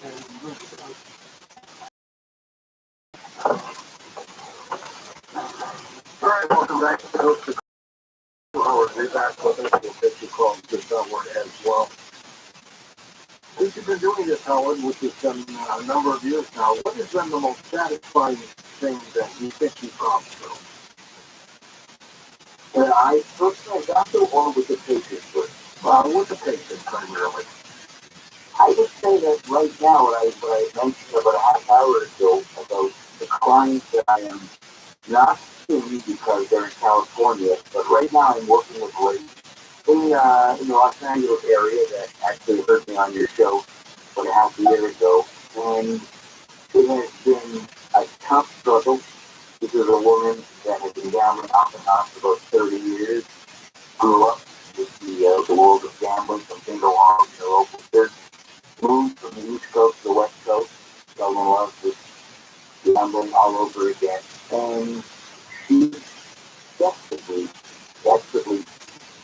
All right, welcome back to the Coast to Howard. We're back with us. We'll get you called this hour as well. Since you've been doing this, Howard, which has been a number of years now, what has been the most satisfying thing that you think you've gone through? That I personally got through, or with the patients? With the patients primarily. I would say that right now, what I mentioned about a half hour ago about the clients that I am not seeing because they're in California, but right now I'm working with a lady in the Los Angeles area that actually heard me on your show about a half a year ago, and it has been a tough struggle. This is a woman that has been gambling off and on for about 30 years, grew up with the world of gambling, from single arms in the local church, moved from the East Coast to the West Coast, fell in love with gambling all over again, and she desperately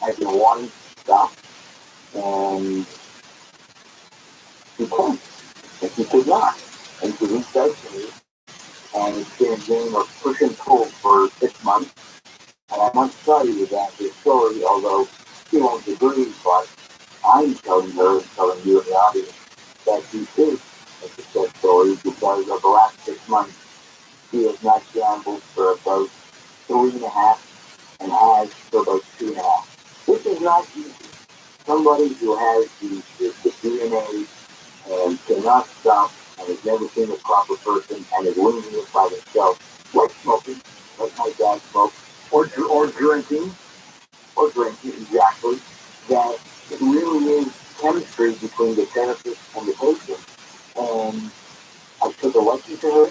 has been wanting to stop, and she couldn't, and she could not, and she reached out to me, and it's been a game of push and pull for 6 months, and I must tell you that this story, although she won't agree, but I'm telling her and telling you in the audience that she is a success story because of the last 6 months, she has not gambled for about 3.5 and has for about 2.5. This is not easy. Somebody who has the DNA and cannot stop and has never seen a proper person and is losing it by themselves, like smoking, like my dad smoked, or drinking, exactly, that it really is chemistry between the therapist and the patient. And I took a lesson to her.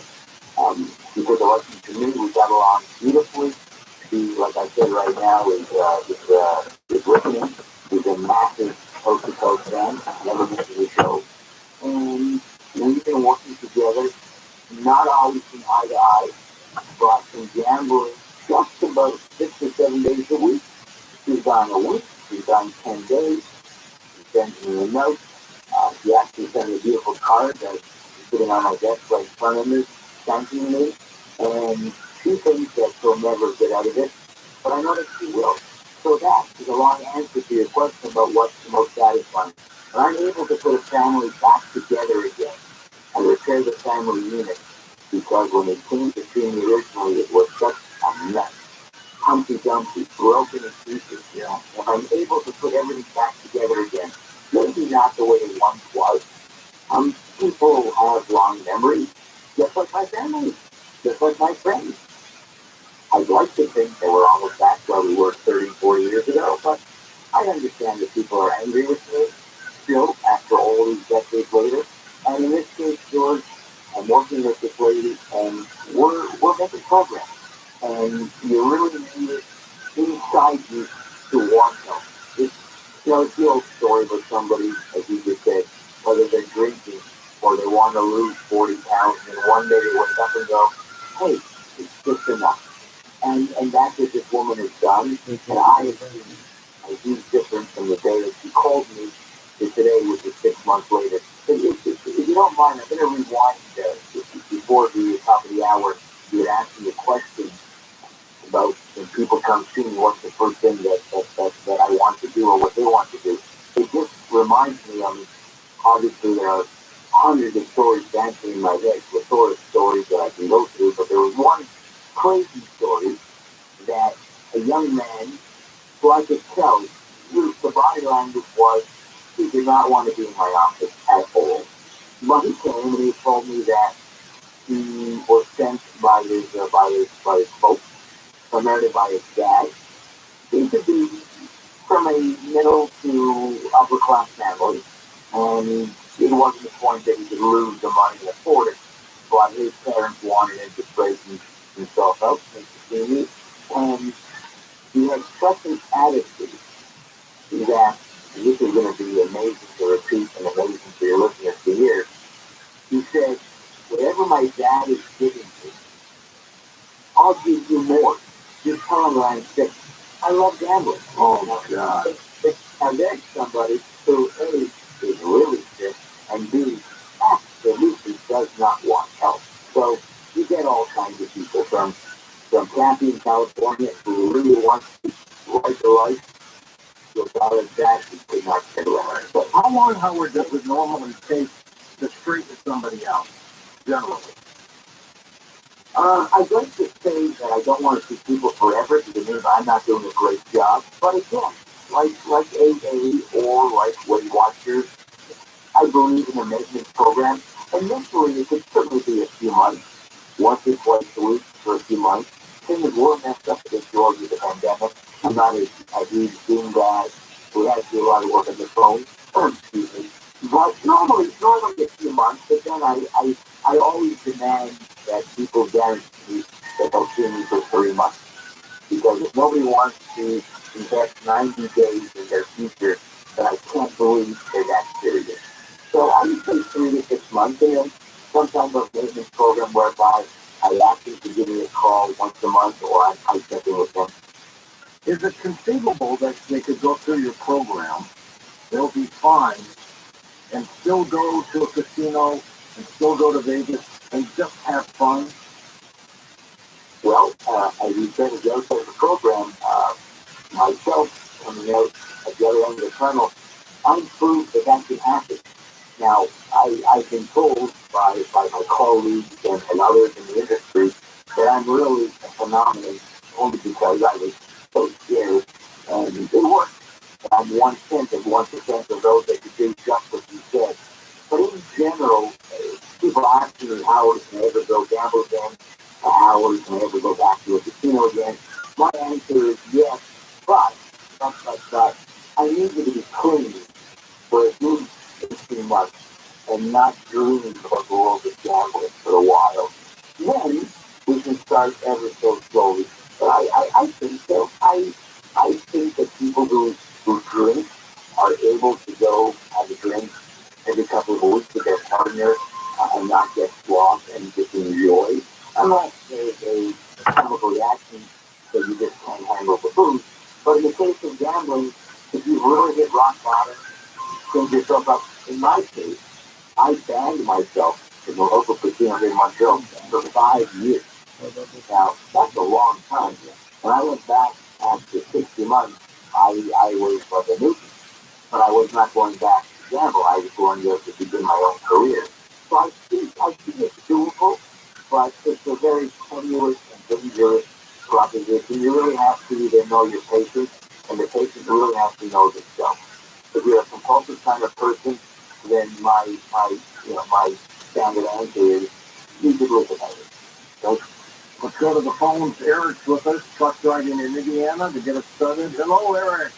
She took a lesson to me. We got along beautifully. She, like I said right now, is listening. She's a massive coast-to-coast fan. Never misses a show. And we've been working together, not always from eye to eye, but from gambling just about 6 or 7 days a week. She's gone a week. She's gone 10 days. She sent me a note. She actually sent me a beautiful card that's sitting on my desk right in front of me, thanking me. And she thinks that she'll never get out of it, but I know that she will. So that is a long answer to your question about what's the most satisfying. When I'm able to put a family back together again and repair the family unit, because when they came to see me originally, it was such a mess. Humpty Dumpty, broken in pieces, you know. If I'm able to put everything back together again, maybe not the way it once was. People have long memories, just like my family, just like my friends. I'd like to think they were almost back where we were 30, 40 years ago, but I understand that people are angry with me still after all these decades later. And in this case, George, I'm working with this lady, and we're making progress. And you really need it inside you to want help. It's the old story about somebody, as you just said, whether they're drinking or they want to lose 40 pounds, and one day they wake up and go, hey, it's just enough. And that's what this woman has done. And I have seen a huge difference from the day that she called me to today, which is 6 months later. If you don't mind, I'm going to rewind before the top of the hour. You had asked me a question about when people come see me, what's the first thing that I want to do or what they want to do. It just reminds me, obviously there are hundreds of stories dancing in my head, plethora of stories that I can go through, but there was one crazy story that a young man who I could tell, the body language was he did not want to be in my office at all. But he came and he told me that he was sent by his folks, primarily by his dad. He could be from a middle to upper class family, and it wasn't the point that he could lose the money and afford it, but his parents wanted him to straighten himself out, make the see me, and he had such an attitude that, and this is going to be amazing to repeat and amazing for your listeners to hear, he said, whatever my dad is giving me, I'll give you more. Just tell him that I'm sick. I love gambling. Oh my God. And then somebody who A, is really sick, and B, has to does not want help. So you get all kinds of people from Kathy in California who really wants to write the life to about a dad who could not get around. So how long, Howard, does it normally take to straighten somebody out, generally? I'd like to say that I don't want to see people forever because it means I'm not doing a great job. But again, like AA or like Weight Watchers, I believe in a maintenance program. Initially, it could certainly be a few months, once or twice a week for a few months. Things were messed up against during the pandemic. I'm not a huge doing guy. We had to do a lot of work on the phone. Excuse me. But normally a few months. But then I always demand that people guarantee that they'll see me for 3 months. Because if nobody wants to invest 90 days in their future, then I can't believe they're that serious. So I would say 3 to 6 months, and then some type of maintenance program whereby I ask them to give me a call once a month, or I check in with them. Is it conceivable that they could go through your program, they'll be fine, and still go to a casino, and still go to Vegas, and just have fun? Well, as you said, at the other side of the program, myself coming out at the other end of the tunnel, I'm proof that that can happen. Now, I've been told by my colleagues and others in the industry that I'm really a phenomenon only because I was so scared, and it worked. I'm 1/10 of 1% of those that could do just what you said. But in general, people ask me, Howard, can I ever go gamble again? Howard, can I ever go back to a casino again? My answer is yes, but I need you to be clean for at least 18 months and not dream about the world of gambling for a while. Then we can start ever so slowly. But I think so. I think that people who drink are able to go have a drink every couple of weeks with their partner and not get lost and just enjoy. Unless there's a chemical reaction that you just can't handle the food. But in the case of gambling, if you really hit rock bottom, clean yourself up. In my case, I banned myself in the local casino in Montreal for 5 years. Now, that's a long time. When I went back after 60 months, I was like a newbie, but I was not going back to gamble. I was going there to begin my own career. So I think it's doable, but it's a very tenuous and dangerous proposition. You really have to either know your patient, and the patient really has to know themselves. If you're a compulsive kind of person, then my standard answer is you should look at it. So, let's go to the phones. Eric's with us, truck driving in Indiana, to get us started. Hello, Eric.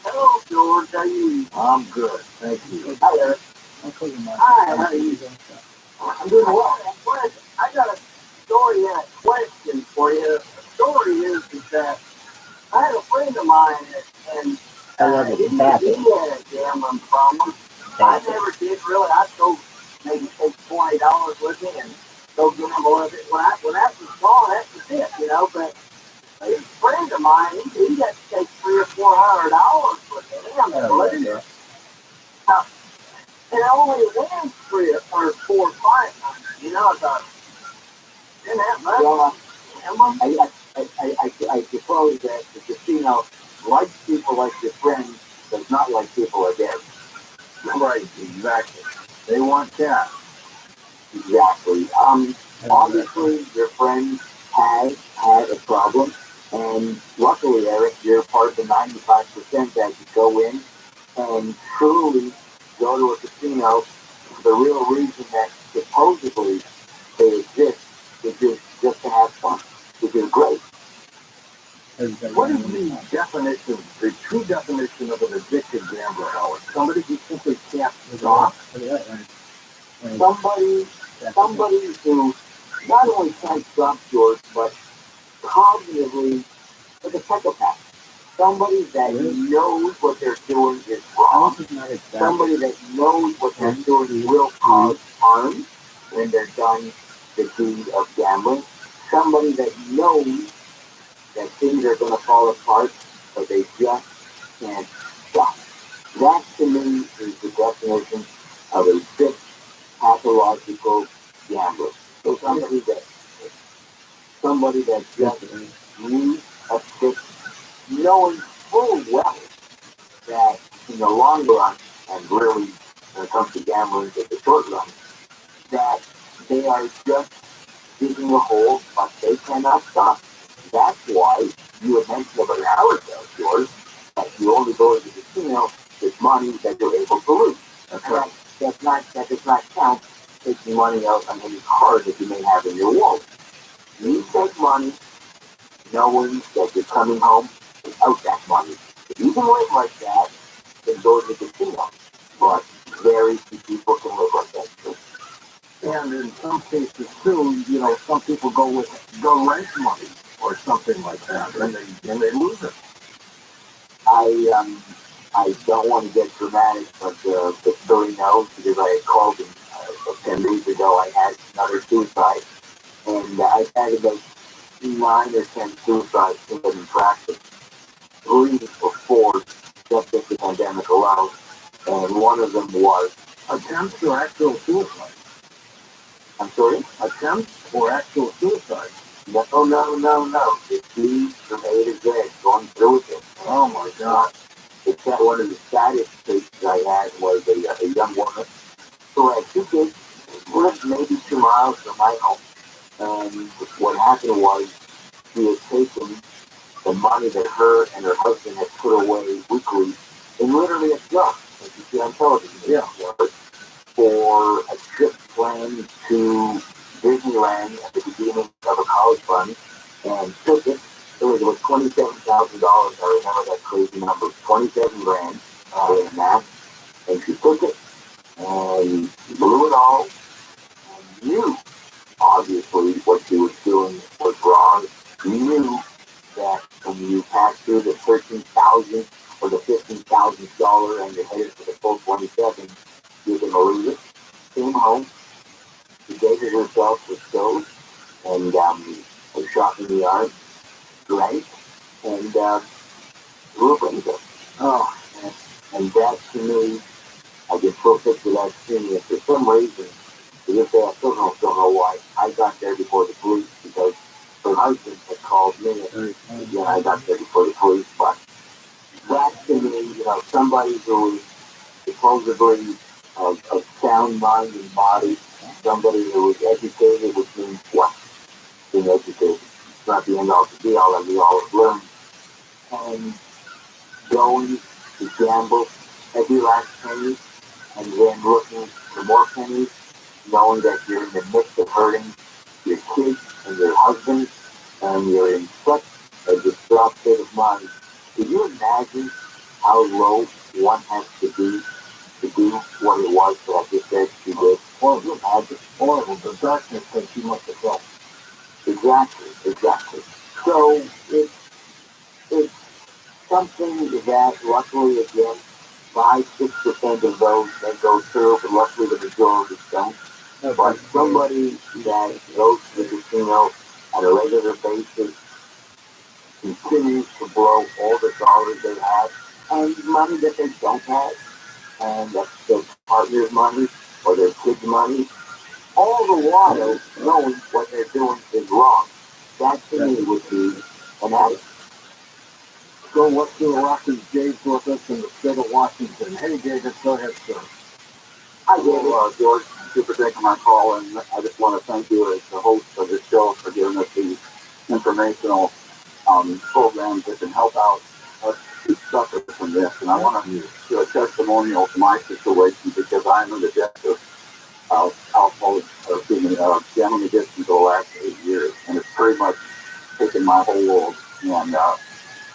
Hello, George. How are you? I'm good. Thank you. Hi, Eric. Hi, how are you? I'm doing well. I got a story and a question for you. The story is that I had a friend of mine, and he had a gambling problem. I never did really. I go maybe take $20 with me and go gamble with it. When that was gone, that was it, But a friend of mine, he got to take $300 or $400 with him. And I only win 3 or 4 or 500. I thought, isn't that much? Well, I suppose that the casino likes people like your friends, does not like people like them. Right, exactly. They want cash. Exactly. Obviously, your friend has had a problem, and luckily, Eric, you're part of the 95% that you go in and truly go to a casino for the real reason that supposedly they exist, which is just to have fun, which is great. What is the definition, the true definition of an addicted gambler, Howard? Somebody who simply can't stop. Somebody who not only can't stop, George, but cognitively like a psychopath. Somebody that knows what they're doing is wrong. Somebody that knows what they're doing will cause harm when they're done the deed of gambling. Somebody that knows that things are going to fall apart, but they just can't stop. That, to me, is the definition of a sick, pathological pathological gambler. So somebody that just needs a fix, knowing full well that in the long run, and really when it comes to gambling in the short run, that they are just digging a hole, but they cannot stop. That's why you had mentioned about an hour ago, George, that you only go to the casino with money that you're able to lose. That's right. That does not count taking money out on any card that you may have in your wallet. You take money knowing that you're coming home without that money. If you can live like that, then go to the casino. But very few people can live like that too. And in some cases too, some people go rent money or something like that, and they lose it. I don't want to get dramatic, but the story knows because I had called him 10 days ago. I had another suicide, and I've had about 9 or 10 suicides in practice. 3 or 4 just at the pandemic alone, and one of them was attempts or actual suicide. I'm sorry? Attempts or actual suicide? No. It's me from A to Z going through with it. Oh my God. It's that one of the saddest cases I had was a young woman who had 2 kids, lived maybe 2 miles from my home. And what happened was she had taken the money that her and her husband had put away weekly in literally a jar, like you see on television. Yeah. For a trip planned to Disneyland at the beginning of a college fund, and took it. It was $27,000. I remember that crazy number, 27 grand in that. And she took it and blew it all, and knew obviously what she was doing was wrong. She knew that when you pass through the $13,000 or the $15,000 and you're headed for the full 27, you're going to lose it. Came home, she dated herself with stove and was shot in the arm, drank, and blew a brain dead. Oh, and that to me, I can still picture that scene. And for some reason, to this day, I still don't know why. I got there before the police because her husband had called me, and again, I got there before the police. But that to me, somebody who is supposedly of sound mind and body, somebody who is educated, which means what? Being educated. It's not the end all to be all, and we all have learned. And going to gamble every last penny, and then looking for more pennies, knowing that you're in the midst of hurting your kids and your husband, and you're in such a distraught state of mind. Can you imagine how low one has to be to do what it was that I just said she did? Well, you imagine. Horrible, the darkness that she must have felt. Exactly. So it's something that luckily again 5-6% of those that go through, but luckily the majority don't. But somebody that goes to the casino on a regular basis continues to blow all the dollars they have and money that they don't have, and that's their partner's money or their kids' money, all the while knowing what they're doing is wrong. That to me would be an addict. So what's the Rockies? Dave's with us in the state of Washington. Hey, David, go ahead, sir. Hi, David. George, thank you for taking my call, and I just want to thank you as the host of this show for giving us these informational programs that can help out us who suffer from this. And I want to do a testimonial to my situation because I'm in the depth of gambling addiction for the last 8 years, and it's pretty much taken my whole world. And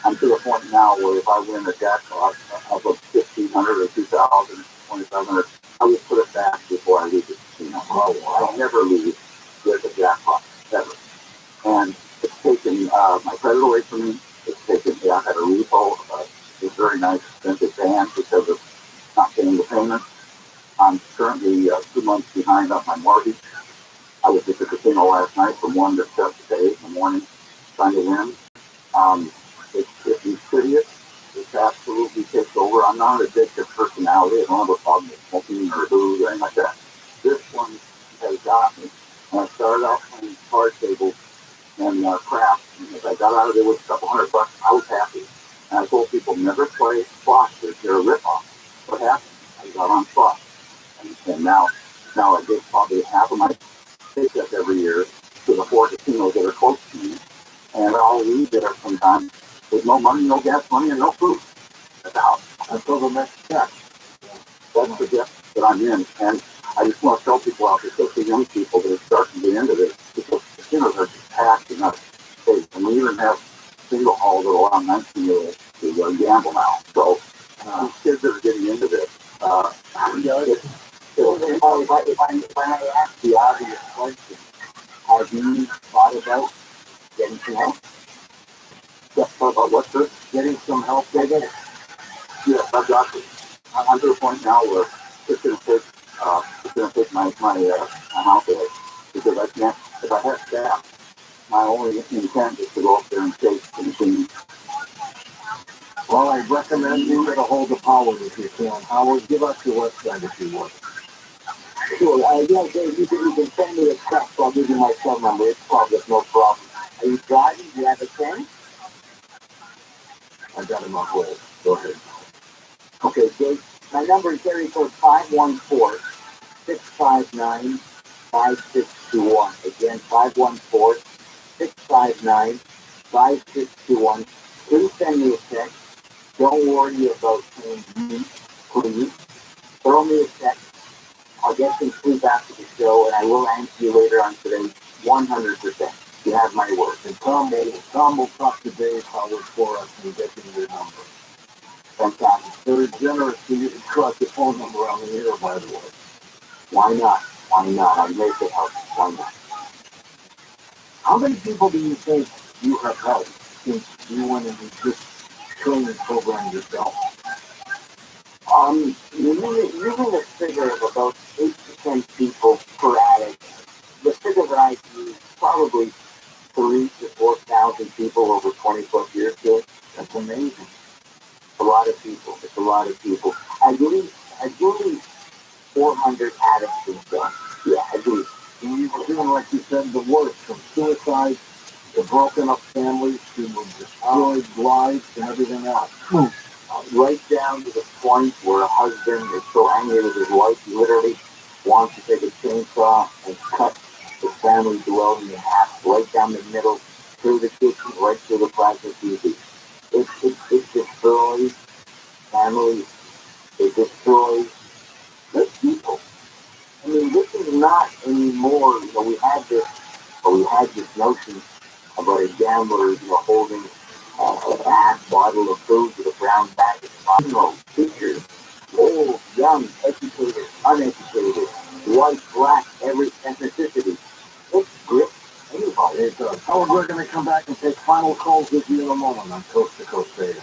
I'm to the point now where if I win a jackpot of $1,500 or $2,000, $2,500, I will put it back before I leave it. I'll never leave with a jackpot, ever. And it's taken my credit away from me. It's taken me. I had a repo of this very nice expensive van because of not paying the payment. I'm currently 2 months behind on my mortgage. I was at the casino last night from 1 to 7 to 8 in the morning trying to win. It's insidious. It's absolutely takes over. I'm not an addictive personality. I don't have a problem with smoking or booze or anything like that. This one got out of there with a couple $100. I was happy. And I told people, never play slots if you're a ripoff. What happened? I got on slots. And now I give probably half of my paycheck every year to the 4 casinos that are close to me. And I'll leave there sometimes with no money, no gas money, and no food at the house until the next check. That's the gift that I'm in. And I just want to tell people out there, especially young people that are starting to get into this, because casinos are just packed in our state. And we even have single halls that allow 19-year-olds to gamble now. So these kids that are getting into this, if I may ask the obvious question, have you thought about getting some help? Yes, about what, sir? Getting some help, they get it. Yes, I've got it. I'm to the point now where it's going to take my house away, because I can't, if I have staff, my only intent is to go up there and take the machine. Well, I recommend you get a hold of Howard if you can. Howard, give us your website if you want. Sure. Yeah, Dave, you can send me a text. I'll give you my cell number. It's probably no problem. Are you driving? Do you have a pen? I got him off way. Go ahead. Okay, Dave. My number is area code 514-659-5621. Again, 514-659-5621. Please send me a text. Don't worry about saying me, please. Throw me a text. I'll get some sleep after the show, and I will answer you later on today, 100%. You have my word. And Tom will talk to Dave Howard for us and get him your number. Fantastic. Very generous to you to trust your phone number on the air, by the way. Why not? Why not? I make it help. Why not? How many people do you think you have helped since you went into this training program yourself? Using a figure of about 8 to 10 people per addict, the figure that I use probably 3,000 to 4,000 people over 20 plus years. So that's amazing. A lot of people. It's a lot of people. At least 400 addicts and stuff. Yeah, at least. And you were doing, like you said, the worst, from suicide to broken up families to destroyed lives and everything else. Right down to the point where a husband is so angry with his wife, he literally wants to take a chainsaw and cut the family dwelling in half, right down the middle, through the kitchen, right through the plastic TV. It destroys families. It destroys good people. I mean, this is not anymore, we had this notion about a gambler, holding a bad bottle of food with a brown bag of teachers, old, young, educated, uneducated, white, black, every ethnicity. It grips anybody. It does. Howard, we're going to come back and take final calls with you in a moment on Coast to Coast Data.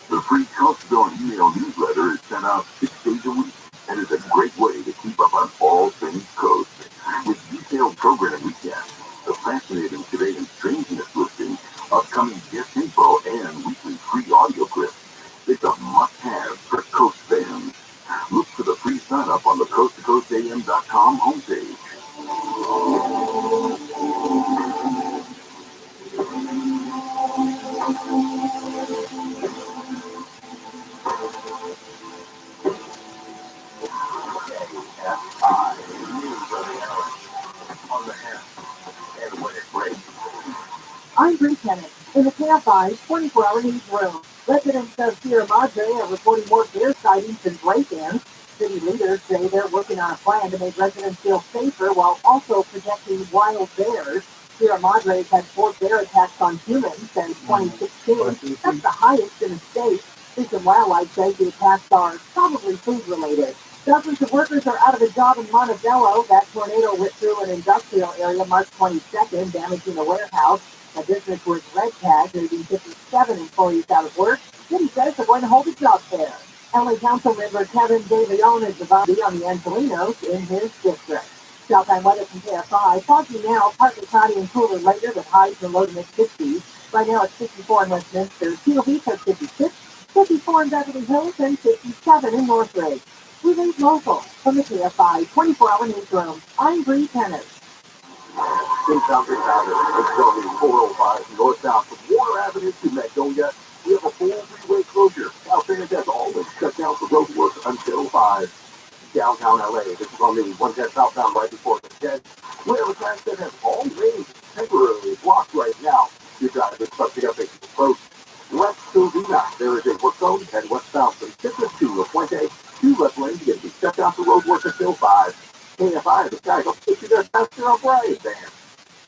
The free Coast to Go email newsletter is sent out 6 days a week and is a great way to keep up on all things Coast. With detailed program recaps, the fascinating Today and Strangeness listing, upcoming guest info, and weekly free audio clips. It's a must-have for Coast fans. Look for the free sign-up on the coasttocoastam.com homepage. I'm Bruce Hennick in the KFI 24-hour newsroom. Residents of Sierra Madre are reporting more bear sightings and break-ins. City leaders say they're working on a plan to make residents feel safer while also protecting wild bears. Sierra Madre has had 4 bear attacks on humans since 2016. That's the highest in the state. Fish and Wildlife says the attacks are probably food-related. Dozens of workers are out of a job in Montebello. That tornado went through an industrial area March 22nd, damaging a warehouse. A business with red tag, leaving 57 employees out of work. City says they're going to hold a job fair. LA Council member Kevin DeLeon is about to be on the Angelinos in his district. Southline weather from KFI. Foggy now, partly cloudy and cooler later with highs in the low to mid-50s. Right now it's 54 in Westminster. Seal Beach has 56, 54 in Beverly Hills, and 57 in Northridge. We leave local from the KFI 24-hour newsroom. I'm Bree Tennis. In-town it's going 405 north-south from Water Avenue to Magnolia. We have a full freeway closure. South End has always shut down for road work until 5. Downtown LA, this is on the 110 southbound right before the 10. We have a track that has all lanes temporarily blocked right now. You guys are expecting up a approach. West Covina, there is a work zone and west-south from Citrus to La Fuente. 2 left lanes again. We shut down for road work until 5. KFI, the guys, I'll take you there faster off right there.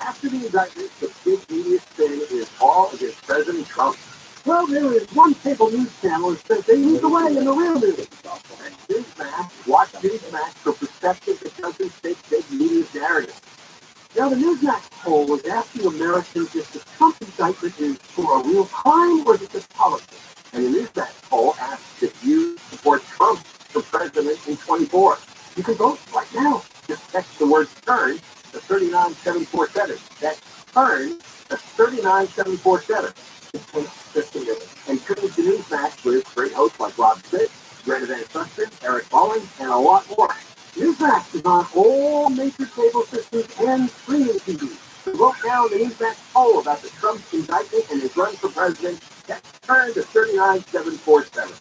After the indictment, the big media spin is all against President Trump. Well, there is one cable news channel that says they lead the way in the real news. And Newsmax, watch Newsmax for perspective that doesn't fit big media's narrative. Now, the Newsmax poll is asking Americans if the Trump indictment is for a real crime or is it just politics. And the Newsmax poll asks if you support Trump for president in 24. You can vote right now. Just text the word "turn" to 39747. That's "turn" to 39747. It takes 15 minutes. And tune to Newsmax with great hosts like Rob Smith, Greta Van Susteren, Eric Bolling, and a lot more. Newsmax is on all major cable systems and streaming TV. To vote now in the Newsmax poll about the Trump indictment and his run for president, text "turn" to 39747.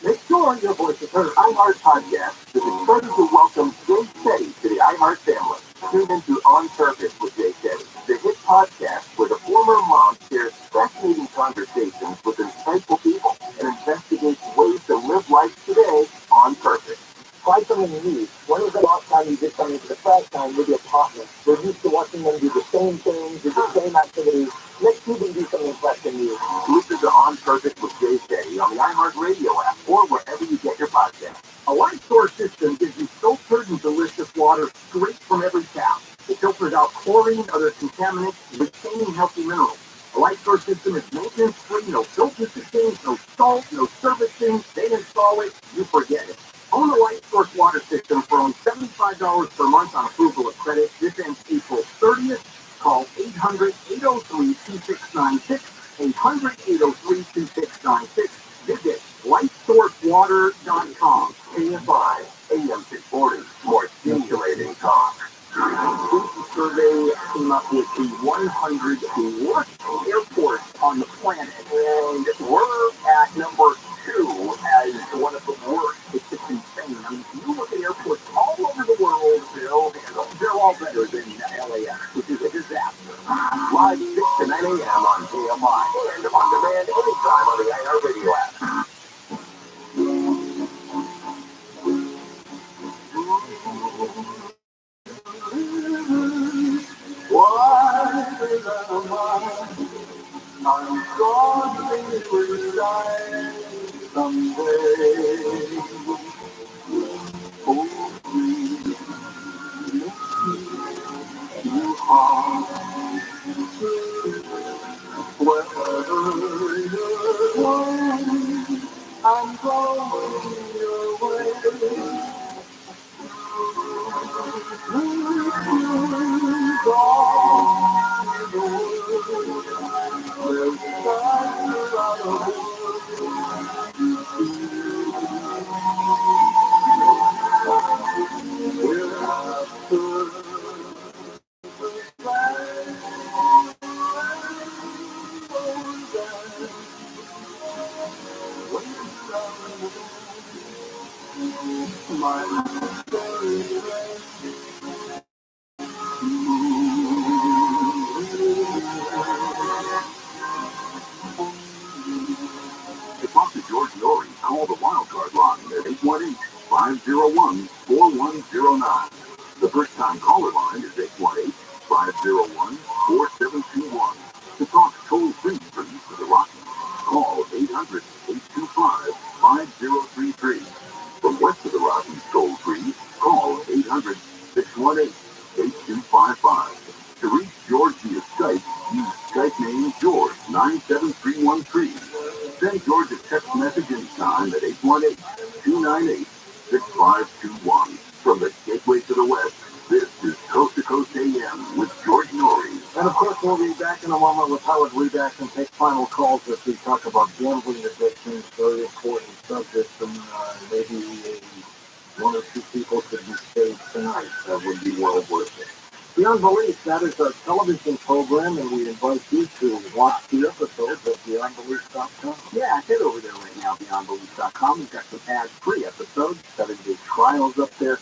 Make sure your voice is heard. iHeart Podcast is excited to welcome Jay Shetty to the iHeart family. Tune into On Purpose with Jay Shetty, the hit podcast where the former mom shares fascinating conversations with insightful people and investigates ways to live life today on purpose. Try something new. When was the last time you did something for the first time with your partner? We're used to watching them do the same things, do the same activities. Let's see them do something fresh and new. Listen to On Purpose with Jay Shetty on the iHeart Radio app or wherever you get your podcast. A life source system gives you filtered and delicious water straight from every tap. It filters out chlorine, other contaminants, retaining healthy minerals. A life source system is maintenance-free, no filters to change, no salt, no servicing. They install it, you forget it. Own a Light Source water system for only $75 per month on approval of credit. This ends April 30th. Call 800-803-2696, 800-803-2696. Visit lightsourcewater.com. KFI, AM 640, more stimulating talk. This survey came up with the 100 worst airports on the planet, and we're at number 2 as one of the worst. It's just insane. I mean, if you look at airports all over the world, they're all better than LAX, which is a disaster. Live 6 to 9 a.m. on KFI and on demand anytime on the iHeartRadio app. Why did I'm going to die someday? Oh, please, you are wherever you're going. I'm going your way. To talk to George Norrie, call the wildcard line at 818-501-4109. The first-time caller line is 818-501-4721. To talk toll-free from east of the Rockies, call 800-825-5033. From west of the Rockies toll-free, call 800-618-8255. To reach George via Skype, use Skype name George97313. Send George a text message anytime at 818-298-6521. From the gateway to the west, this is Coast to Coast AM with George Norrie. And of course, we'll be back in a moment with Howard Reback and take final calls as we talk about gambling addictions, very important subject, and maybe one or two people could be saved tonight. That would be well worth it. Beyond Belief, that is a television program, and we invite you to watch the episodes at BeyondBelief.com. Yeah, head over there right now, BeyondBelief.com. We've got some ad-free episodes, 7-day trials up there.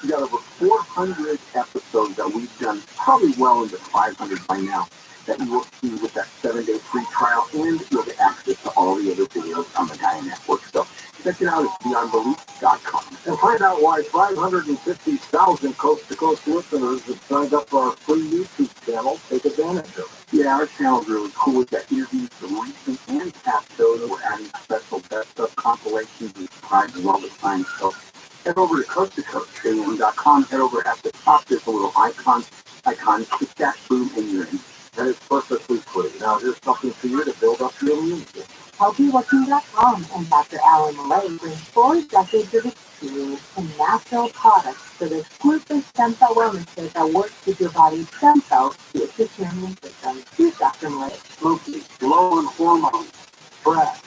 We've got over 400 episodes that we've done, probably well into 500 by now, that you will see with that 7-day free trial, and you'll get access to all the other videos on the Gaia Network. So check it out at BeyondBelief.com. And find out why 550,000 coast-to-coast listeners have signed up for our free YouTube channel. Take advantage of it. Yeah, our channel's really cool. We've got interviews from recent and past shows. We're adding special best-of compilations and surprises all the time. So head over to coast-to-coast.com. Head over at the top. There's a little icon. Click that boom, and you're in. That is perfectly free. Now, here's something for you to build up your immune system. HealthyLooking.com and Dr. Alan Malay bring 4 decades of experience in natural products for the exclusive stem cell wellness kit that works with your body's stem cells to assist your immune system. Here's Dr. Malay. Smoky, low in hormones, stress,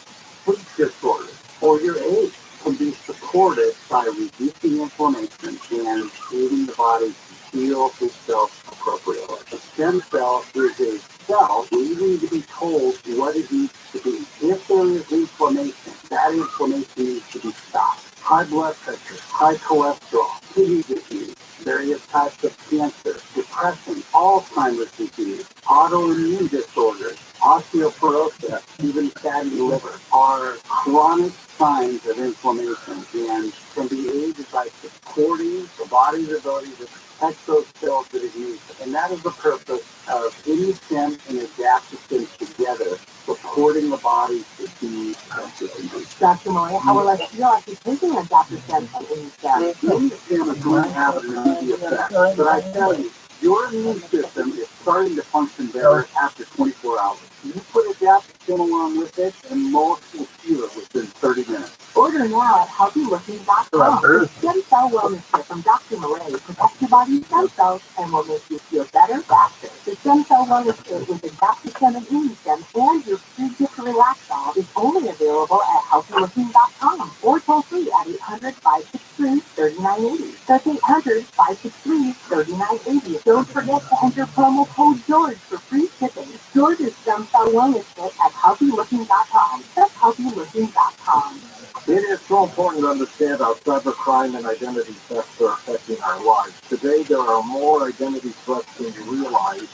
sleep disorders, or your age can be supported by reducing inflammation and aiding the body to heal itself appropriately. A stem cell is a cell needing to be told what it needs to be. If there is inflammation, that inflammation needs to be stopped. High blood pressure, high cholesterol, kidney disease, various types of cancer, depression, Alzheimer's disease, autoimmune disorders, osteoporosis, even fatty liver are chronic signs of inflammation and can be aided by supporting the body's ability to protect those cells that it needs. And that is the purpose of ImmuStem and adaptogen together, supporting the body to be effective. Dr. Malay, how will I feel after taking adaptogen and ImmuStem? ImmuStem is going to have an immediate effect, but I tell you, your immune system is starting to function better after 24 hours. You put adaptogen along with it, and most will feel it within 30 minutes. Order now at HealthyLooking.com. The stem cell wellness kit from Dr. Malay protects your body's stem cells and will make you feel better faster. The stem cell wellness kit with adaptogen and ImmuStem and your free gift Relaxol is only available at HealthyLooking.com or toll free at 800-563-3980. That's 800-563-3980. Don't forget to enter promo code George for free shipping. George's stem cell wellness kit at HealthyLooking.com. That's HealthyLooking.com. It is so important to understand how cybercrime and identity theft are affecting our lives. Today, there are more identity threats than you realize,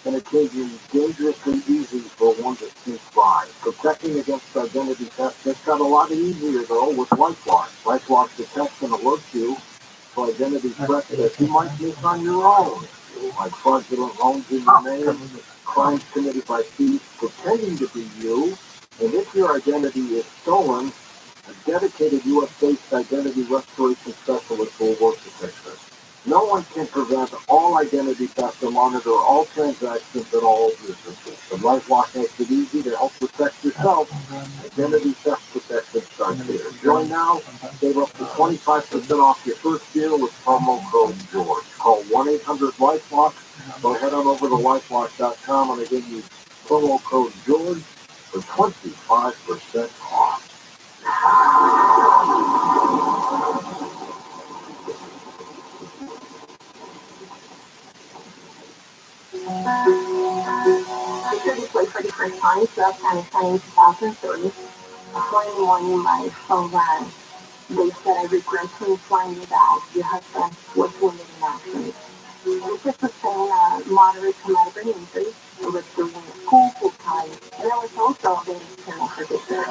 and it can be dangerously easy for one to sneak by. Protecting against identity theft has got a lot easier, though, with LifeLock. LifeLock detects and alerts you to identity threats that you might miss on your own, like fraudulent loans in your name, crimes committed by thieves pretending to be you, and if your identity is stolen, a dedicated U.S.-based identity restoration specialist will work to fix this. No one can prevent all identity theft and monitor all transactions at all businesses. The LifeLock makes it easy to help protect yourself. Identity theft protection starts here. Join now. Save up to 25% off your first year with promo code George. Call 1-800-LifeLock or head on over to LifeLock.com and again use promo code George for 25% off. I started play for the first time, so that's kind of funny in 2003. One morning, my phone rang. They said, I regret to inform you that your husband was wounded in action. And this was saying moderate traumatic brain injury. It was doing school full time. And it was also a very external predictor.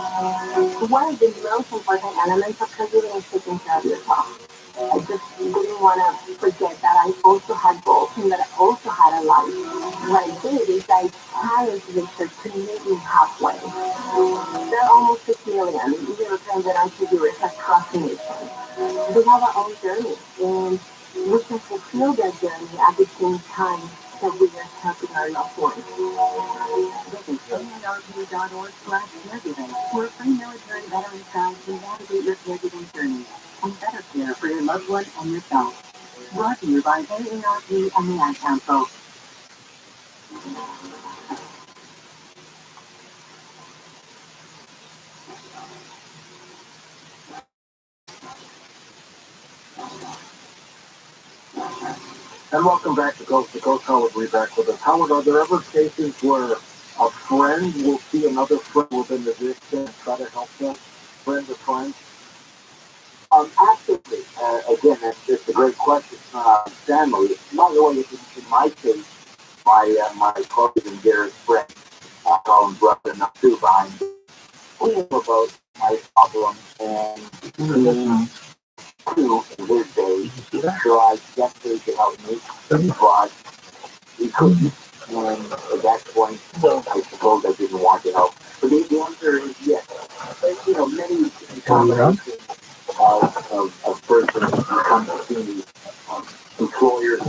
One of the most important elements of caregiving is taking care of yourself. I just didn't want to forget that I also had goals and that I also had a life. What I did is I challenged research to meet me halfway. There are almost 6 million Europeans and Honduras across the nation. They have our own journey, and we can fulfill their journey at the same time that we are helping our loved ones. Visit AARP.org/caregiving for a free military veteran guide to navigate your caregiving journey and better care for your loved one and yourself. Brought to you by AARP and the Ad Council. And welcome back to Coast. Howard will be back with us. Howard, are there ever cases where a friend will see another friend within the addiction and try to help them? Friends or friends? Absolutely. Again, that's a great question. Family. By the way, in my case, my colleague and dearest friend, I call him brother enough too, behind me, about my problem, and he too, in his day, tried desperately to help me, but he couldn't. And at that point, I suppose I didn't want to help. But the answer is yes. But, many combinations of persons who come to see me, employers,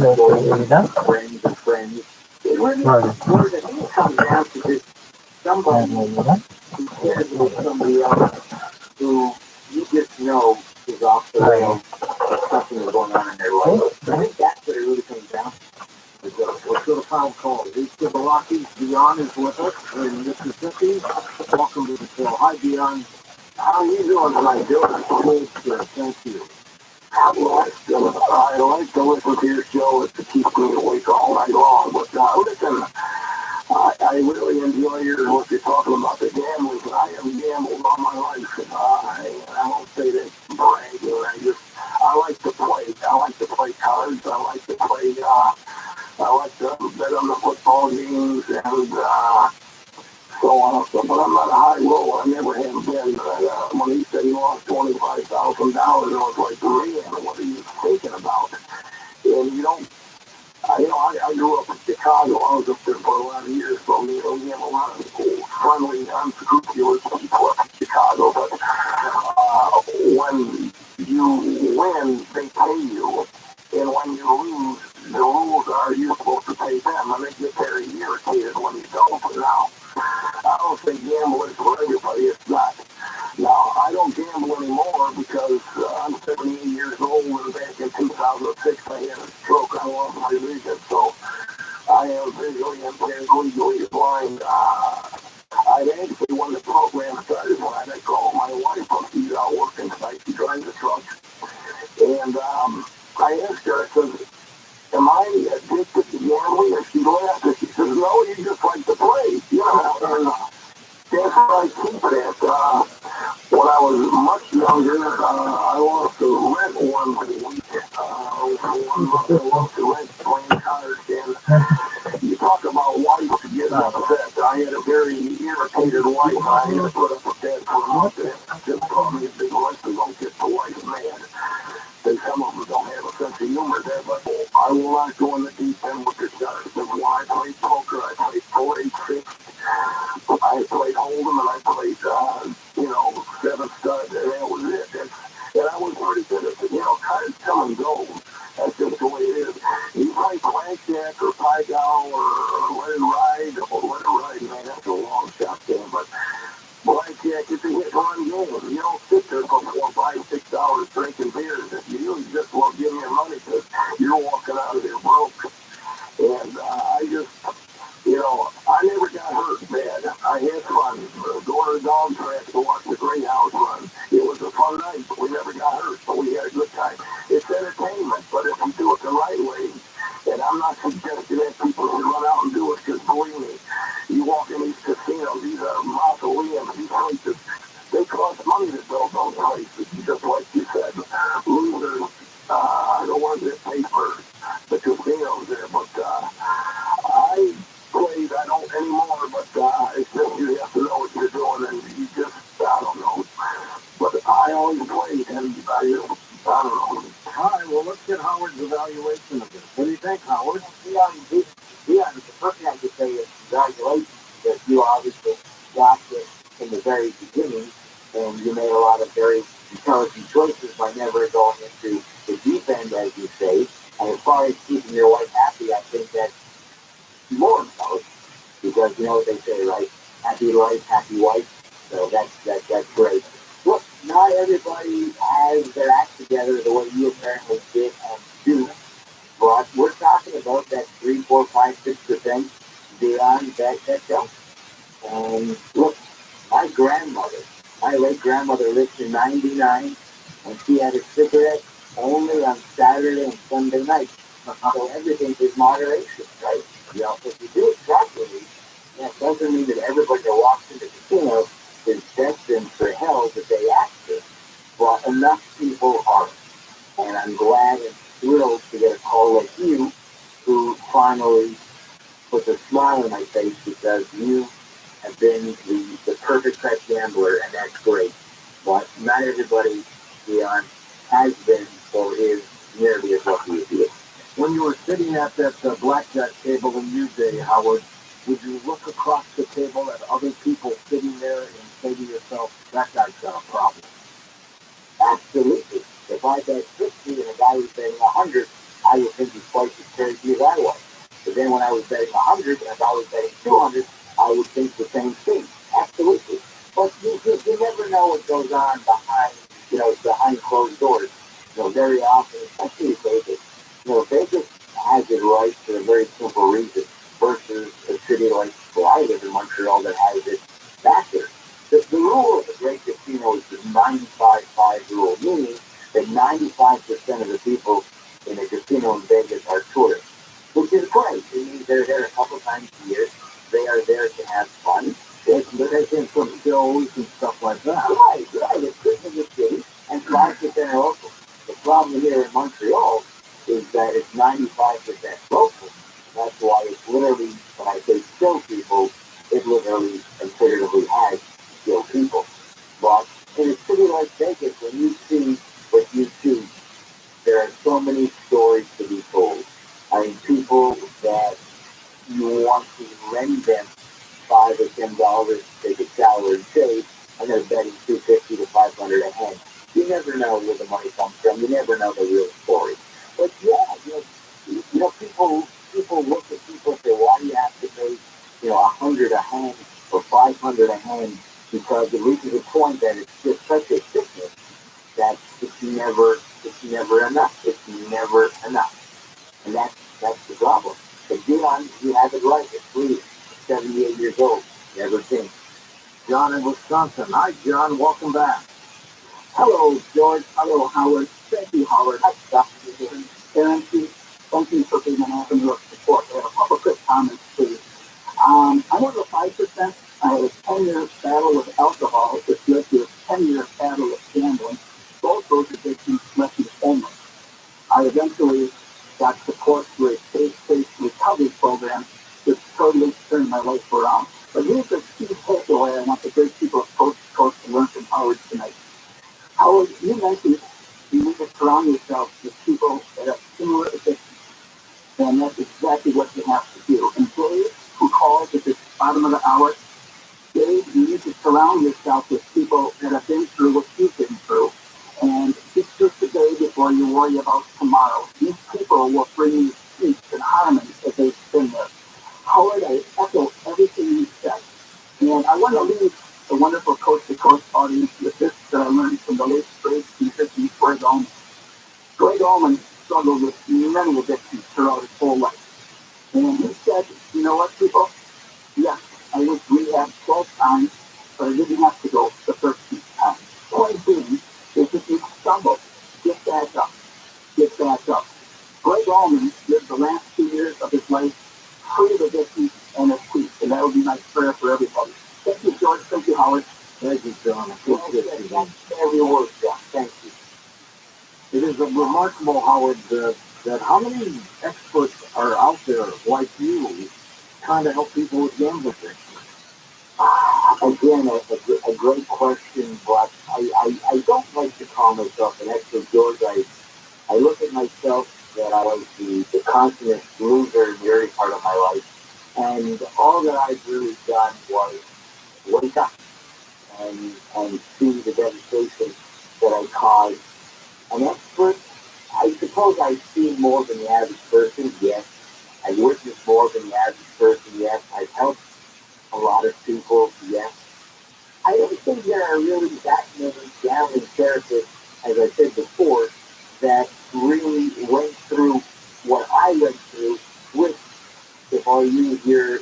friends, and friends. Where the thing comes down to this, somebody who cares about somebody else who you just know is off the rails, something is going on in their life. I think that's what it really comes down to. Let's go to final call. These the Rockies. Dion is with us in Mississippi. Welcome to the show. Hi, Dion. How are you doing tonight, Bill? Good, thank you. I like to listen to your show. It's to keep me awake all night long. But listen, I really enjoy what you're talking about, the gambling. I have gambled all my life. And I won't say that bragging. I like to play. I like to play cards. I like to play. I like to bet on the football games and so on and so forth. But I'm not a high roller. I never have been. When he said he lost $25,000, I was like, man, what are you thinking about? And you don't. I grew up in Chicago. I was up there for a lot of years, so we have a lot of friendly, unscrupulous people up in Chicago. But when you win, they pay you, and when you lose, the rules are you're supposed to pay them, and they get very irritated when you don't. Now, I don't say gambling is for everybody. It's not. Now, I don't gamble anymore because I'm 78 years old, and back in 2006, I had a stroke. I lost my vision, so I am visually impaired, legally blind. I actually, when the program started, when I called my wife up, she's out working tonight, she drives a truck, and I asked her, I said, am I addicted to gambling? And she laughed, and she says, no, you just like to play, and that's where I keep it at. When I was much younger, I lost to rent one week. One month I lost to rent playing cards, and you talk about wife getting upset. I had a very irritated wife. I had to put up with that for a month, and it just taught me a big lesson. Don't get the wife mad. And some of them don't have a sense of humor there, but I will not go in the deep end with the cards. And when I played poker, I played 4-8-6. I played Hold'em, and I played, seven stud, and that was it. And I was pretty good at it. Cards come and go. That's just the way it is. You play blackjack or Pai-Gow or let it ride, man, that's a long shot there. But blackjack is a hit-run game. You don't sit there for 4, 5, 6 hours drinking beers. You just won't give me your money because you're walking out of there broke. And I never got hurt bad. I had fun. Going to the dog track to watch the greyhounds run. It was a fun night. We never got hurt, but we had a good time. It's entertainment, but if you do it the right way, and I'm not suggesting that people should run out and do it, because believe me, you walk in these casinos, these mausoleums, these places, they cost money to build those places, just like you said. Losers are the ones that pay for the casinos there, but I played, I don't anymore, but it's just you have to know what you're doing, and you just, I don't know. But I always played, and I don't know. All right, well, let's get Howard's evaluation of this. What do you think, Howard? Dion, the first thing I could say is congratulations, that you obviously got this in the very beginning, and you made a lot of very intelligent choices by never going into the deep end, as you say. And as far as keeping your wife happy, I think that's more important, because you know what they say, right? Happy life, happy wife. So that's great. Look, not everybody has their act together the way you apparently did and do, but we're talking about that 3, 4, 5, 6% beyond that don't. And look, my late grandmother lived to 99, and she had a cigarette only on Saturday and Sunday nights. So everything is moderation, right? If you do it properly, that doesn't mean that everybody that walks into the casino is destined for hell the day after. But enough people are. And I'm glad and thrilled to get a call like you who finally puts a smile on my face because you have been the perfect type gambler, and that's great. But not everybody, Dion, has been or is nearly as lucky as you. When you were sitting at that blackjack table in Newday, Howard, would you look across the table at other people sitting there and say to yourself, that guy's got a problem? Absolutely. If I bet 50 and a guy was betting 100, I would think he's twice as crazy as I was. But then when I was betting 100 and if I was betting 200, I would think the same thing. Absolutely. But you never know what goes on behind closed doors. Very often, especially Vegas. Vegas has it right for a very simple reason versus a city like where I live in Montreal that has it backwards. The rule of the great casino is the 95-5 rule, meaning that 95% of the people in a casino in Vegas are tourists, which is great. It means they're there a couple times a year. They are there to have fun. They can some shows and stuff like that. Right. It's good for the city, and 5% are local. The problem here in Montreal is that it's 95% local. That's why it's literally, when I say still people, it literally and figuratively has still people. But in a city like Vegas, when you see what you see, there are so many stories to be told. I mean, people that you want to lend them $5 or $10 to take a shower and shave, and they're betting $250 to $500 a hand. You never know where the money comes from. You never know the real story. But yeah, people look at people and say, why do you have to pay, 100 a hand or 500 a hand? Because it reaches a point that it's just such a sickness that it's never enough. It's never enough. And that's the problem. But Dion, you have it right. It's free. 78 years old. Never changed. John in Wisconsin. Hi, John. Welcome back. Hello, George. Hello, Howard. Thank you, Howard. Hi, Dr. Thank you for being an avenue of support. I have a couple quick comments, please. I'm one of the 5%. I had a 10-year battle with alcohol, which led to a 10-year battle with gambling. Both those addictions left me homeless. I eventually got support through a faith-based recovery program, which totally turned my life around. But here's the key takeaway I want the great people of Coast to Coast to learn from Howard tonight. Howard, you mentioned you need to surround yourself with people that have similar addictions. And that's exactly what you have to do. And Dave, who calls at the bottom of the hour, Dave, you need to surround yourself with people that have been through what you've been through. And it's just a day before you worry about tomorrow. These people will bring you peace and harmony as they've been there. Howard, I echo everything you said. And I want to leave the wonderful Coast to Coast audience with this that I learned from the late great musician Greg Allman. Greg Allman struggled with many addictions throughout his whole life. And he said, you know what, people? Yes, I went to rehab 12 times, but I didn't have to go the 13th time. Point being is if you stumble, get back up. Get back up. Greg Allman lived the last 2 years of his life free of addiction and at peace, and that would be my prayer for everybody. Thank you, George. Thank you, Howard. Thank you, John. Every word, John. Thank you. It is remarkable, Howard, that how many experts are out there like you trying to help people with gambling addiction? Again, a great question, but I don't like to call myself an expert, George. I look at myself that I was the consummate loser in the early part of my life, and all that I've really done was wake up and see the devastation that I caused. An expert, I suppose I've seen more than the average person, yes. I've witnessed more than the average person, yes. I've helped a lot of people, yes. I don't think there are really that many gambling therapists, as I said before, that really went through what I went through, which, if I use your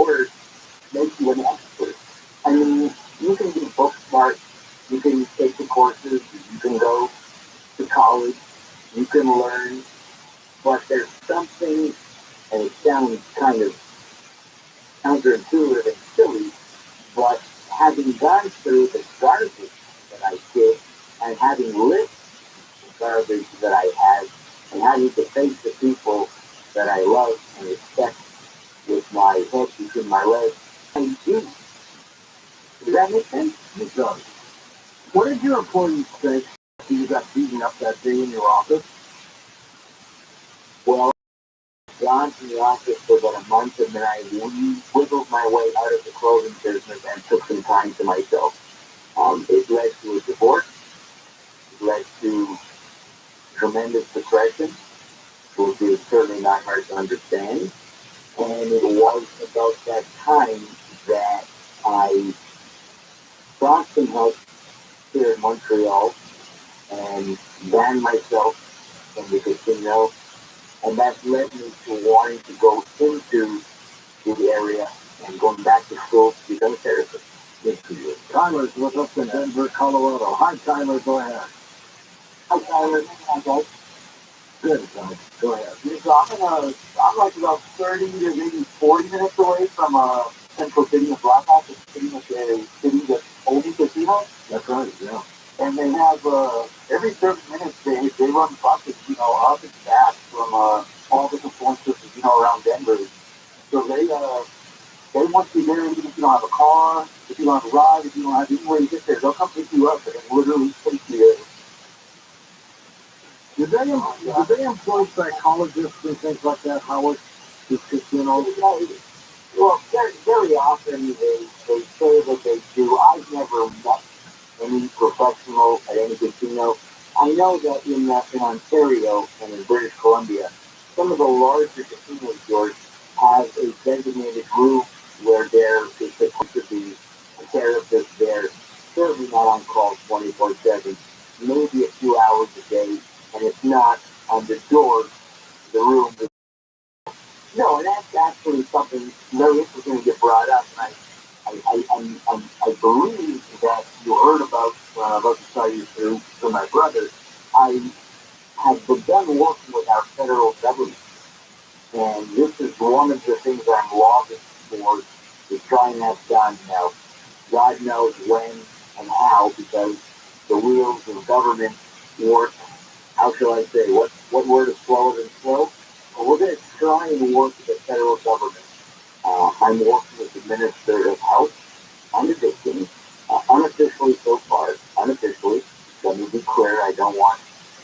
words, makes you an expert. I mean, you can be book smart, you can take the courses, you can go to college, you can learn, but there's sounds kind of counterintuitive and silly, but having gone through the garbage that I did, and having lived the garbage that I had, and having to face the people that I love and respect with my head between my legs, I do. Does that make sense? It does. What did your employees say after you got beaten up that day in your office? Well, I gone from the office for about a month, and then I wiggled my way out of the clothing business and took some time to myself. It led to a divorce. It led to tremendous depression, which is certainly not hard to understand. And it was about that time that I got some help here in Montreal and banned myself from the casino, and that led me to wanting to go into the area and going back to school to become a therapist. Good for you. Tyler's with us in Denver, Colorado. Hi, Tyler. Go ahead. Hi, Tyler. Hi, guys. Good, Tyler. Go ahead. So I'm like about 30 to maybe 40 minutes away from central city of Blackhawk. It's pretty much a city that's only casino. That's right, yeah. And they have, every 30 minutes, they run buses, up and back from all different points of, around Denver. So they want you there even if you don't have a car, if you don't have a ride, if you don't have anywhere to get there. They'll come pick you up and literally take you there. Do they employ psychologists and things like that, Howard? Well, very often they say that they do. I've never met any professional at any casino. I know that in Ontario and in British Columbia, some of the larger casinos, George, have a designated room where there is supposed to be a therapist there, certainly not on call 24/7, maybe a few hours a day, and it's not on the door to the room. No, and that's actually something very interesting to get brought up. And I believe that you heard about the study through my brother. I have begun working with our federal government, and this is one of the things I'm lobbying for to try and have done now. God knows when and how, because the wheels of government work. How shall I say? What word is slower than slow? Well, we're going to try and work with the federal government. I'm working with the Minister of Health on addictions, unofficially so far. Unofficially, let me be clear, I don't want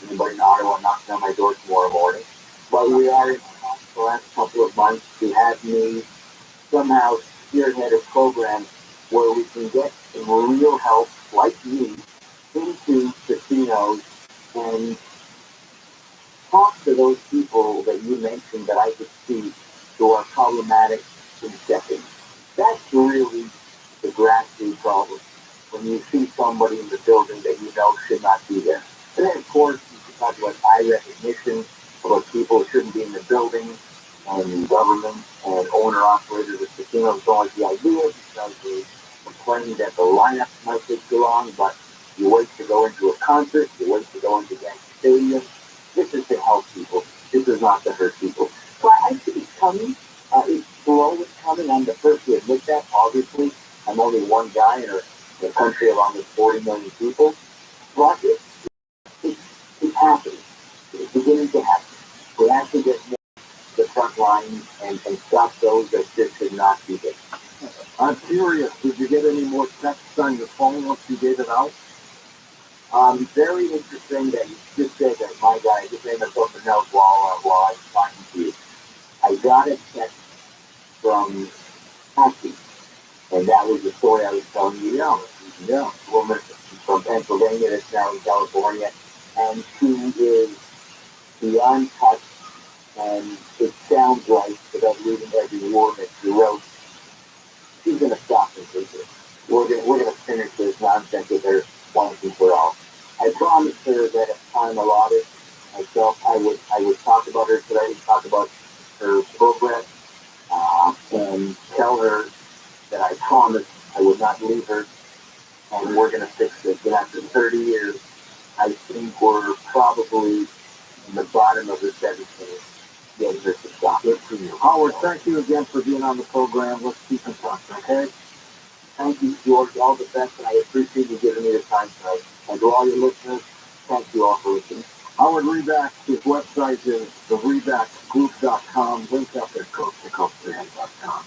anybody in Ottawa knocking on my door tomorrow morning. But we are in the last couple of months to have me somehow spearhead a program where we can get some real help, like me, into casinos and talk to those people that you mentioned that I could see who are problematic in seconds. That's really the grassroots problem. When you see somebody in the building that you know should not be there. And then, of course, you can talk about eye recognition, about people who shouldn't be in the building, and government and owner-operators of casinos don't like the idea because they complain that the lineup might take too long, but you wait to go into a concert, you wait to go into Yankee Stadium. This is to help people. This is not to hurt people. So I think it's coming. It's slow. It's coming. I'm the first to admit that. Obviously, I'm only one guy in a country of almost 40 million people. But it's happening. It's beginning to happen. We have to get more to the front line and stop those that just should not be there. I'm curious, did you get any more texts on your phone once you gave it out? Very interesting that you just said that, my guy. I just made myself a note while I was talking to you. I got a text from Patty, and that was the story I was telling you. Yeah, woman from Pennsylvania that's now in California, and she is beyond touch, and it sounds like, without reading every word that she wrote, she's going to stop completely. We're gonna finish this nonsense with her once and for all. I promised her that if time allotted, myself, I would talk about her today, talk about her progress, and tell her that I promised I would not leave her, and we're gonna fix this. And after 30 years, I think we're probably in the bottom of the 17th getting her to stop. Good for you. Howard, thank you again for being on the program. Let's keep in touch, okay? Thank you, George. All the best, and I appreciate you giving me the time tonight. And to all your listeners, thank you all for listening. Howard Reback, his website is therebackgroup.com. Link up at coast-to-coast.com.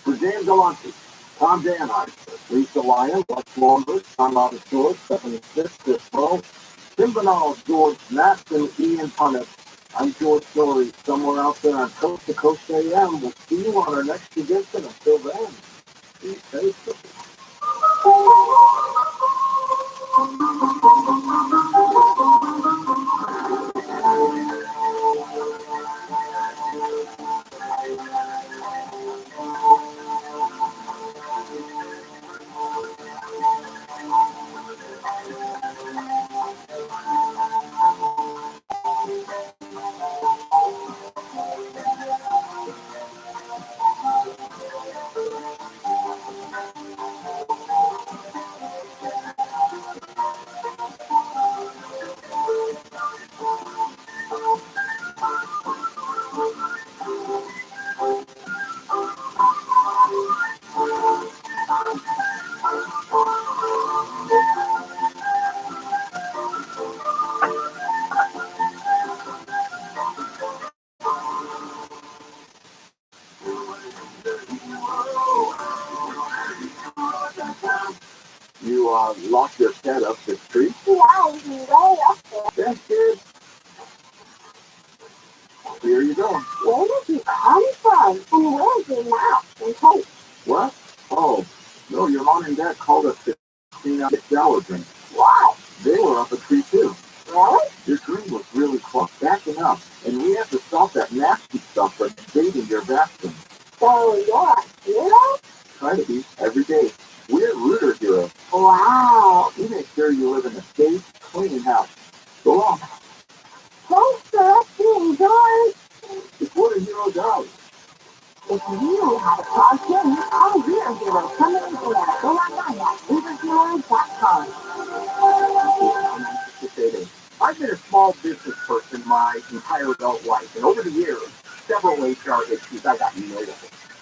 For James Galante, Tom Danhart, Lisa Lyon, Lex Longer, Tom Robinson, Stephanie Smith, Chris Rowe, Tim Banal, George Maston, Ian Punnett. I'm George Hillary, somewhere out there on Coast to Coast AM. We'll see you on our next edition. Until then, be safe. You locked your cat up the street? Yeah, he's way up there. That's good. Here you go. Where did you come from? And where is he now? And hey, What? Oh, no, your mom and dad called us to clean out the shower drain. wow, They were up a tree too. really? Your drain was really close, backing up, and we have to stop that nasty stuff from invading your bathroom. So you're a hero? Try to be every day. We're rooter heroes. Wow. We make sure you live in a safe, clean house. Go on. Thanks for listening, George. It's what a hero does. If you have a question, all Real Hero coming in there. Go online at ViralRabbi.com. I've been a small business person my entire adult life, and over the years, several HR issues I got nailed.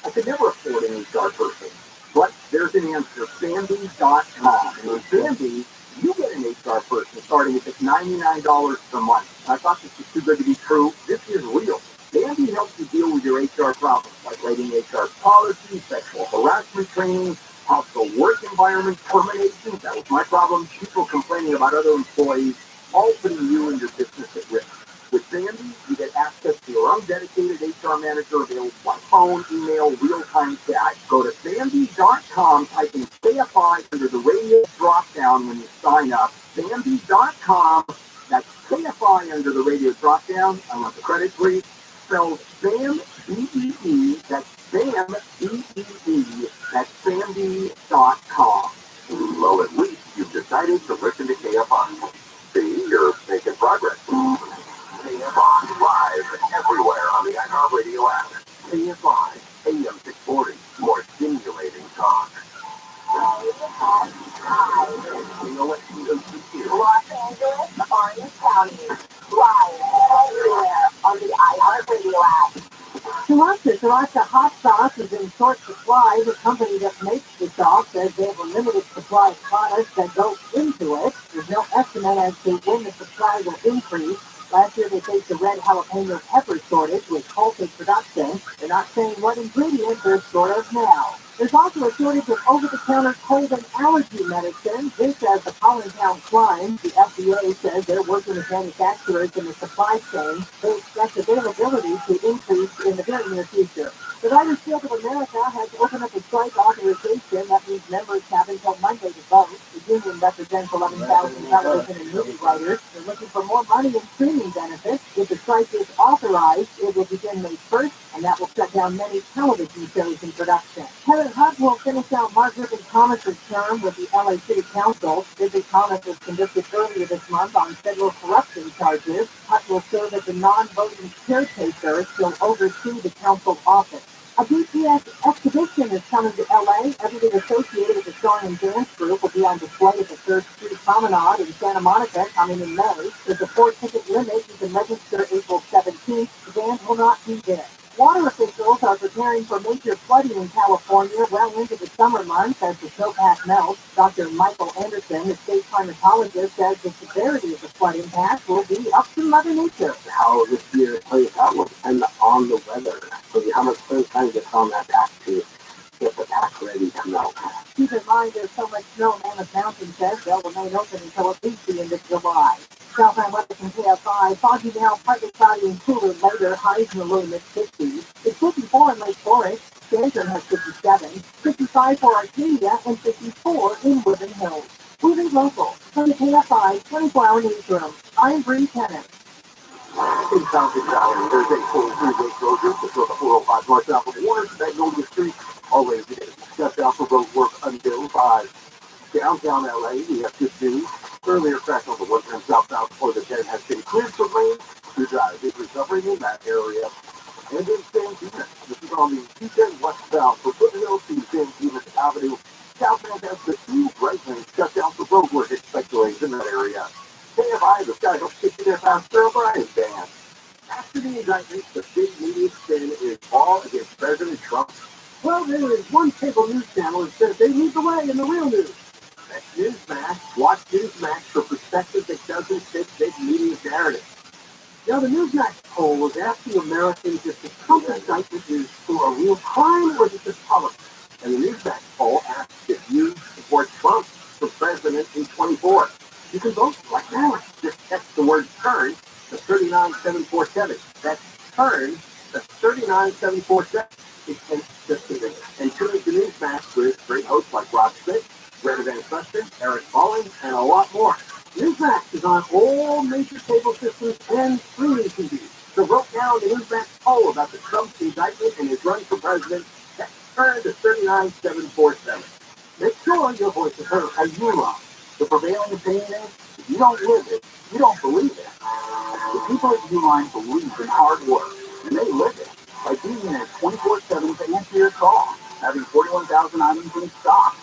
I could never afford an HR person. But there's an answer, Sandy.com. And with Sandy, you get an HR person starting at just $99 per month. I thought this was too good to be true. This is real. Sandy helps you deal with your HR problems, like writing HR policies, sexual harassment training, hostile work environment terminations. That was my problem. People complaining about other employees, all putting you and your business at risk. With Sandy, you get access to your own dedicated HR manager available by phone, email, real-time chat. Go to Sandy.com, type in KFI under the radio drop-down when you sign up. Sandy.com, that's KFI under the radio drop-down. I want the credit, please. Spelled Sam, B-E-E, that's Sam, B-E-E, that's Sandy.com. Well, at least you've decided to listen to KFI. See, you're making progress. KFI live everywhere on the iHeartRadio app. KFI, AM 640, more stimulating talk. Los Angeles, Orange County. Live everywhere on the iHeartRadio app. Sriracha hot sauce is in short supply. The company that makes the sauce says they have a limited supply of products that go into it. There's no estimate as to when the supply will increase. Last year they faced a red jalapeno pepper shortage with halted production. They're not saying what ingredients they're short of now. There's also a shortage of over-the-counter cold and allergy medicine. This as the pollen count climbs. The FDA says they're working with manufacturers in the supply chain. They expect availability to increase in the very near future. The Writers Guild of America has opened up a strike authorization. That means members have until Monday to vote. The union represents 11,000 television and movie writers. They're looking for more money in streaming benefits. If the strike is authorized, it will begin May 1st, and that will shut down many television shows in production. Kevin Hutt will finish out Mark Griffin Thomas's term with the LA City Council. Griffin Thomas was convicted earlier this month on federal corruption charges. Hutt will serve as a non-voting caretaker to oversee the council office. A BTS exhibition is coming to LA. Everything associated with the song and dance group will be on display at the 3rd Street Promenade in Santa Monica coming in May. There's a 4-ticket limit. You can register April 17th. The band will not be there. Water officials are preparing for major flooding in California well into the summer months as the snowpack melts. Dr. Michael Anderson, the state climatologist, says the severity of the flood impact will be up to Mother Nature. How this year plays out will depend on the weather. So how much sunshine gets on that pack to get the pack ready to melt. Keep in mind there's so much snow in Mammoth Mountain says they'll remain open until at least the end of July. Southland weather from KFI, foggy now, partly cloudy and cooler later, highs in the low mid-50s. It's 54 in Lake Forest, Stanton has 57, 55 for Arcadia, and 54 in Woodland Hills. Moving local, from the KFI 24-hour newsroom, I'm Bree Tennant. In South Valley, there's a full freeway closure to the 405 north south of Warner, Magnolia Street, always just out for road work until 5. Downtown LA, we have good news. Earlier crash on the 110 southbound for the 10 has been cleared for lane. Good drive is recovering in that area. And in San Dimas, this is on the 210 westbound for Foothill to San Dimas Avenue. Southbound has the 2 right lanes shut down for road work expected in that area. KFI, the sky helps get you there faster. Brian Band. After the indictment, the big media spin is all against President Trump. Well, there is one cable news channel that says they lead the way in the real news. That's Newsmax. Watch Newsmax for perspective that doesn't fit big media's narrative. Now, the Newsmax poll was asking Americans if the Trump indictment is for a real crime or is it just politics? And the Newsmax poll asks if you support Trump for president in 24. You can vote right now. Just text the word turn to 39747. That's turn to 39747. It's just a minute. And tune into Newsmax with great hosts like Rob Smith, Greta Van Susteren, Eric Ballin, and a lot more. Newsmax is on all major cable systems and streaming TV. So vote now on the Newsmax poll about the Trump indictment and his run for president. Text turn to 39747. Make sure your voice is heard as you love. The prevailing opinion is, if you don't live it, you don't believe it. The people at Uline believe in hard work, and they live it by being there 24/7 to answer your call, having 41,000 items in stock,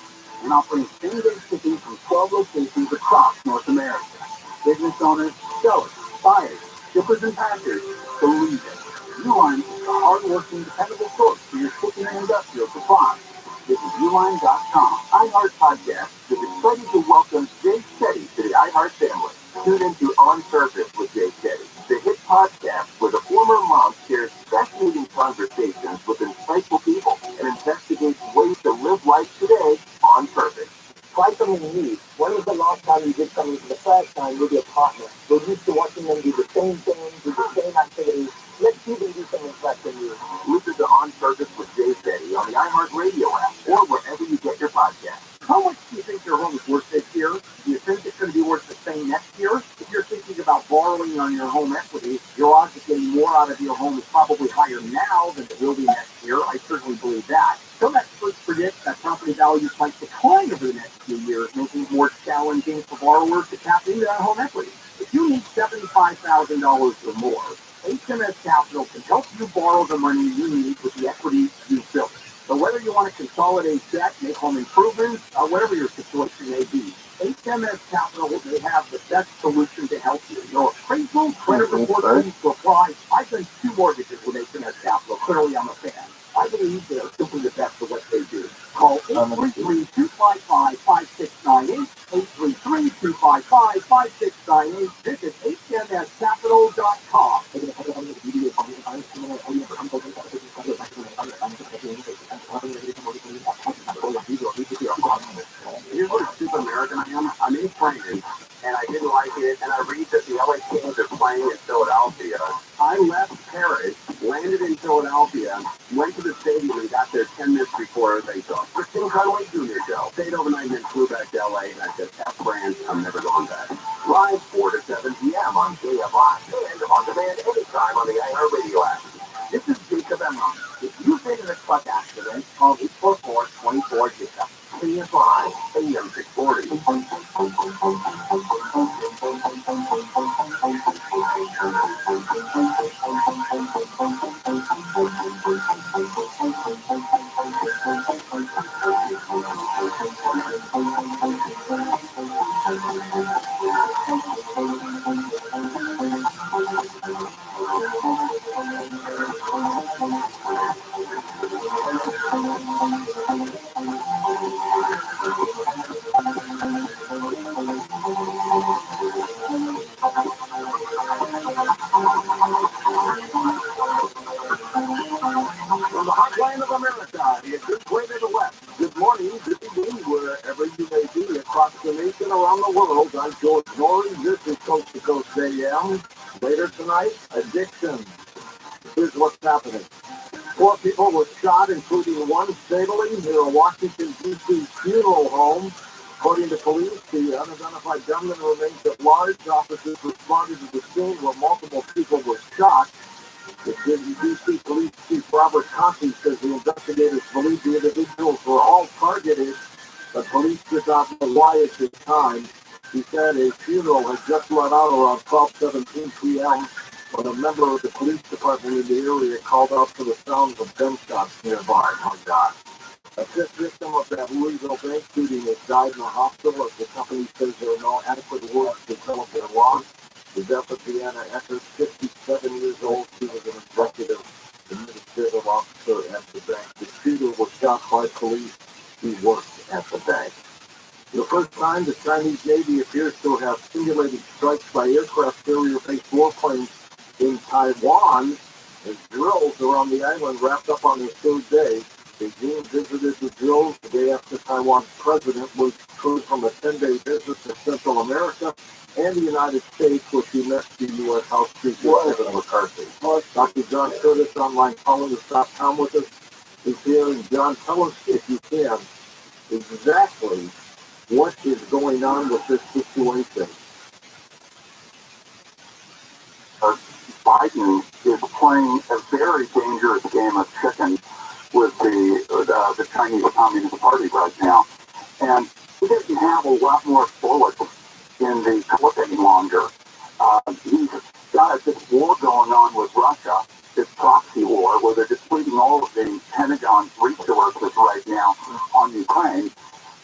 and offering same-day shipping from 12 locations across North America. Business owners, sellers, buyers, shippers, and packers believe it. Uline is the hard-working, dependable source for your shipping and industrial supplies. Visit Uline.com. iHeart Podcast is excited to welcome Jay Shetty to the iHeart family. Tune into On Purpose with Jay Shetty, the hit podcast where the former mom shares fascinating conversations with insightful people and investigates ways to live life today on purpose. Try something new. When was the last time you did something for the first time with your partner? We're used to watching them do the same thing, do the same activities. Let's see them do something fresh and new. Listen to On Purpose with Jay Shetty on the iHeart Radio app or wherever you get your podcasts. How much do you think your home is worth this year? Do you think it's going to be worth the same next year? If you're thinking about borrowing on your home equity, your odds of getting more out of your home is probably higher now than it will be next year. I certainly believe that. Some experts predict that property values might decline over the next few years, making it more challenging for borrowers to tap into that home equity. If you need $75,000 or more, HMS Capital can help you borrow the money you need with the equity you've built. So whether you want to consolidate debt, make home improvements, whatever your situation may be, HMS Capital may have the best solution to help you. Your appraisal, credit report needs to apply. I've done 2 mortgages with HMS Capital. Clearly, I'm a fan. I believe they're simply the best at what they do. Call 833-255-5698, 833-255-5698. Visit hmscapital.com. Here's what a stupid American I am. I'm in training, and I didn't like it, and I read that the LA Kings are playing in Philadelphia. I left Paris, landed in Philadelphia, went to the stadium, and got there 10 minutes before they saw Christine Cutaway Jr. show. Stayed overnight and then flew back to LA, and I said, F brand, I'm never going back. Live 4 to 7 p.m. on KFI, and on demand anytime on the iHeart Radio app. This is Jacob Emma. If you've been in a truck accident, call 844-24-JACOB. KFI, AM 640. From the heartland of America, it's this way to the west. Good morning, good evening, wherever you may be across the nation, around the world. I'm George Norrie. This is Coast to Coast AM. Later tonight, addiction. Here's what's happening. 4 people were shot, including one fatally, near a Washington, D.C. funeral home. According to police, the unidentified gunman remains at large. Officers responded to the scene where multiple people were shot. The D.C. Police Chief Robert Coffey says the investigators believe the individuals were all targeted, but police did not know why at the time. He said a funeral had just let out around 12:17 p.m. when a member of the police department in the area called out for the sounds of gunshots nearby. Oh, God. A fifth victim of that Louisville bank shooting has died in a hospital as the company says there are no adequate words to tell of their loss. The death of Deanna Eckert, 57 years old. She was an executive administrative officer at the bank. The shooter was shot by police. He worked at the bank. For the first time, the Chinese Navy appears to have simulated strikes by aircraft carrier-based warplanes in Taiwan as drills around the island wrapped up on the third day. Beijing visited the drills the day after Taiwan's president was returned from a 10-day visit to Central America and the United States, where he met the U.S. House Speaker Kevin McCarthy. Dr. John Curtis, online columnist.com with us, is here. And John, tell us, if you can, exactly what is going on with this situation. Biden is playing a very dangerous game of chicken with the Chinese Communist Party right now. And he doesn't have a lot more bullets in the clip any longer. He's got this war going on with Russia, this proxy war, where they're depleting all of the Pentagon's resources right now on Ukraine.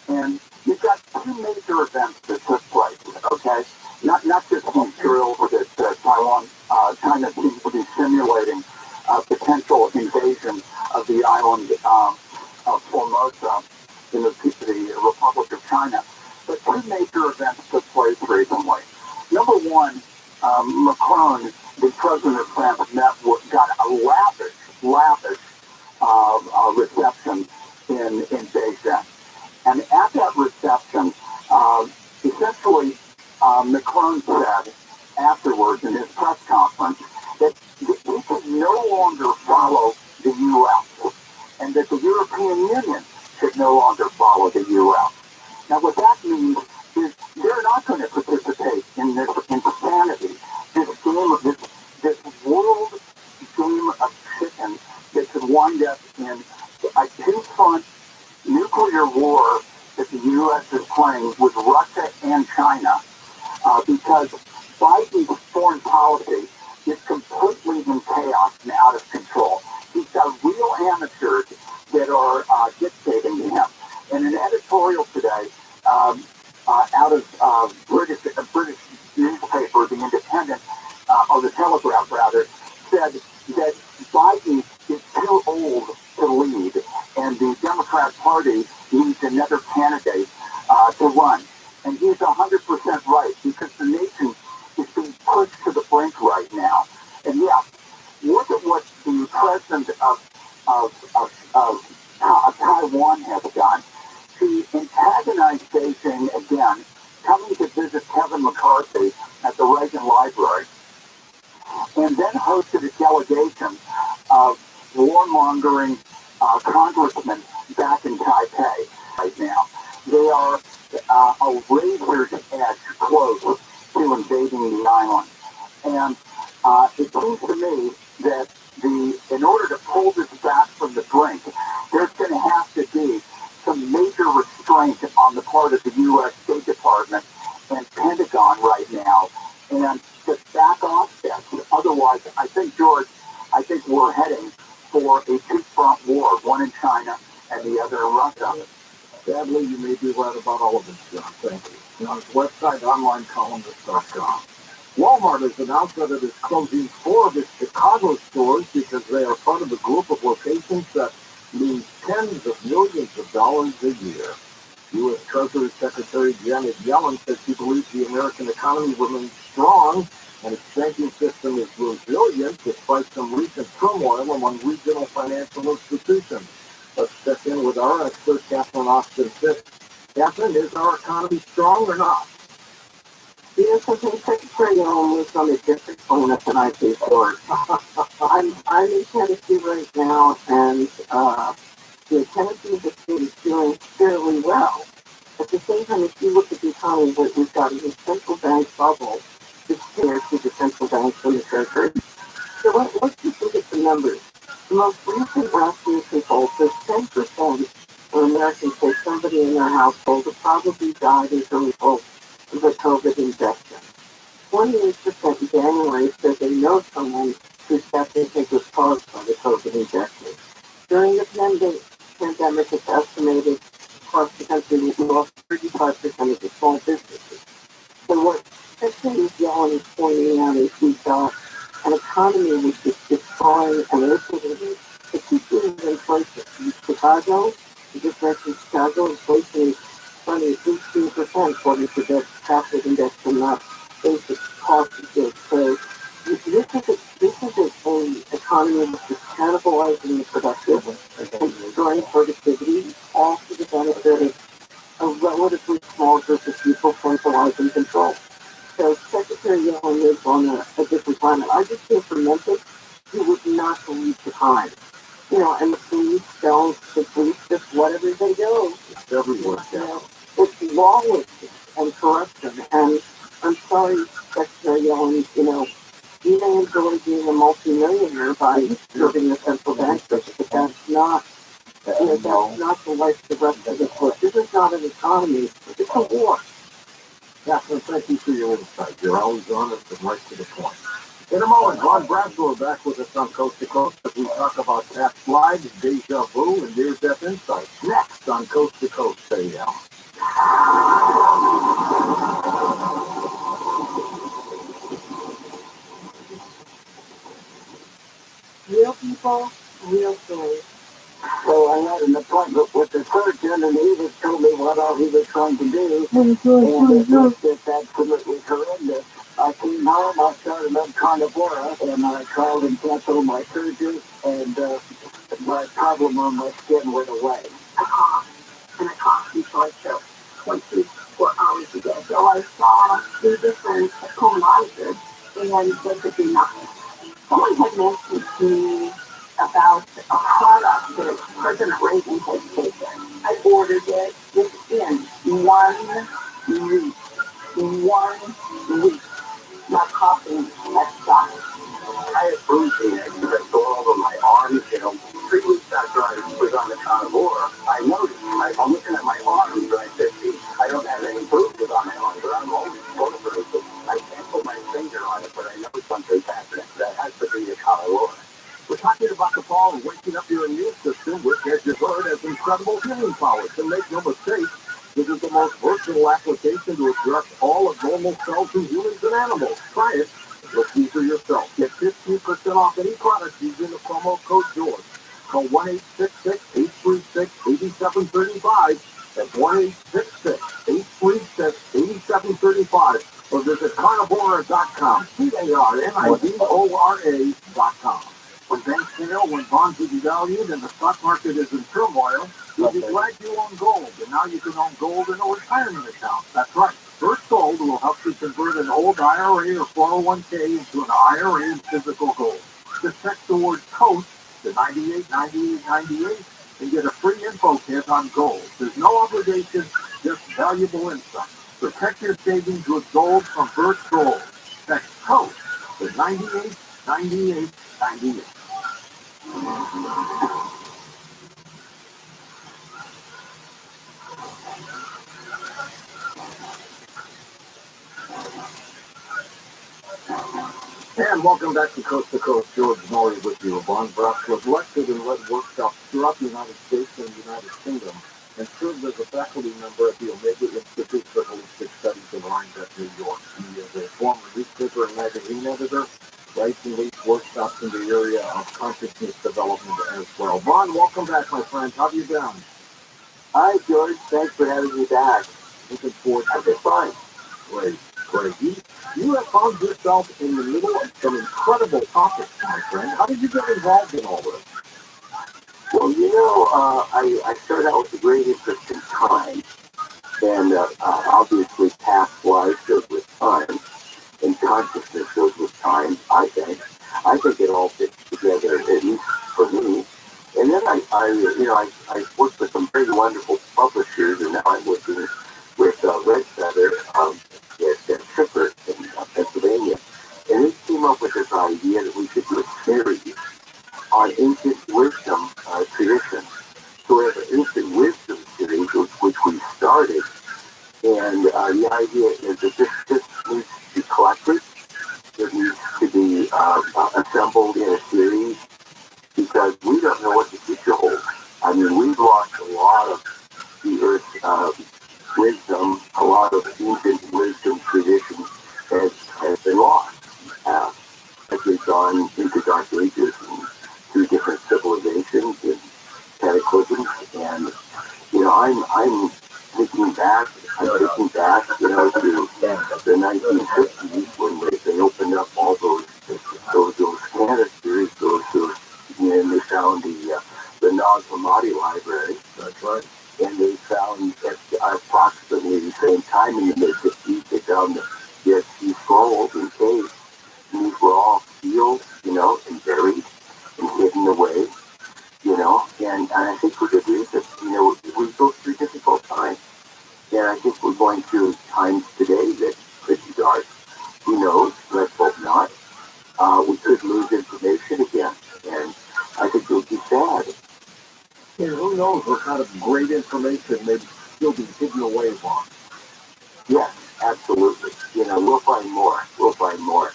And you've got 2 major events that took place, okay? Not just these drills that China seems to be simulating potential invasion of the island of Formosa in the Republic of China. But 2 major events took place recently. Number one, Macron, the president of France, got a lavish reception in Beijing. And at that reception, essentially, Macron said afterwards in his press conference that he could no longer follow the U.S. and that the European Union should no longer follow the U.S. Now, what that means is they're not going to participate in this insanity, this world game of chicken that could wind up in a 2-front nuclear war that the U.S. is playing with Russia and China, because Biden's foreign policy is completely in chaos and out of control. He's got real amateurs that are dictating to him. In an editorial today, out of British newspaper, The Independent, or The Telegraph rather, said that Biden is too old to lead, and the Democrat Party needs another candidate to run. And he's 100% right, because the nation is being pushed to the brink right now. And yeah, look at what the president of Taiwan has done. He antagonized Beijing again, coming to visit Kevin McCarthy at the Reagan Library, and then hosted a delegation of warmongering congressmen back in Taipei right now. They are a razor's edge close to invading the island. And it seems to me that in order to pull this back from the brink, there's going to have to be some major restraint on the part of the U.S. State Department and Pentagon right now, and to back off this. Otherwise, I think, George, we're heading for a 2-front war, one in China and the other in Russia. Sadly, you may be right about all of this, John. Thank you. On his website, onlinecolumnist.com. Walmart has announced that it is closing 4 of its Chicago stores because they are part of a group of locations that lose tens of millions of dollars a year. U.S. Treasury Secretary Janet Yellen said she believes the American economy remains strong and its banking system is resilient despite some recent turmoil among regional financial institutions. Let's check in with our expert, Catherine Austin-Fitz. Catherine, is our economy strong or not? Yes, I think Secretary Yellen was on a different planet than I do for. I'm in Tennessee right now, and the Tennessee the state is doing fairly well. At the same time, if you look at the economy, what we've got is a central bank bubble that's similar to the central banks and the Treasury. So let's just look at the numbers. The most recent last year's poll says 10% of Americans say somebody in their household has probably died as a result of the COVID infection. 28% in January said they know someone whose death they think was caused by the COVID infection. During the pandemic, it's estimated across the country we lost 35% of the small businesses. So what Secretary Yellen is pointing out is we've got an economy which is destroying and isolating, particularly with inflation. In Chicago, you just mentioned Chicago, inflation is running 18% according to the capital index from the basic cost of goods. So this is an economy which is cannibalizing the productive and destroying productivity, all for the benefit of a relatively small group of people centralizing control. So Secretary Yellen lives on a different planet. I just came from Memphis. You would not believe the crime. And the police don't, the police just let everything go. It's everywhere. It's lawlessness and corruption. And I'm sorry, Secretary Yellen, you may enjoy being a multi-millionaire by serving the central bank, but that's not, that's not the life the rest of us live. This is not an economy. It's a war. Catherine, thank you for your insight. You're always honest and right to the point. In a moment, Ron Bradshaw back with us on Coast to Coast as we talk about past slides, deja vu, and near-death insights. Next on Coast to Coast, stay down. Real people, real stories. So I had an appointment with the surgeon, and he was told me what all he was trying to do, and it was just absolutely horrendous. I came home, I started on carnivora, and I called and canceled my surgery, and my problem on my skin went away. And I coughed before I choked 24 hours ago. So I saw 2 different colonoscopists, and they could do nothing. Someone had mentioned to me about a product that President Reagan had taken. I ordered it within 1 week. 1 week. My coughing had stopped. I had bruising that all over my arms, 3 weeks after I was on the carnivora, I noticed, I'm looking at my arms, and I said, gee, I don't have any bruises on my arms, but I'm always full of bruises. I can't put my finger on it, but I know something's happening. That has to be the carnivora. We're talking about the power of waking up your immune system, which, as you've heard, has incredible healing powers. And make no mistake, this is the most versatile application to address all of normal cells in humans and animals. Try it. Look see for yourself. Get 15% off any product using the promo code George. Call 1-866-836-8735. That's 1-866-836-8735. Or visit carnivora.com. CARNIVORA.com. When banks fail, when bonds are devalued, and the stock market is in turmoil, you'll be glad you own gold. And now you can own gold in a retirement account. That's right. First Gold will help you convert an old IRA or 401k into an IRA in physical gold. Just text the word COAST to 989898 and get a free info kit on gold. There's no obligation, just valuable insight. Protect your savings with gold from First Gold. Text COAST to 989898. And welcome back to Coast. George Norrie with you. Von Brass was lectured and led workshops throughout the United States and the United Kingdom. and served as a faculty member at the Omega Institute for Holistic Studies in Rhinebeck, New York. He is a former newspaper and magazine editor, writes and leads workshops in the area of consciousness development as well. Vaughn, welcome back, my friend. How have you been? Hi, George. Thanks for having me back. Looking forward to I've been fine. Great, great. You have found yourself in the middle of some incredible topics, my friend. How did you get involved in all this? Well, I started out with a great interest in time, and obviously past lives goes with time, and consciousness goes with time, I think. I think it all fits together, at least for me. And then I worked with some very wonderful publishers, and now I'm working with Red Feather at Shipper in Pennsylvania. And they came up with this idea that we should do a series on ancient wisdom tradition. So we have an ancient wisdom series, which we started. And the idea is that this needs to be collected. It needs to be assembled in a series, because we don't know what the future holds. I mean, we've lost a lot of the Earth's wisdom, a lot of ancient wisdom tradition has been lost as we've gone into dark ages and through different civilizations and cataclysms. And I'm thinking back, to the 1950s when they opened up all those canisters, and they found the Nag Hammadi library. That's right. And they found at approximately the same time in the mid-50s, they found the Dead Sea Scrolls and caves. And these were all sealed, and buried and hidden away, and I think for good reason. We go through difficult times. And I think we're going through times today that could be dark. Who knows? Let's hope not. We could lose information again, and I think it would be sad. And who knows what kind of great information may still be hidden away from. Yes, absolutely. We'll find more. We'll find more.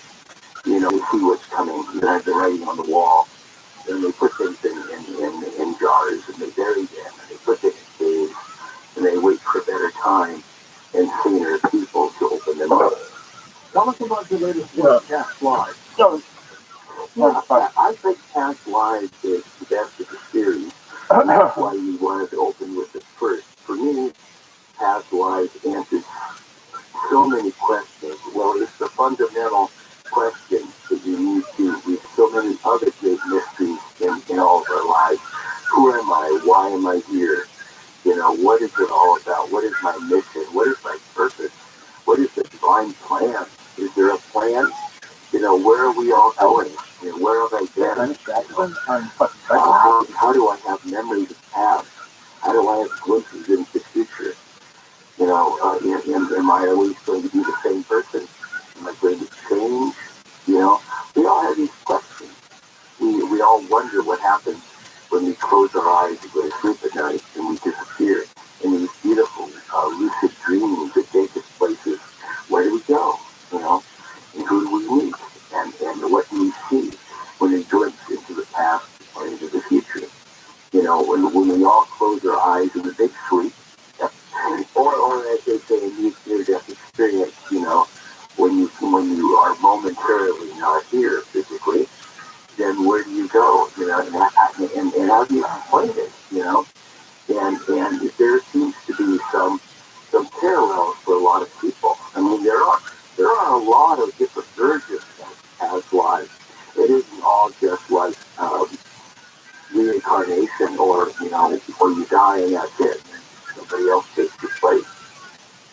We see what's coming. Have the writing on the wall. And they put things in jars, and they bury them, and they put them in caves, and they wait for a better time and sooner people to open them up. Tell us about your latest work, Past Lives. I think Past Lives is the best of the series. That's why we wanted to open with it first. For me, Past Lives answers so many questions. Well, it's the fundamental question that you need to read so many other great mysteries in all of our lives. Who am I? Why am I here? What is it all about? What is my mission? What is my purpose? What is the divine plan? Is there a plan? Where are we all going? Where have I been? How do I have memories of the past? How do I have glimpses into the future? Am I always going to be the same person? Am I going to change? We all have these questions. We all wonder what happens when we close our eyes and go to sleep at night and we disappear in these beautiful lucid dreams that take us places. Where do we go? And who do we meet? And what do we see when we glimpse into the past or into the future? When we all close our eyes in the big sleep, or as they say in near-death experience, when you are momentarily not here physically, then where do you go? And how do you explain it? And there seems to be some parallels for a lot of people. I mean, there are a lot of different versions of past lives. It isn't all just like reincarnation, or before you die and that's it. Somebody else takes your place.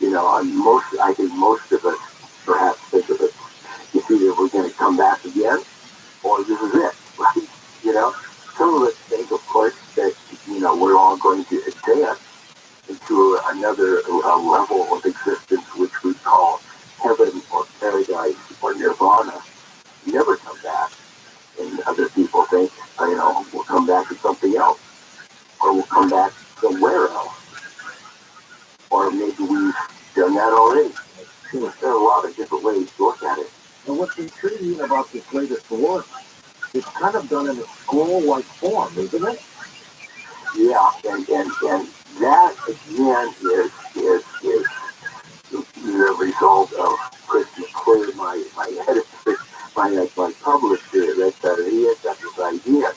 I think most of us perhaps think of it. It's either we're going to come back again, or this is it, right? Some of us think, of course, that we're all going to advance into another level of existence, which we call heaven or paradise or nirvana. Never come back. And other people think, we'll come back to something else, or we'll come back somewhere else, or maybe we've done that already. There are a lot of different ways to look at it. And what's intriguing about this latest work, it's kind of done in a scroll-like form, isn't it? Yeah, and that again is the result of Christian Clear, my editor, my publisher, that he has got this idea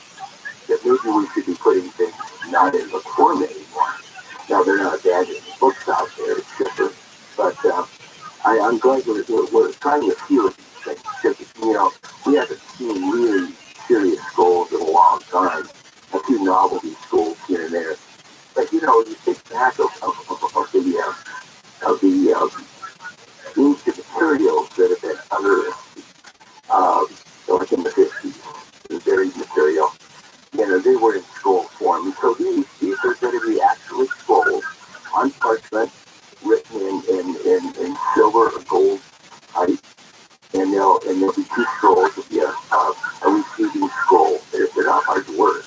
that maybe we should be putting things not in book form anymore. Now, they're not abandoning books out there, it's different. But I'm glad we're trying a few of these things. Because, we haven't seen really serious schools in a long time. A few novelty schools here and there. But, you think back of the ancient materials that have been unearthed, like in the 50s, the buried material. They were in scroll form. So these are going to be actually scrolls on parchment, written in silver or gold type, and there'll be two scrolls. There'll be a receiving scroll. They're not hard to work,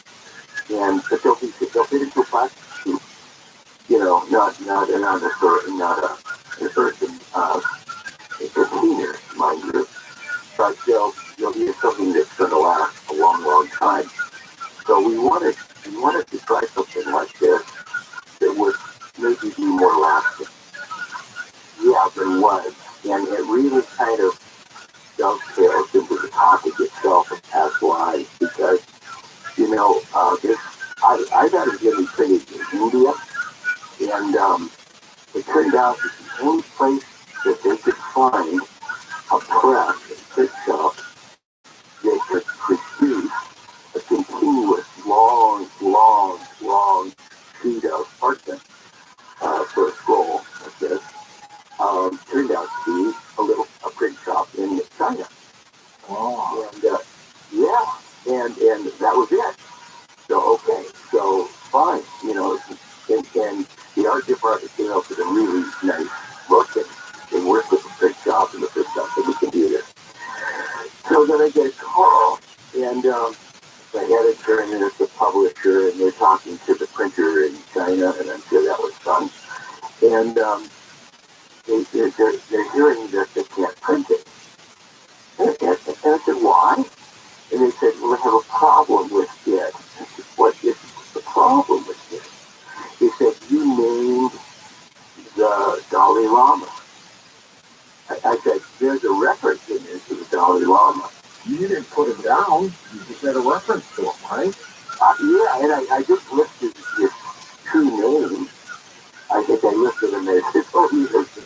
but they'll fit into a plastic tube. Not an earthen container, mind you, but they'll be something that's going to last a long, long time. So we wanted to try something like this that would maybe be more lasting. Yeah, there was. And it really kind of dovetails into the topic itself of past lives because, I got it really printed in India, and it turned out that the only place that they could find a press and print shop that could produce a continuous, long sheet of parchment for a scroll like this, turned out to be a print shop in China. Oh. And that was it. So, okay, so fine, and the art department came up with a really nice look, and they worked with the print shop and the print shop and the computer. So then I get a call, and the editor and there's the publisher, and they're talking to the printer in China, and I'm sure that was fun. And they're hearing that they can't print it. And I said, why? And they said, well, I have a problem with it. I said, what is the problem with it? They said, you named the Dalai Lama. I said, there's a reference in there to the Dalai Lama. You didn't put him down. You just had a reference to him, right? Yeah, and I just listed his true name. I think I listed him as the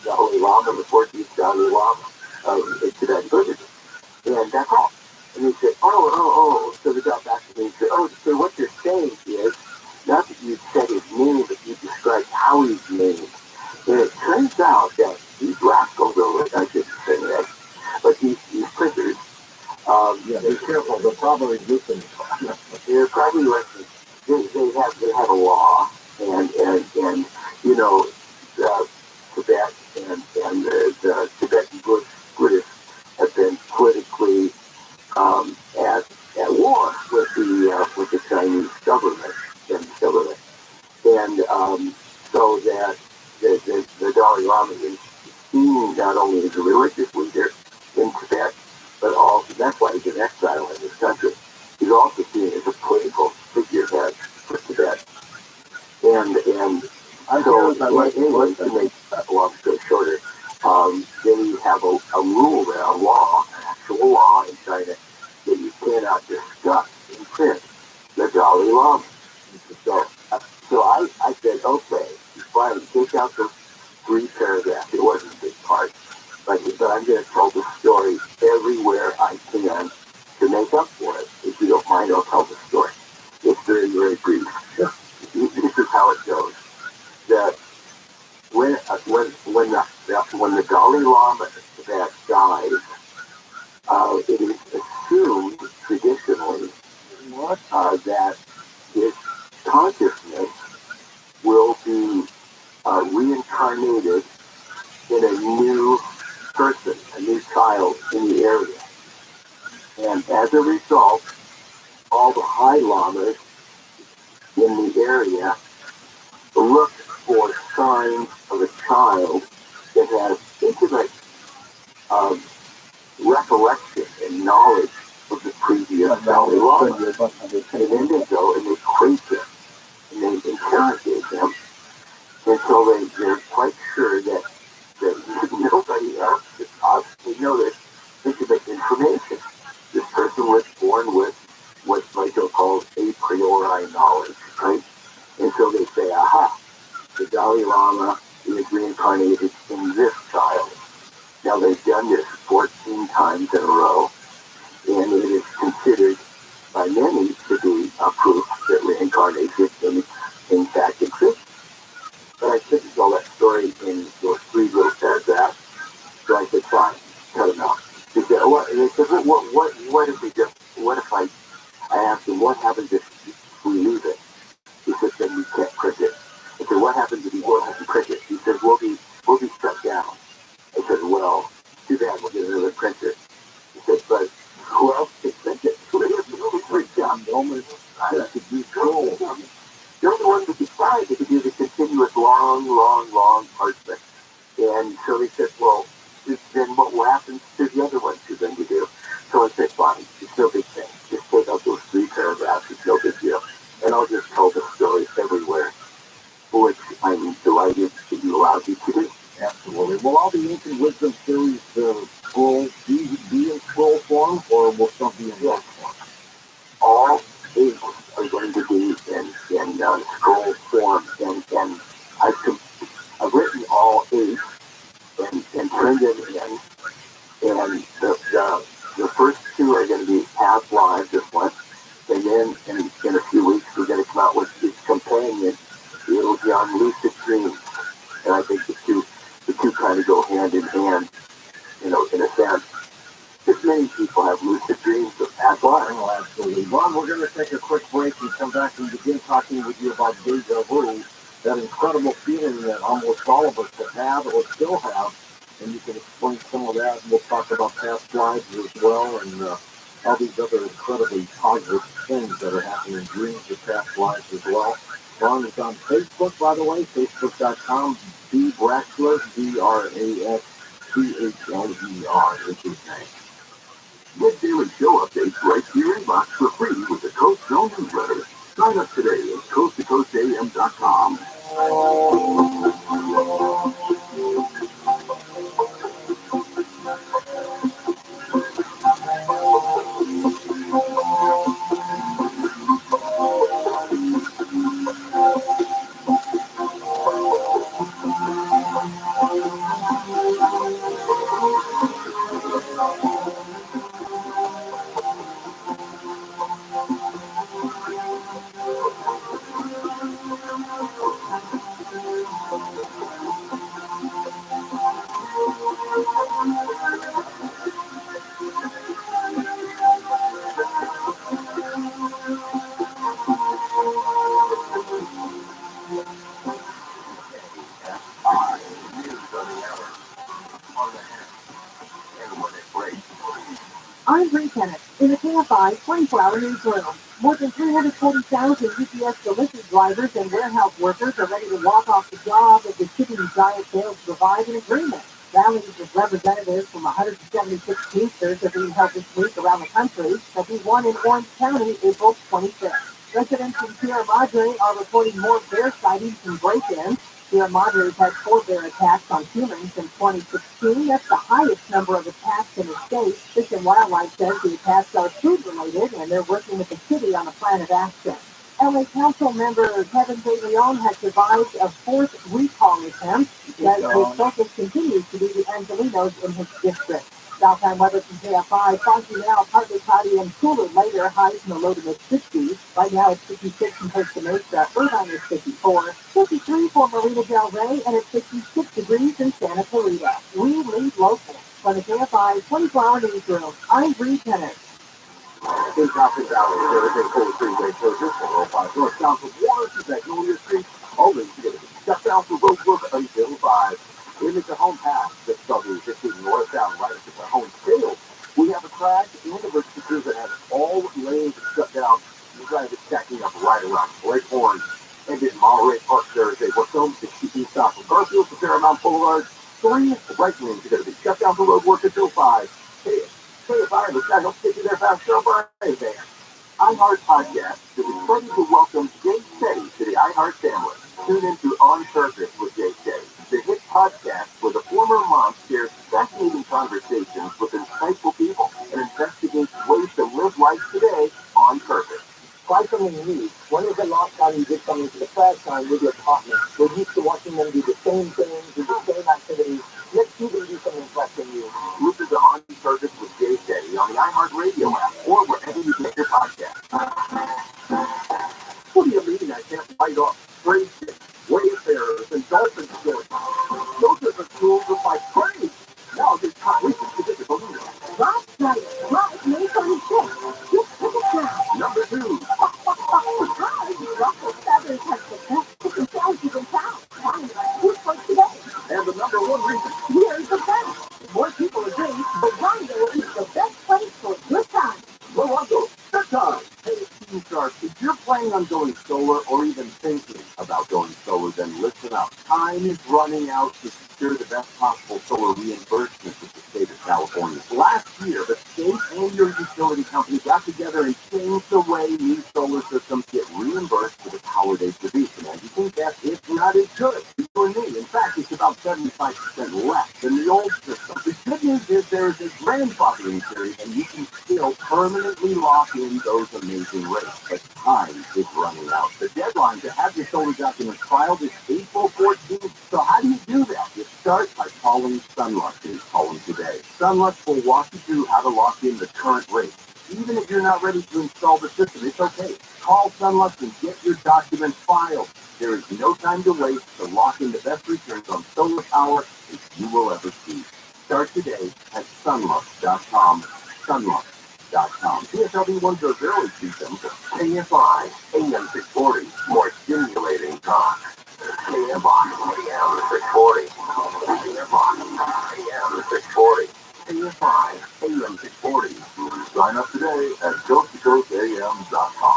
Dalai Lama, the 14th Dalai Lama of Tibet Buddhism. And that's all. And they said, oh. So they got back to me and said, so what you're saying is, not that you said his name, but you described how he's named. And it turns out that these rascals over, I shouldn't say that, but these printers, be careful, they're probably listening. They're probably listening. They have a law, and Tibet and the Tibetan Buddhists have been politically at war with the Chinese government, and so that the Dalai Lama is seen not only as a religious leader in Tibet, but also that's why he's in exile in this country. He's also seen as a political figurehead for Tibet, and so anyway, to make that long story shorter, they have a rule there, a law, an actual law in China that you cannot discuss in print the Dalai Lama. So I said, okay, fine, take out the 3 paragraphs. It wasn't a big part, but I'm going to tell the story everywhere I can to make up for it. If you don't mind, I'll tell the story. It's very, very brief. This is how it goes. That when the Dalai Lama that dies, it is assumed traditionally that his consciousness will be reincarnated in a new person, a new child in the area. And as a result, all the high lamas in the area look for signs of a child that has intimate recollection and knowledge of the previous Dalai Lama. And then they go and they trace him, and they interrogate him, so they're quite sure that nobody else could possibly know this intimate information. This person was born with what Plato calls a priori knowledge, right? And so they say, aha, the Dalai Lama is reincarnated in this child. Now they've done this 14 times in a row, and it is considered by many to be a proof that reincarnation in fact exists. But I couldn't tell that story in those 3 little paragraphs, so I said, fine, cut them out. They said, what? And they said, what if we just, what if I asked him, what happens if we lose it? He said, then we can't print it. I said, what happens if you go ahead and print it? He said, we'll be shut down. I said, well, too bad, we'll get another printer. He said, but who else can print it? So they have to really freak out. That could be cool. They're the ones that decide they could do the continuous long parchment. And so they said, well, then what will happen to the other ones you're going to do? So I said, fine, it's no big thing. Just take out those 3 paragraphs, it's no big deal. And I'll just tell the story everywhere, which I'm delighted to be allowed you to do. Absolutely. Will all the ancient wisdom series scrolls be in scroll form, or will some be in book form? All 8 are going to be in scroll form, and I've written all 8 and turned them in, and the first 2 are going to be past lives, this one, and then in a few weeks we're going to come out with its companion. It'll be on lucid dreams, and I think the two kind of go hand in hand, in a sense. Just many people have lucid dreams of past lives. Oh, absolutely. Ron, we're going to take a quick break and come back and begin talking with you about deja vu, that incredible feeling that almost all of us have had or still have, and you can explain some of that. We'll talk about past lives as well, and all these other incredibly positive things that are happening in dreams of past lives as well. Ron is on Facebook, by the way, facebook.com, bbraxler, BRASCHLER is his name. Get daily show updates right here in box for free with the Coast Zone newsletter. Sign up today at coasttocoastam.com. I'm Bree Kennett in the KFI 24-hour newsroom. More than 340,000 UPS delivery drivers and warehouse workers are ready to walk off the job if the shipping giant fails to provide an agreement. Rallies of representatives from 176 Teamsters are being held this week around the country. There'll be one in Orange County April 25th. Residents in Sierra Madre are reporting more bear sightings and break-ins. Sierra Madre has had 4 bear attacks on humans in 2016. That's the highest number of attacks in the state. Fish and Wildlife says the attacks are food-related, and they're working with the city on a plan of action. LA Council member Kevin De Leon has survived a 4th recall attempt as his focus continues to be the Angelinos in his district. Southbound weather from KFI, foggy now, partly cloudy and cooler later, highs in the low to mid-60s. Right now it's 56 in Costa Mesa, Irvine is 54, 53 for Marina Del Rey, and it's 56 degrees in Santa Clarita. We lead local. For the KFI 24-hour newsroom, I'm Bree Kennett. In Coffee Valley, there is a cold freeway closure for 05 northbound from Water to Magnolia Street. All lanes together. Shut down for road work until 5. In the home pass, the W15 northbound right up to the home sales. We have a crash and emergency crew that has all lanes shut down. You guys are stacking up right around Lake Horn. And in Monterey Park, there is a Wacom 62 south from Garfield to Paramount Boulevard. 3 right lanes are going to be shut down for road work until 5. Hey, fire, but I don't take you there fast, jump on anything. iHeart Podcast is excited to welcome Jay Steady to the iHeart family. Tune into On Purpose with family needs. When was the last time you did something for the first time with your partner? We're used to watching them do the same things, do the same activities. Let's see them do something fresh and new. Listen to On Purpose with Jay Shetty on the iHeartRadio app or wherever you get your podcast. What do you mean I can't fight off stray kids, wayfarers, and dolphin sports? Those are the tools of my trade. Now this reason to get to believe it. That's right. Right, May 26th. Just tickets now. Number 2. Because Ruffle Feathers has the best ticket sales you can found. Find it on Food for today. And the number 1 reason. Here's the best. More people agree Morongo is the best place for a good time. Morongo, good time. Hey, Team Shark, if you're planning on going solar or even thinking about going solar, then listen up. Time is running out to secure the best possible solar reimbursement with the state of California. Last year, the state and your utility company got together and changed the way new solar systems get reimbursed for the power they produce. And you think that it's not as good for me. In fact, it's about 75% less than the old system. The good news is there is a grandfathering period, and you can still permanently lock in those amazing rates. But time is running out. The deadline to have your solar document filed is April 14th. So how do you do that? You start by calling Sunlux and call them today. Sunlux will walk you through how to lock in the current rate. Even if you're not ready to install the system, it's okay. Call Sunlux and get your document filed. There is no time to waste to lock in the best returns on solar power that you will ever see. Start today at sunlux.com. Sunlux.com. PSLV 100 systems. KFI AM 640. More stimulating talk. KFI AM 640. KFI AM 640. KFI AM 640. Sign up today at coasttocoastam.com.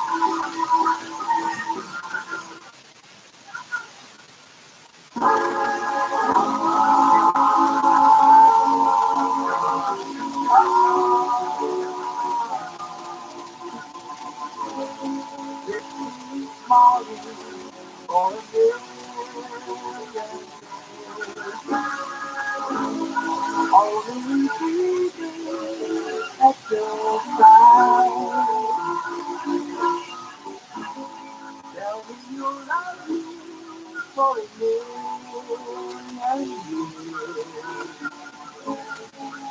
Only at your side. Tell me you love me for a million years.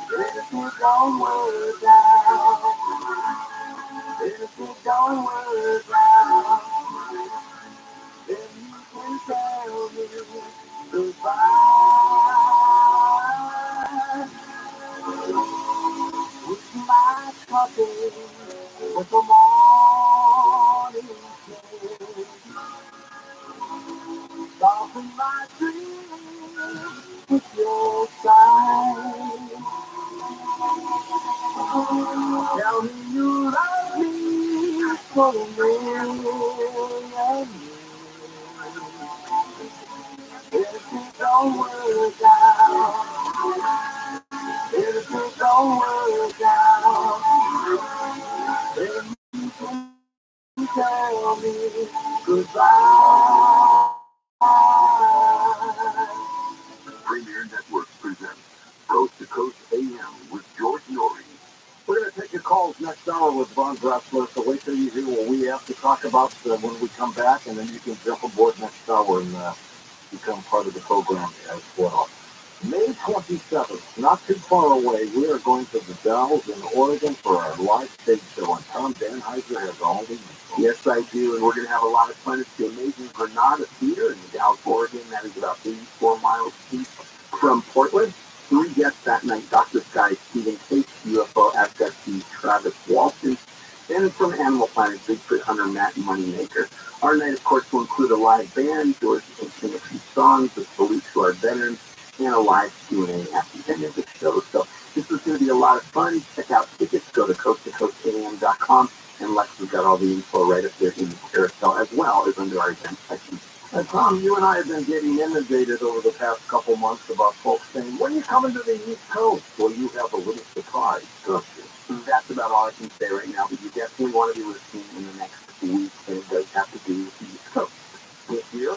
If it don't work out, if it don't work out, then you can tell me goodbye. With my coffee, with the morning kiss, soften my dreams with your sigh. Tell me you love me for a million years. If it don't work out, if it don't work out, then you can tell me goodbye. Premier Network presents Coast to Coast AM with George Norrie. We're going to take your calls next hour with Von Dressler, so wait till you hear what we have to talk about when we come back, and then you can jump aboard next hour and become part of the program as well. May 27th, not too far away, we are going to the Dells in Oregon for our live stage show, and Tom Danheiser has all the info. Yes, I do, and we're going to have a lot of fun. It's the amazing Granada Theater in Dallas, Oregon. That is about 84 miles east from Portland. 3 guests that night: Dr. Sky, Stephen Cates, UFO abductee Travis Walton, and from Animal Planet, Bigfoot hunter Matt Moneymaker. Our night, of course, will include a live band, George will sing a few songs with salute to our veterans, and a live Q&A at the end of the show. So this is going to be a lot of fun. Check out tickets. Go to coasttocoastam.com, and Lex has got all the info right up there in the carousel, as well as under our event section. Tom, you and I have been getting inundated over the past couple months about folks saying, when are you coming to the East Coast? Well, you have a little surprise, don't you? That's about all I can say right now, but you definitely want to be listening in the next week, and it does have to do with the East Coast. This year?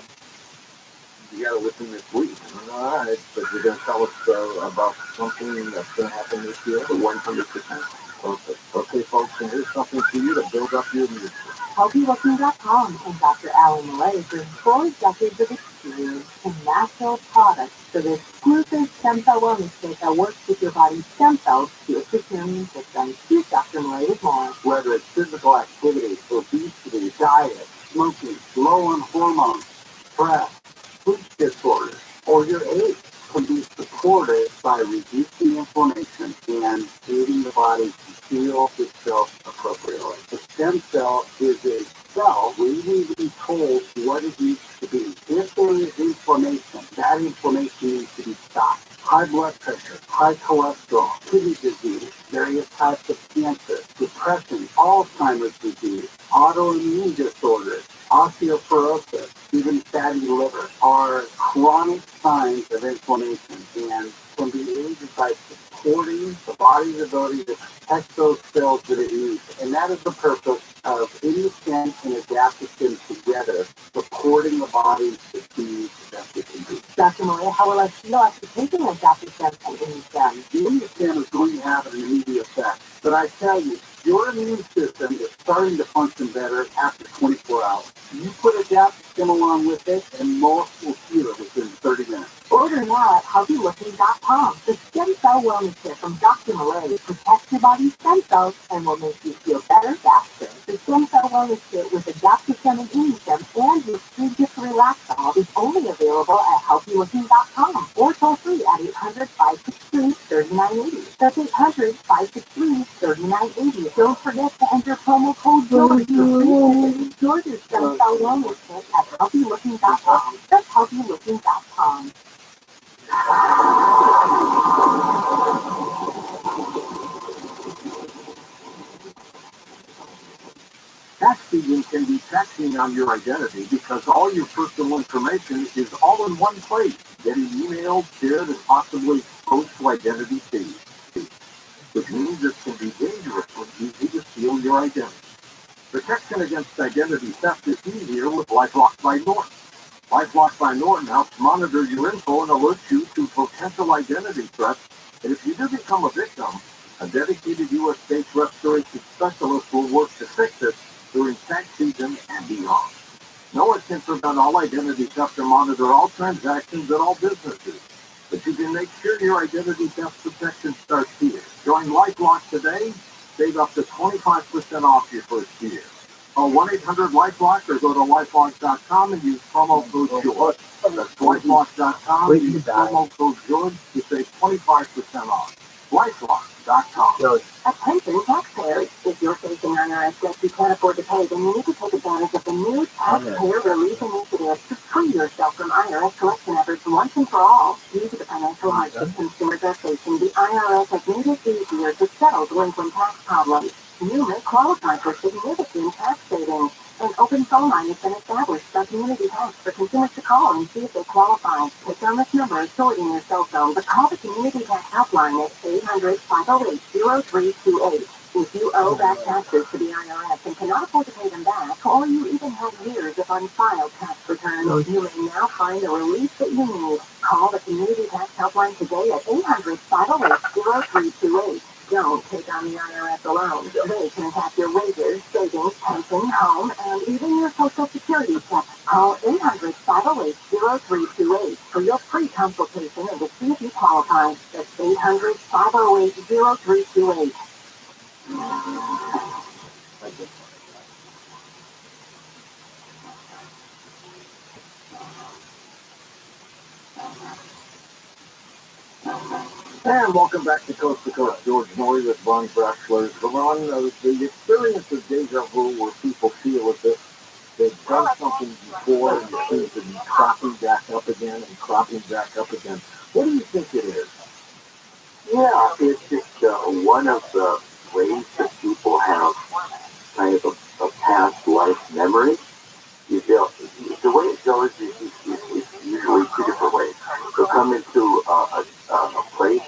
You got to listen this week. All right, but you're going to tell us about something that's going to happen this year? 100%. Perfect. Okay, folks, and here's something for you to build up your music. HealthyLooking.com, and Dr. Alan Malay brings 4 decades of experience in natural products for the exclusive stem cell wellness kit that works with your body's stem cells to assist your immune system. Here's Dr. Malay with more. Whether it's physical activity, obesity, diet, smoking, low on hormones, stress, sleep disorders, or your age, can be supported by reducing inflammation and aiding the body to heal itself appropriately. The stem cell is a cell waiting to be told what it needs to be. If there is inflammation, that inflammation needs to be stopped. High blood pressure, high cholesterol, kidney disease, various types of cancer, depression, Alzheimer's disease, autoimmune disorders, osteoporosis, even fatty liver are chronic signs of inflammation and can be aided by supporting the body's ability to protect those cells that it needs. And that is the purpose of ImmuStem and adaptogen together, supporting the body to be the best it can be. Dr. Malay, how will I feel after taking adaptogen and ImmuStem? The ImmuStem is going to have an immediate effect. But I tell you, your immune system is starting to function better after 24 hours. You put adaptogen along with it, and most will feel it within 30 minutes. Order now at HealthyLooking.com. The stem cell wellness kit from Dr. Malay protects your body's stem cells and will make you feel better faster. The stem cell wellness kit with adaptogen and ImmuStem and your free gift Relaxol is only available at HealthyLooking.com or toll free at 800-563-3980. That's 800-563-3980. Don't forget to enter promo code George for free. George's stem cell wellness kit at HealthyLooking.com. That's HealthyLooking.com. Tax season can be taxing on your identity because all your personal information is all in one place, getting emailed, shared, and possibly exposed to identity thieves, which means it can be dangerously easy to steal your identity. Protection against identity theft is easier with LifeLock by Norton. LifeLock by Norton helps monitor your info and alert you to potential identity threats, and if you do become a victim, a dedicated U.S.-based restoration specialist will work to fix it during tax season and beyond. No one can prevent all identity theft or monitor all transactions at all businesses, but you can make sure your identity theft protection starts here. Join LifeLock today. Save up to 25% off your first year. Call 1-800-LifeLock or go to LifeLock.com and use promo code George. That's LifeLock.com and use promo code George to save 25% off. LifeLock.com. Attention taxpayers, if you're facing IRS debt you can't afford to pay, then you need to take advantage of the new Taxpayer Relief Initiative to free yourself from IRS collection efforts once and for all. Due to the financial hardship consumers are facing, the IRS has made it easier to settle delinquent tax problems. You may qualify for significant tax savings. An open phone line has been established by Community Tax for consumers to call and see if they qualify. Click on this number stored in your cell phone, but call the Community Tax helpline at 800-508-0328. If you owe back taxes to the IRS and cannot afford to pay them back, or you even have years of unfiled tax returns, you may now find the relief that you need. Call the Community Tax helpline today at 800-508-0328. Don't take on the IRS alone. They can attack your wages, savings, pension, home, and even your Social Security check. Call 800-508-0328 for your free consultation and to see if you qualify. That's 800-508-0328. And welcome back to Coast. George Norrie with Ron Brashler. Ron, the experience of deja vu where people feel as if they've done something before and it seems to be cropping back up again and cropping back up again. What do you think it is? Yeah, it's just one of the ways that people have kind of a past life memory. The way it goes is usually 2 different ways. You'll come into a place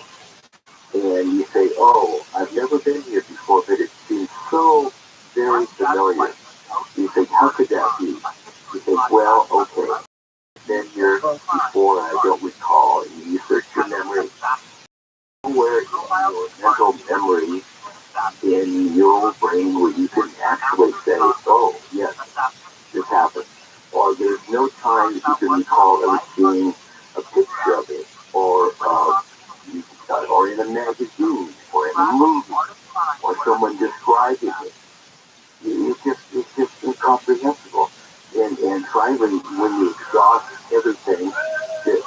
and you say, oh, I've never been here before, but it seems so very familiar. You think, how could that be? You think, well, okay, been here before and I don't recall. And you search your memory, where in your mental memory in your brain where you can actually say, oh, yes, this happened. Or there's no time that you can recall ever seeing a picture of it, or in a magazine, or in a movie, or someone describing it. It's just incomprehensible. And finally, when you exhaust everything that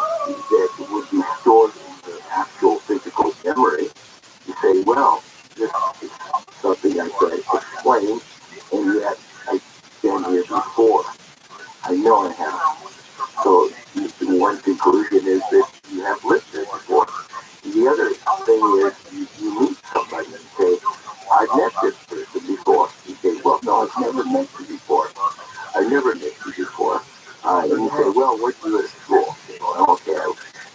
would be stored in the actual physical memory, you say, well, this is something I could explain, and yet I've been here before. I know I have. So one conclusion is that you have lived there before. The other thing is you meet somebody and say, I've met this person before. You say, well, no, I've never met you before. I've never met you before. And you say, well, where'd you go to school? Well, okay.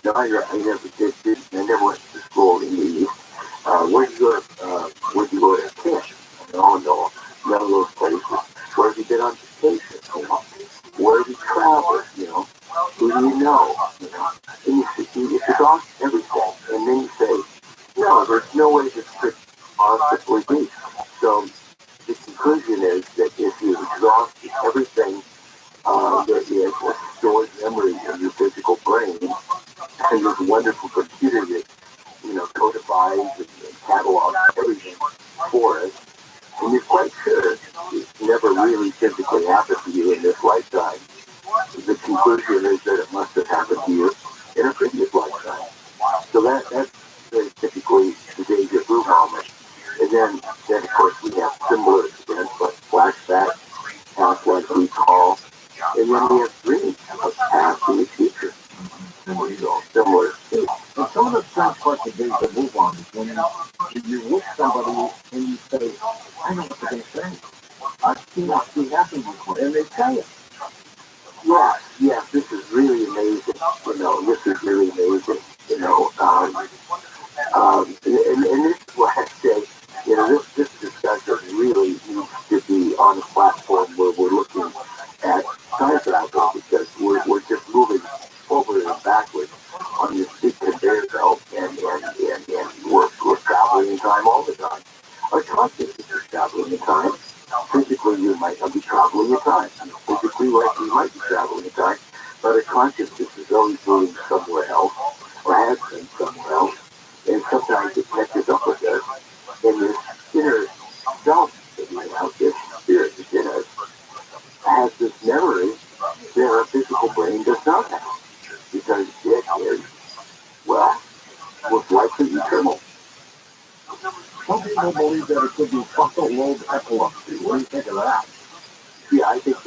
No, I never did. I never went to school in the East. Where'd you go to camp? No, none of those places. Where have you been on vacation? Where have you traveled? Who do you know? And you exhaust everything. And then you say, no, there's no way this could possibly be. So the conclusion is that if you exhaust everything that is a stored memory in your physical brain, and this wonderful computer that codifies and catalogs everything for us, and you're quite sure it's never really physically happened to you in this lifetime. The conclusion is that it must have happened to you in a previous lifetime. So that's very typically the deja vu moment. And then of course, we have similar events like flashback, past life recall, and then we have dreams of past and the future. Similar. And some of the strange parts of deja vu on is when you with somebody and you say, I know what they're going to say. I've seen this happen before. And they say it. Yes, this is really amazing. This is really amazing. And this is what I say. This discussion really needs to be on a platform where we're looking at time travel, because we're just moving forward and backwards on this big conveyor belt, and we're traveling in time all the time. Our consciousness is traveling in time. Physically, you might not be traveling in time. Physically, like you might be traveling in time, but our consciousness is always moving somewhere else, or has been somewhere else, and sometimes it catches up with us. And this inner self that we have, this spirit within us, has this memory that our physical brain does not have, because it is, well, most likely eternal. Some people believe that it could be frontal lobe epilepsy. What do you think of that? Yeah, I think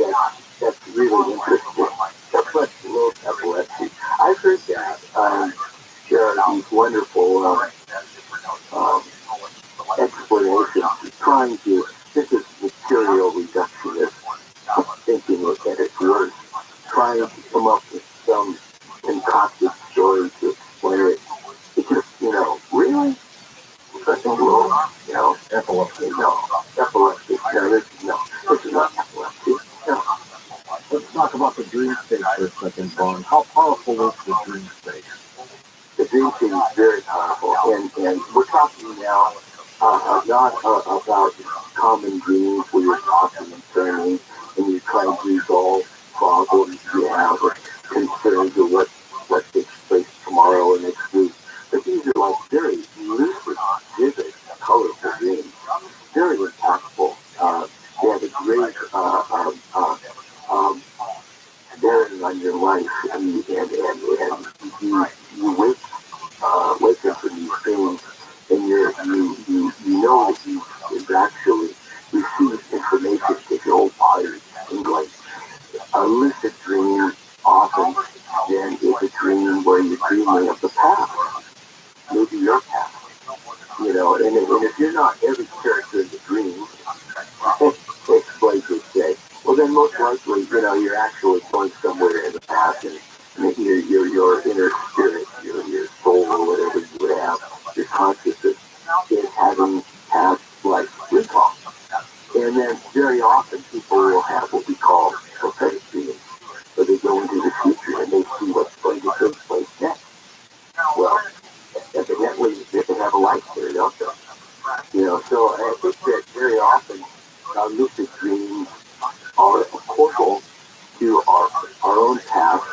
that's really interesting. Frontal lobe epilepsy. I've heard that. There are these wonderful explanations trying to, this is material reductionist thinking at its worst, trying to come up with some concocted story to explain it. It just, really? Frontal lobe, Epilepsy. no, epilepsy, this is not epilepsy, no. Let's talk about the dream state for a second, Vaughn. How powerful is the dream state? The dream state is very powerful, and we're talking now not about common dreams where you're tossing and turning and you're trying to resolve problems you have or concerns or what takes place tomorrow or next week. But these are like very lucid, vivid, colorful dreams, very impactful. They have a great bearing on your life, and you wake up from these dreams, and you know that you've actually received information that your whole body is tingling. A lucid dream often then is a dream where you're dreaming of the past, maybe your past, and if you're not every character in the dream, explains it say, well then most likely, you're actually going somewhere in the past, and maybe your inner spirit, your soul or whatever you would have, your consciousness is having past life recall. And then very often people will have what we call prophetic dreams, where they go into the future and they see what's going to take place next. Well, evidently they have a life there, don't they? So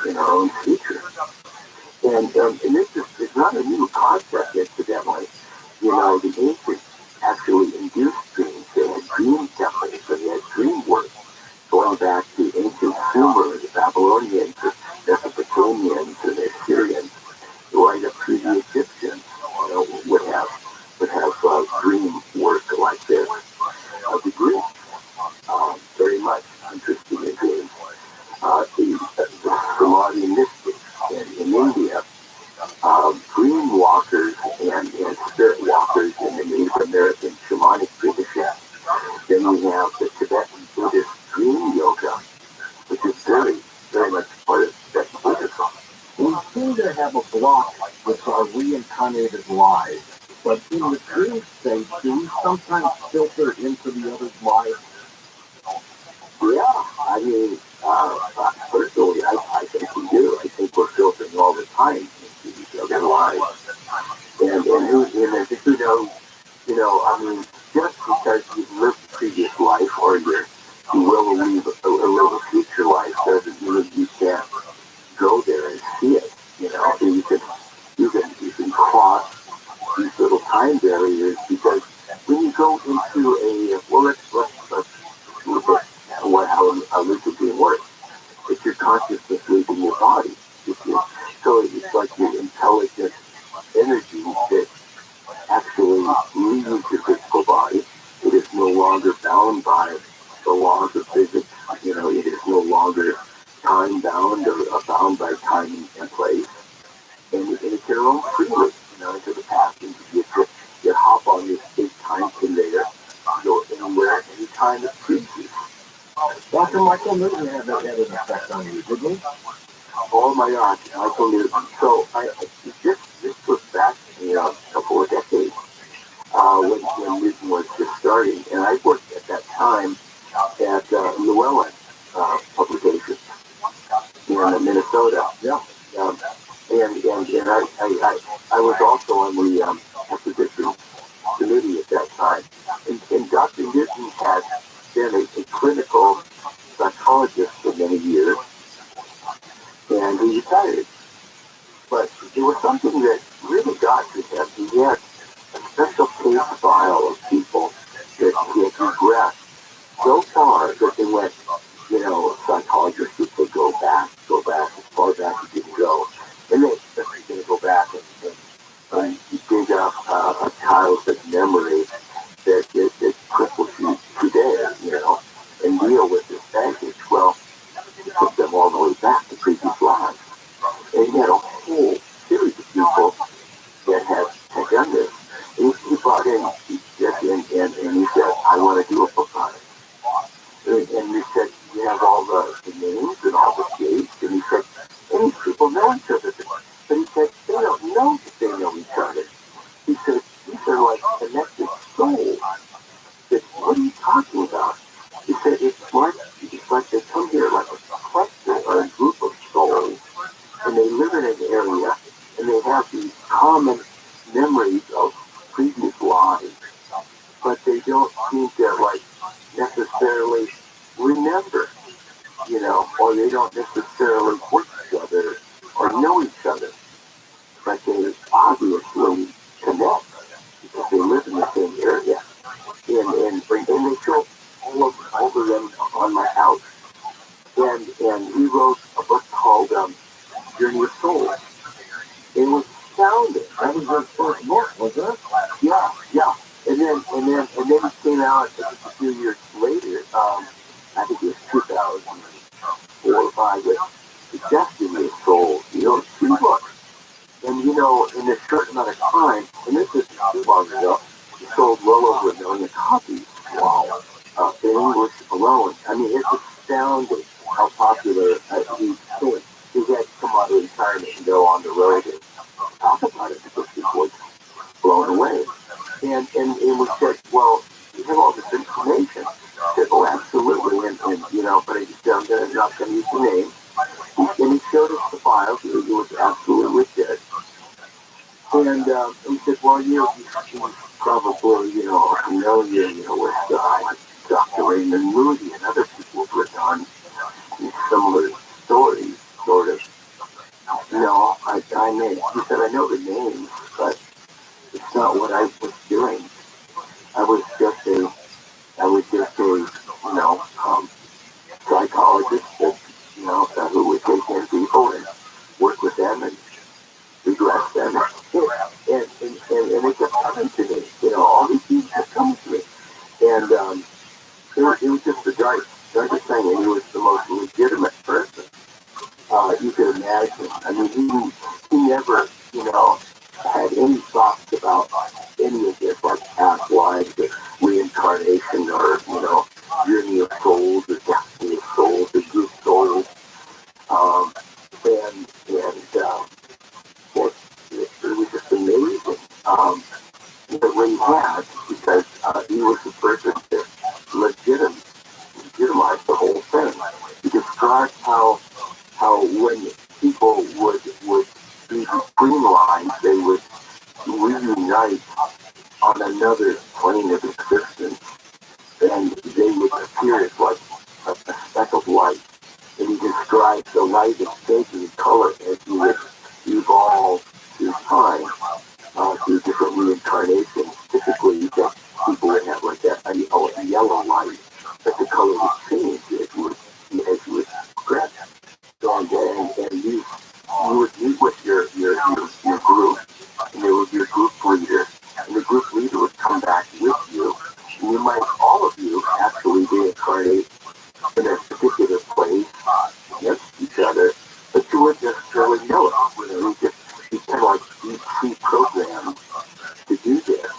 in our own future. And this is not a new concept, incidentally. The ancients actually induced dreams. They had dream templates and they had dream work going back to ancient Sumer, the Babylonians, the Mesopotamians, and the Assyrians, right up to the Egyptians, would have dream work like this. The Greeks, very much interested in dreams. The Samadhi mystics in India, dream walkers and spirit walkers in the Native American shamanic tradition. Then we have the Tibetan Buddhist dream yoga, which is very, very much part of Tibetan Buddhism. We seem to have a block with our reincarnated lives, but in the dream state, do we sometimes filter into the other's life? Yeah, I mean, personally, I think we do. I think we're filtering all the time into each other's lives. And who knows, I mean, just because you've lived a previous life or you will live a future life doesn't mean you can't go there and see it. You can cross these little time barriers because when you go into let's look at how lucid dream works. It's your consciousness leaving your body. So it's like your intelligent energy that actually leaves your physical body. It is no longer bound by the laws of physics. It is no longer time bound or bound by time and place. And it can roam freely, into the past. And you hop on this big time conveyor, go anywhere, anytime it pleases. Dr. Michael Newton had an effect on you, didn't he? Oh my gosh, Michael Newton. So this goes back, a couple of decades, when Newton was just starting. And I worked at that time at Llewellyn Publications in Minnesota. Yeah. And I was also on the acquisition committee at that time. And Dr. Newton had been a clinical psychologist for many years, and he retired. But there was something that really got to him. He had a special case file of people that he had regressed so far that they went, psychologists who could go back as far back as you can go. And they expect you to go back and dig up a childhood memory that cripples you today, and deal with this baggage. Well, he took them all the way back to previous lives. And he had a whole series of people that had done this. And he brought in, and he said, I want to do a book on it. And he said, you have all the names and all the dates. And he said, and these people know each other. But he said, they don't know that they know each other. He said, these are like connected souls. Said, what are you talking about? He said, it's like they come here like a cluster or a group of souls, and they live in an area, and they have these common memories of previous lives, but they don't seem to necessarily remember, or they don't necessarily work together or know each other, but they obviously connect because they live in the same area. And they show all of them on my house. And he wrote a book called Journey of Souls. It was astounding. That was your first book, was it? Yeah. And then it came out a few years later. I think it was 2004 or 5 with Destiny of Souls. 2 books. And in a short amount of time, and this is too long ago, it sold well over 1 million copies. Wow. In English alone. I mean, it's astounding how popular he became. He had to come out of retirement and go on the road and talk about it because people were blown away. And we said, well, you have all this information. I said, oh, absolutely. And but I just I'm not going to use the name. And he showed us the files. It was absolutely legit. And we said, well, you probably, familiar, with Dr. Raymond Moody and other people who have done these similar stories, sort of. He said, I know the names, but it's not what I was doing. I was just a, psychologist that, who would take in people and work with them and regress them. And it kept coming to me, all these things kept coming to me. And it was just the darkest thing, and he was the most legitimate person you could imagine. I mean, he never, had any thoughts about any of this, like past lives, or reincarnation, or, journey of souls, or destiny of souls, or group souls. It was just amazing. What he had, because he was the person that legitimized the whole thing. He described how when people would be streamlined, they would reunite on another plane of existence, and they would appear as like a speck of light. And he describes the light as changing color as you would evolve through time, through different reincarnations. Typically, you get people would have like a yellow light, but the color would change as you would progress. And you would meet with your group, and there would be a group leader, and the group leader would come back with you, and you might, all of you, actually reincarnate in a particular place next to each other, but you wouldn't necessarily know it. You kind of like be pre-programmed to do this,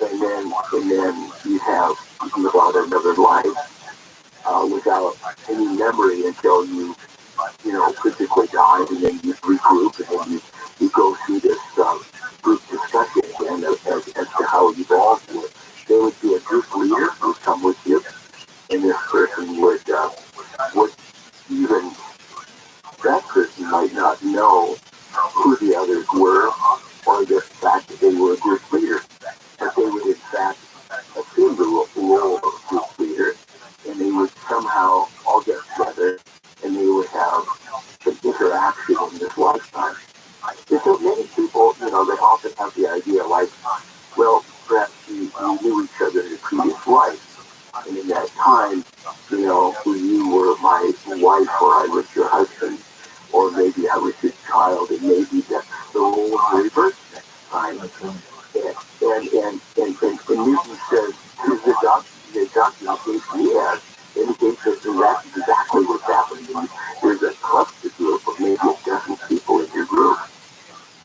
and then you live out another life without any memory until you physically died, and then you regroup, and then you go through this group discussion again as to how it evolved. There would be a group leader who would come with you, and this person would even, that person might not know who the others were, or the fact that they were a group leader, but they would in fact assume the role of group leader, and they would somehow all get together, and they would have an interaction in this lifetime. And so many people, they often have the idea like, well, perhaps we knew each other in a previous life, and in that time, you were my wife, or I was your husband, or maybe I was your child, and maybe that's the role of rebirth next time. And Newton says, the documentation he has indicates that that's exactly what's happening. There's a cluster group of maybe a dozen people in your group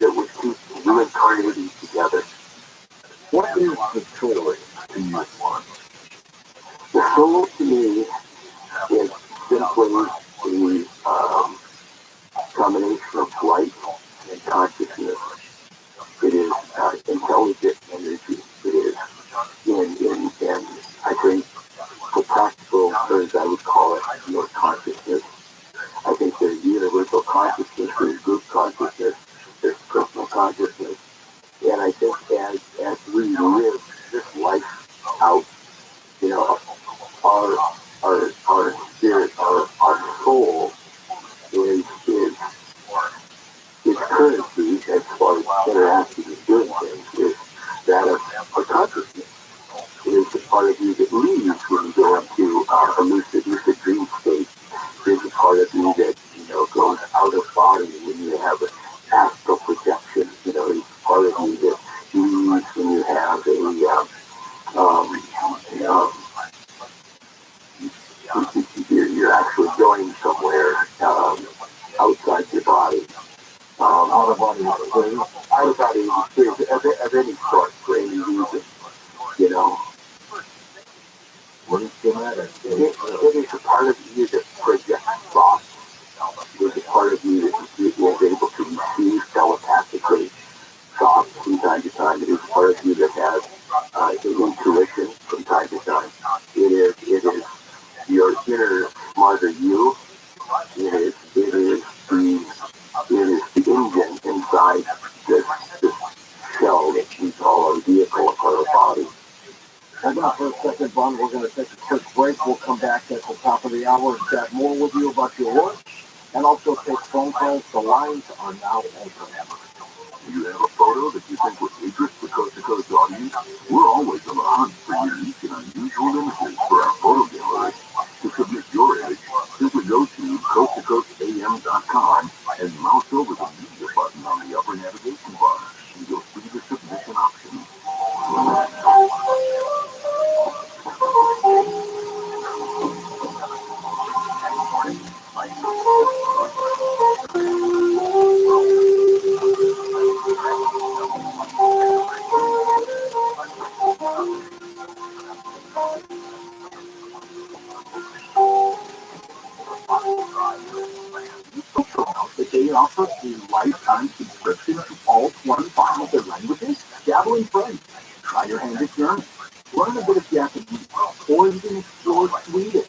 that would keep reincarnating together. What is the soul to you? The soul to me is simply the combination of light and consciousness. It is intelligent energy. It is in I think, for practical terms, I would call it your consciousness. I think there's universal consciousness, there's group consciousness, there's personal consciousness. And I think as we live this life out, our spirit, our soul is currency as far as interacting and doing things is that of our consciousness. It is the part of you that leaves when you go into a lucid dream state. It is the part of you that, goes out of body when you have an astral projection. It's part of you that leaves when you have you're actually going somewhere outside your body. Out of body experience of any sort for any reason. What is the matter? It is a part of you that projects thoughts. It is a part of you that is able to receive telepathically thoughts from time to time. It is a part of you that has intuition from time to time. It is your inner smarter you. It is the engine inside this shell that we call our vehicle, our body. Hold on for a second, Vaughn. We're going to take a quick break. We'll come back at the top of the hour and chat more with you about your work and also take phone calls. The lines are now open. Do you have a photo that you think would interest the Coast to Coast audience? We're always on the hunt for unique and unusual images for our photo gallery. To submit your image, simply go to coasttocoastam.com and mouse over the media button on the upper navigation bar, and you'll see the submission options. That they offer a lifetime subscription to all 25 of their languages. Dabbling French. Try your hand at German. Learn a bit of Japanese, or even explore Swedish.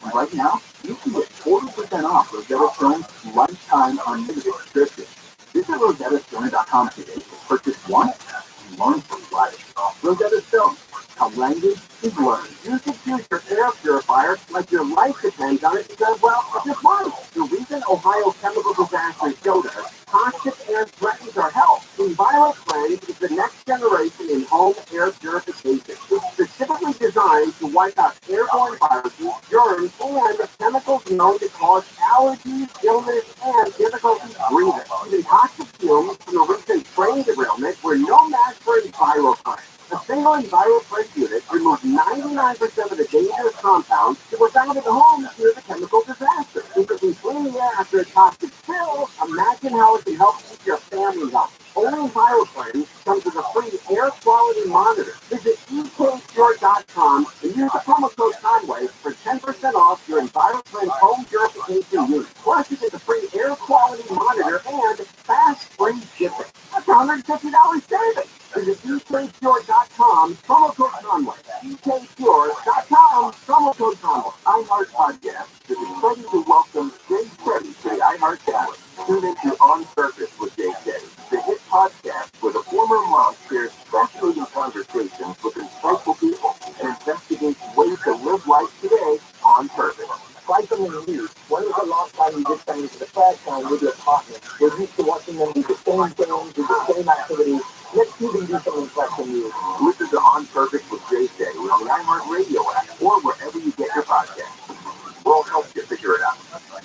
And right now, you can get 40% off Rosetta Stone's lifetime unlimited subscription. Visit rosettastone.com today to purchase one and learn for life. Rosetta Stone, how language is learned. You should use your air purifier like your life depends on it because, well, it's just mine. The recent Ohio chemical disaster showed us toxic air threatens our health. ViralRabbi is the next generation in home air purification. It's specifically designed to wipe out airborne viruses, germs, and chemicals known to cause allergies, illness, and difficulty breathing. Even toxic fumes from the recent train derailment were no match for a viral virus. A single ViralRabbi unit removed 99% of the dangerous compounds that were found in the homes near the chemical disaster. If it can clean the air after a toxic spill, imagine how it can help keep your family healthy. Only ViralRabbi comes with a free air quality monitor. Visit ekpure.com and use the promo code Conway for 10% off your ViralRabbi home purification unit. Plus, you get the free air quality monitor and fast free shipping. That's $150 savings. Visit ekpure.com, promo code Conway. ekpure.com, promo code Conway. iHeart Podcast is excited to welcome Jay Shetty to the iHeart family. Tune into On Purpose with Jay Shetty, the hit podcast where the former monk shares fascinating conversations with insightful people and investigates ways to live life today on purpose. Try something new. When was the last time you did something for the first time with your partner? You're used to watching them do the same things, do the same activities. Let's see them do something fresh and new. Listen to On Purpose with Jay Shetty on the iHeart Radio app or wherever you get your podcasts. We'll help you figure it out.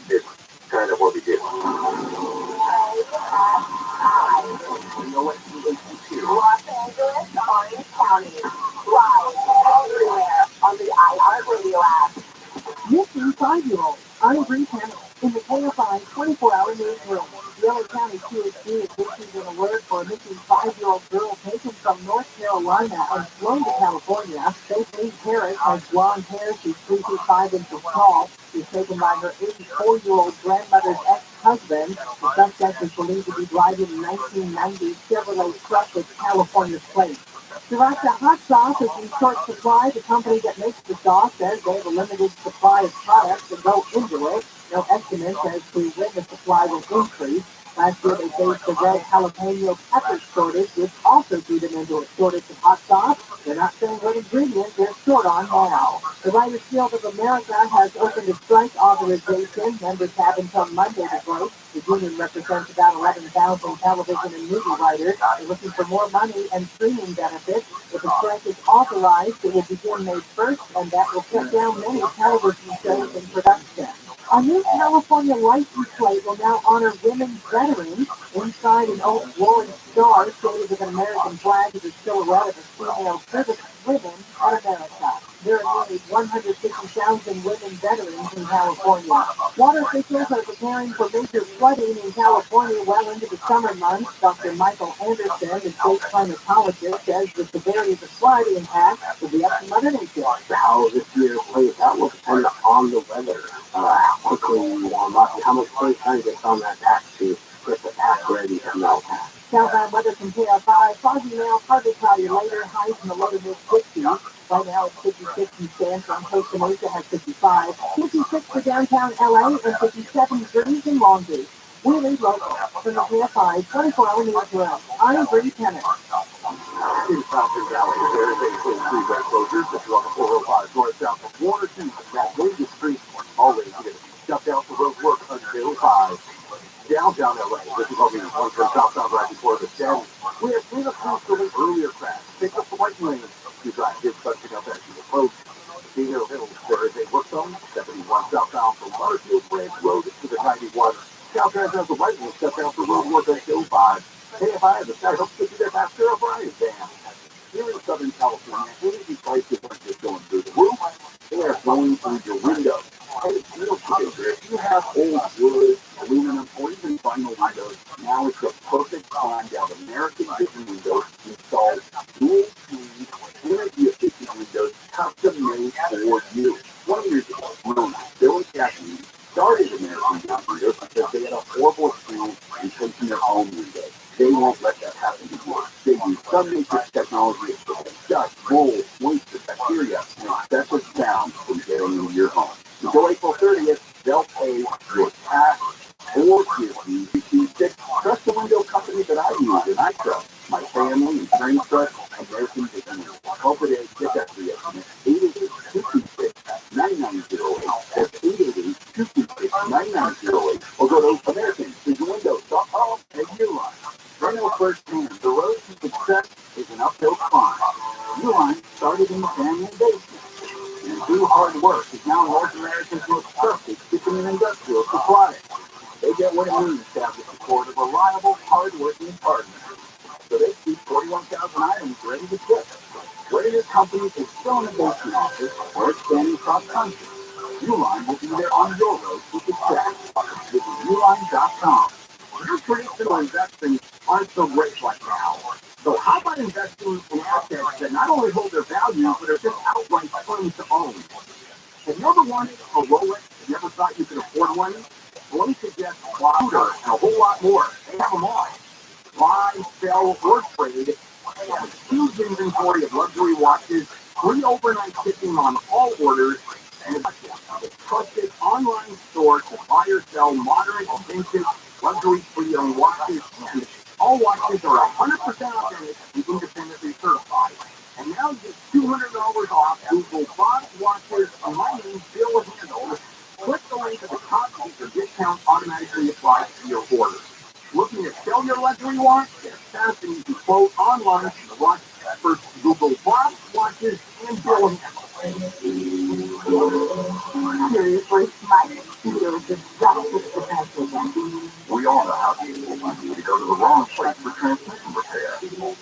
It's kind of what we do. You know what? Los Angeles, Orange County. Live everywhere on the iHeart Radio app. Missing 5-year-old. I'm Bree Kennel in the KFI 24-hour newsroom. The LA County QHD has issued an alert for a missing 5-year-old girl taken from North Carolina and flown to California. Faith Lee Harris has blonde hair. She's 3 feet 5 inches tall. She's taken by her 84-year-old grandmother's ex-husband. The suspect is believed to be driving a 1990 Chevrolet truck with California plates. Sriracha Hot Sauce is in short supply. The company that makes the sauce says they have a limited supply of products that go into it. No estimates as to when the supply will increase. Last year they faced the red jalapeno pepper shortage, which also threw them into a shortage of hot sauce. They're not saying what ingredients they're short on now. The Writers Guild of America has opened a strike authorization. Members have until Monday to vote. The union represents about 11,000 television and movie writers. They're looking for more money and streaming benefits. If the strike is authorized, it will begin May 1st, and that will shut down many television shows in production. A new California license plate will now honor women veterans. Inside an old glowing star shaded with an American flag is a silhouette of a female service ribbon at America. There are nearly 150,000 women veterans in California. Water officials are preparing for major flooding in California well into the summer months. Dr. Michael Anderson, the state climatologist, says the severity of the flood impact will be up to Mother Nature. How this year plays out will depend on the weather. How quickly we warm up, and how much sunshine gets on that pack to get the pack ready to melt. Southbound weather from KFI. Foggy now, partly cloudy later. Highs in the low to mid 60s. Right now it's 56 in San Fran. Costa Mesa has 55. 56 for downtown LA and 57 degrees in Long Beach. We leave local from the KFI 24-hour newsroom. I'm Bree Kennett. In Falcon Valley, there is a full freeway closure. If you're on the 405 north south of 1 or 2 that Vegas Street, always get it. stepped out for road work until 5. Downtown LA, this is probably one from southbound right before the shed. We have a cruise from an earlier crash. Take up the right lane. You drive this touching up as you approach. Cedar Hills, there is a work zone, 71 southbound from Butterfield Branch Road to the 91. Southbound has the right lane, step down for road work until 5. KFI, the sky hopes to get you there past Friday. Damn. Here in Southern California, energy prices aren't just going through the roof, they are going through your windows. And it's real true. If you have old wood, aluminum, or even vinyl windows, now is the perfect time to have American Vision windows installed dual screen, energy efficient windows custom made for you. 20 years ago, Rona, Bill and Kathy started American Vision windows because they had a horrible experience in taking their own windows. They won't let that happen anymore. They use some matrix technology to prevent dust, mold, moisture, bacteria, and excessive sound from getting into your home. Until April 30th, they'll pay your tax or give you the trust the window company that I use and I trust. My family, insurance trust, American Vision. Hope it is. Get that for you. 888-226-9908. That's 888-226-9908. Or go to AmericanVisionWindows.com and Uline. I know firsthand, the road to success is an uphill climb. Uline started in the family basement. And through hard work is now North America's most trusted kitchen and industrial supplier. They get what it means to have the support of reliable, hard-working partners. So they keep 41,000 items ready to ship. Whether your company is still in a basement office or expanding cross-country, Uline will be there on your road to success. Visit Uline.com. Your traditional investing aren't so great right now. So how about investing in assets that not only hold their value, but are just outright fun to own? Have you ever wanted a Rolex and never thought you could afford one? Well, let me suggest Clouder and a whole lot more. They have them all. Buy, sell, or trade. They have a huge inventory of luxury watches, free overnight shipping on all orders, and a trusted online store to buy or sell modern, vintage, luxury pre-owned watches, and all watches are 100% authentic and independently certified. And now you get $200 off Google Box watches on my name, Bill Handle. Click the link at the top to get your discount automatically applied to your order. Looking to sell your luxury watch? Get a fast and easy quote online from the watch experts Google Box watches and Bill Handle. Seriously, my studio just got this. We all know how people to go to the wrong place for transmission repair.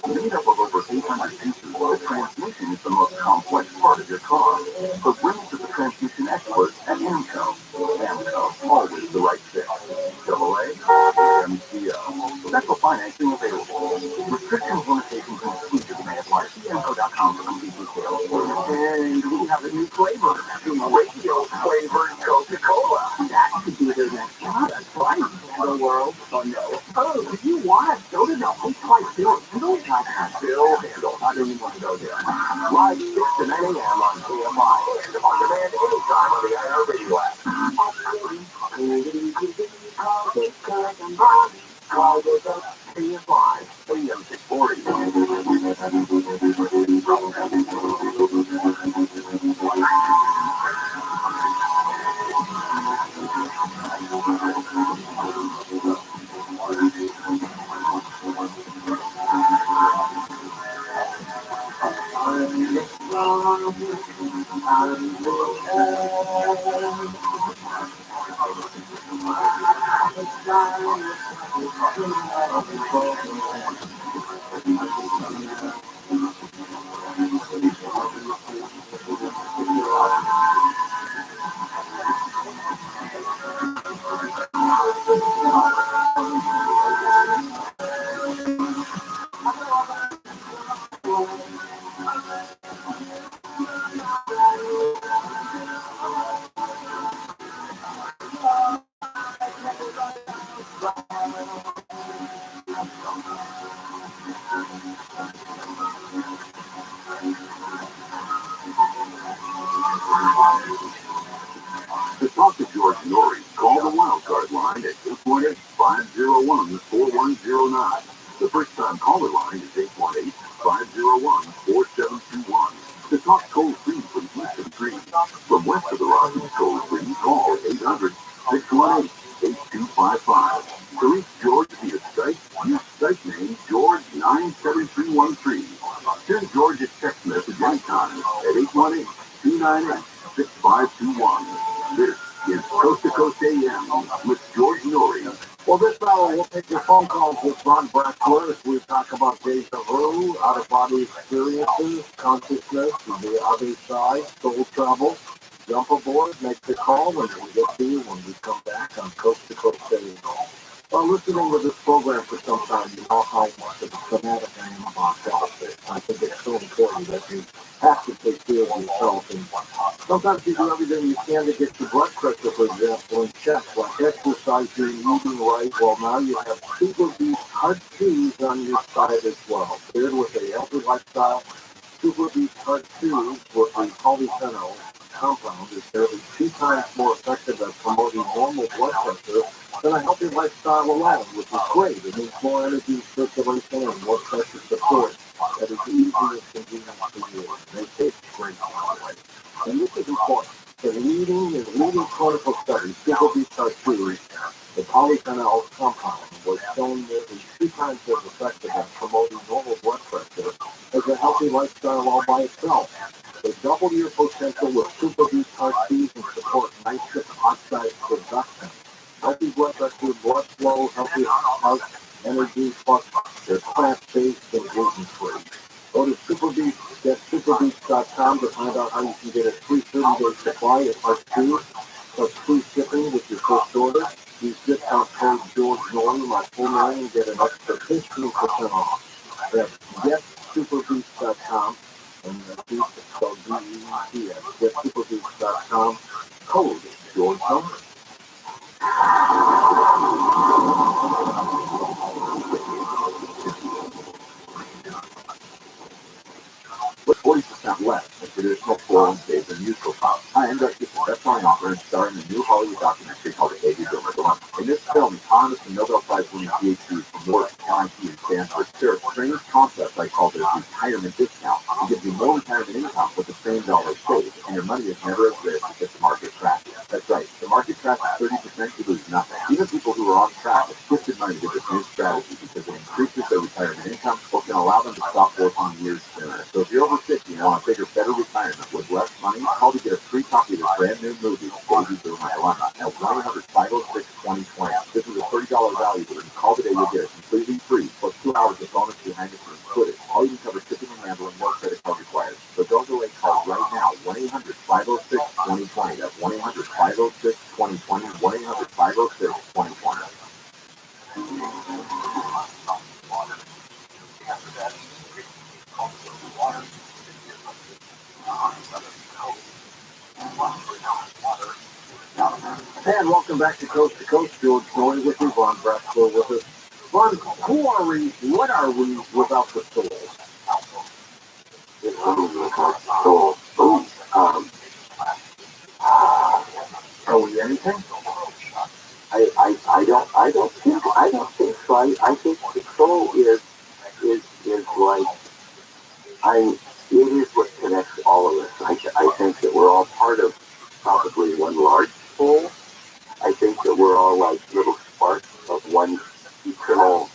Made up of over 800 pieces, the transmission is the most complex part of your car. So bring it to the transmission experts at AMCO. AMCO, always the right fit. AA, MCO. Special financing available. Restrictions, limitations, and exclusions may apply. See AMCO.com for complete details. And we have a new flavor, the radio flavored Coca-Cola. That could be the next product, right? The world, oh no. Oh, do you want to go to the place like Bill Handle? Bill Handle. I don't even want to go there. Live 6 to 9 a.m. on KFI and on demand anytime on the IR radio app. KFI, AM 640. To talk to George Norrie, call the wildcard line at 818-501-4109. The first-time caller line is 818-501-4721. To talk toll-free from Houston Street. From west of the Rockies, toll-free, call To reach George via Skype, use Skype name George97313. Send George a text message anytime at 818-298-6521. This is Coast to Coast AM with George Norrie. Well, this hour we'll take your phone calls with Ron Brackler as we talk about deja vu, out-of-body experiences, consciousness, and the other side, soul travel. Jump aboard, make the call, and we'll get to you when we come back on Coast to Coast AM. Well, listening to this program for some time, you know how much of a fanatic I am about health. I think it's so important that you have to take care of yourself. And sometimes you do everything you can to get your blood pressure, for example, in check, like exercising, eating right. Well, now you have super beef hard cheese on your side as well. Paired with a healthy lifestyle, super beef hard cheese with the polyphenol compound is nearly 2 times more effective at promoting normal blood pressure than a healthy lifestyle alone, which is great. It means more energy, circulation, and blood pressure support that is easy and convenient for you. They taste great, by the way. And this is important. In leading clinical studies, super beef cheese, the polyphenol compound was shown nearly 2 times as effective at promoting normal blood pressure as a healthy lifestyle all by itself. They double your potential with super beef cheese and support nitric oxide production. Healthy blood pressure, blood flow, healthy heart, energy, plus they're plant-based and gluten-free. Go to get superbeef.com to find out how you can get a free 30-day supply of Heart 2, plus free shipping with your first order. Use discount code George Norrie, my full name, and get an extra 15% off. That's getsuperbeef.com, and beef is spelled B-E-E-T-S, getsuperbeef.com, code George Norrie. With 40% less than traditional 401ks and mutual funds. Hi, I'm Dr. best-selling author and star in the new Hollywood documentary called The Baby Boomer Dilemma. In this film, economists and Nobel Prize-winning PhDs from Newark, MIT, and Stanford share a strange concept I call the retirement discount. It gives you more retirement income with the same dollar saved, and your money is never at risk if the market crashes. That's right. If the market crashes 30%, you lose nothing. Even people who are on track have shifted money to this new strategy because it increases their retirement income or can allow them to stop working years sooner. So if you're over 50 and want a bigger, better retirement with less money, call to get a free copy of this brand new movie, Baby Boomer Dilemma, at 1-800-506-2020. This is a $30 value, but when you call today, you'll get it completely free, plus 2 hours of bonus behind it included. All you can cover shipping and handling, no credit card required. So don't delay, call right now, 1-800-506-2020. That's 1-800-506-2020, 1-800-506-2020. And welcome back to Coast. George Norrie with you, Von Brackler with us. Von, who are we, what are we without the soul? Are we anything? I don't think so. I think the soul is like, it is what connects all of us. I think that we're all part of probably one large soul. I think that we're all like little sparks of one eternal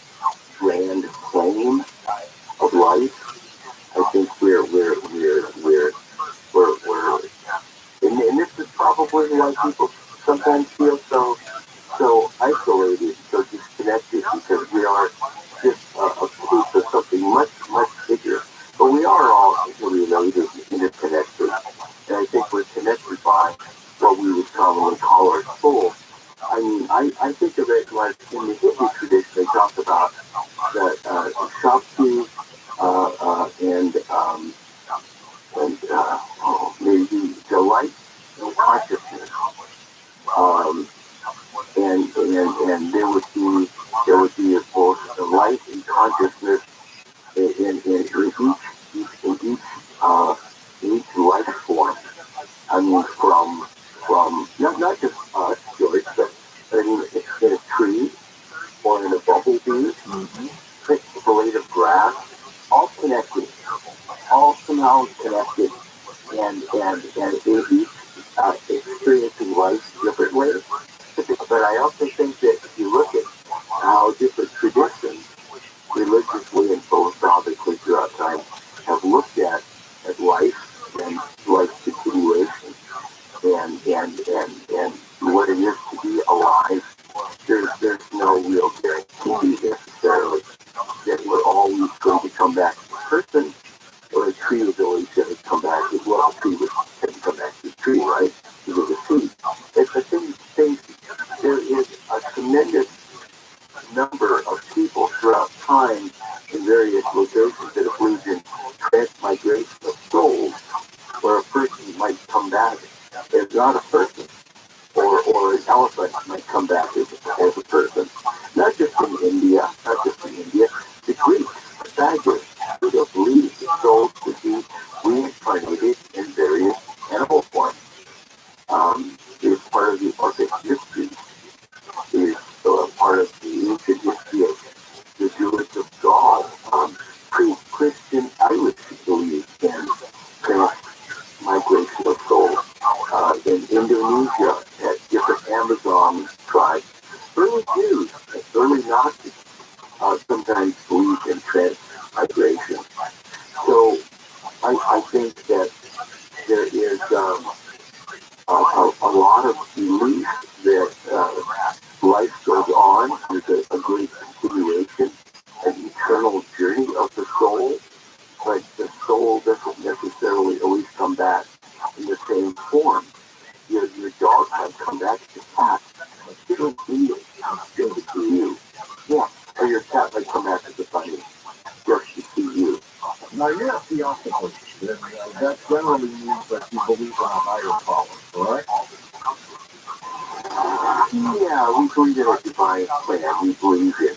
grand flame of life. I think we're and this is probably why people sometimes feel so isolated, so disconnected, because we are just a piece of something much bigger. But we are all interrelated, interconnected, and I think we're connected by what we would commonly call our soul. I mean, I think of it like in the Hindu tradition, they talk about the Shakti maybe delight and consciousness. And there would be both delight and consciousness in each life form. I mean, from not just George, but I mean, in a tree or in a bumblebee, a blade of grass, all connected, all somehow connected, and each experiencing life differently. But I also think that if you different traditions, religiously and philosophically throughout time, have looked at life and life continuation and what it is to be alive. There's no real guarantee necessarily that we're always going to come back as a person, or a tree is always going to come back as well. A tree can come back to a tree, right? Because of the seed. It's the same thing. There is a tremendous number of people throughout time in various locations that have believed in transmigration of souls, where a person might come back as not a person, or an elephant might come back as a person. Not just in India, the Greeks, the Pythagoras, who don't believe that souls could be reincarnated in various animal forms. Is part of the Orphic history, is part of the ancient history of the Jewish of Gaul. Pre-Christian Irish believed in transmigration of souls. In Indonesia, at different Amazon tribes, early Jews, early Gnostics, sometimes believed in transmigration. So I think that there is a lot of belief that life goes on. There's a great continuation, an eternal journey of the soul, but the soul doesn't necessarily always come back in the same form. Your dog might come back to cat, but still see you, still see you. Yeah, or your cat might come back as a bunny, just to see you. Now you're a theosophist, and that generally means that you believe in a higher power, correct? Yeah, we believe in a divine plan. We believe in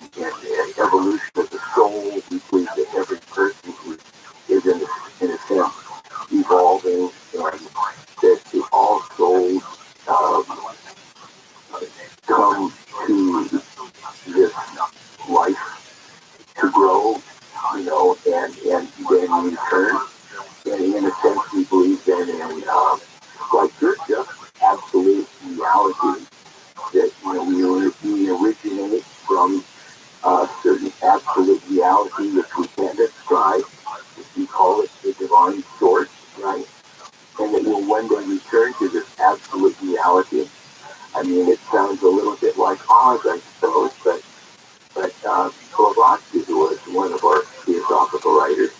evolution of the soul. We believe that every person who is in a sense evolving, and that all souls come to this life to grow, and then return. And in a sense, we believe then in there's just absolute reality that we originate from a certain absolute reality which we can't describe. We call it the divine source, right? And that we'll one day return to this absolute reality. I mean, it sounds a little bit like Oz, I suppose, but ROTHSCHILD, who was one of our theosophical writers,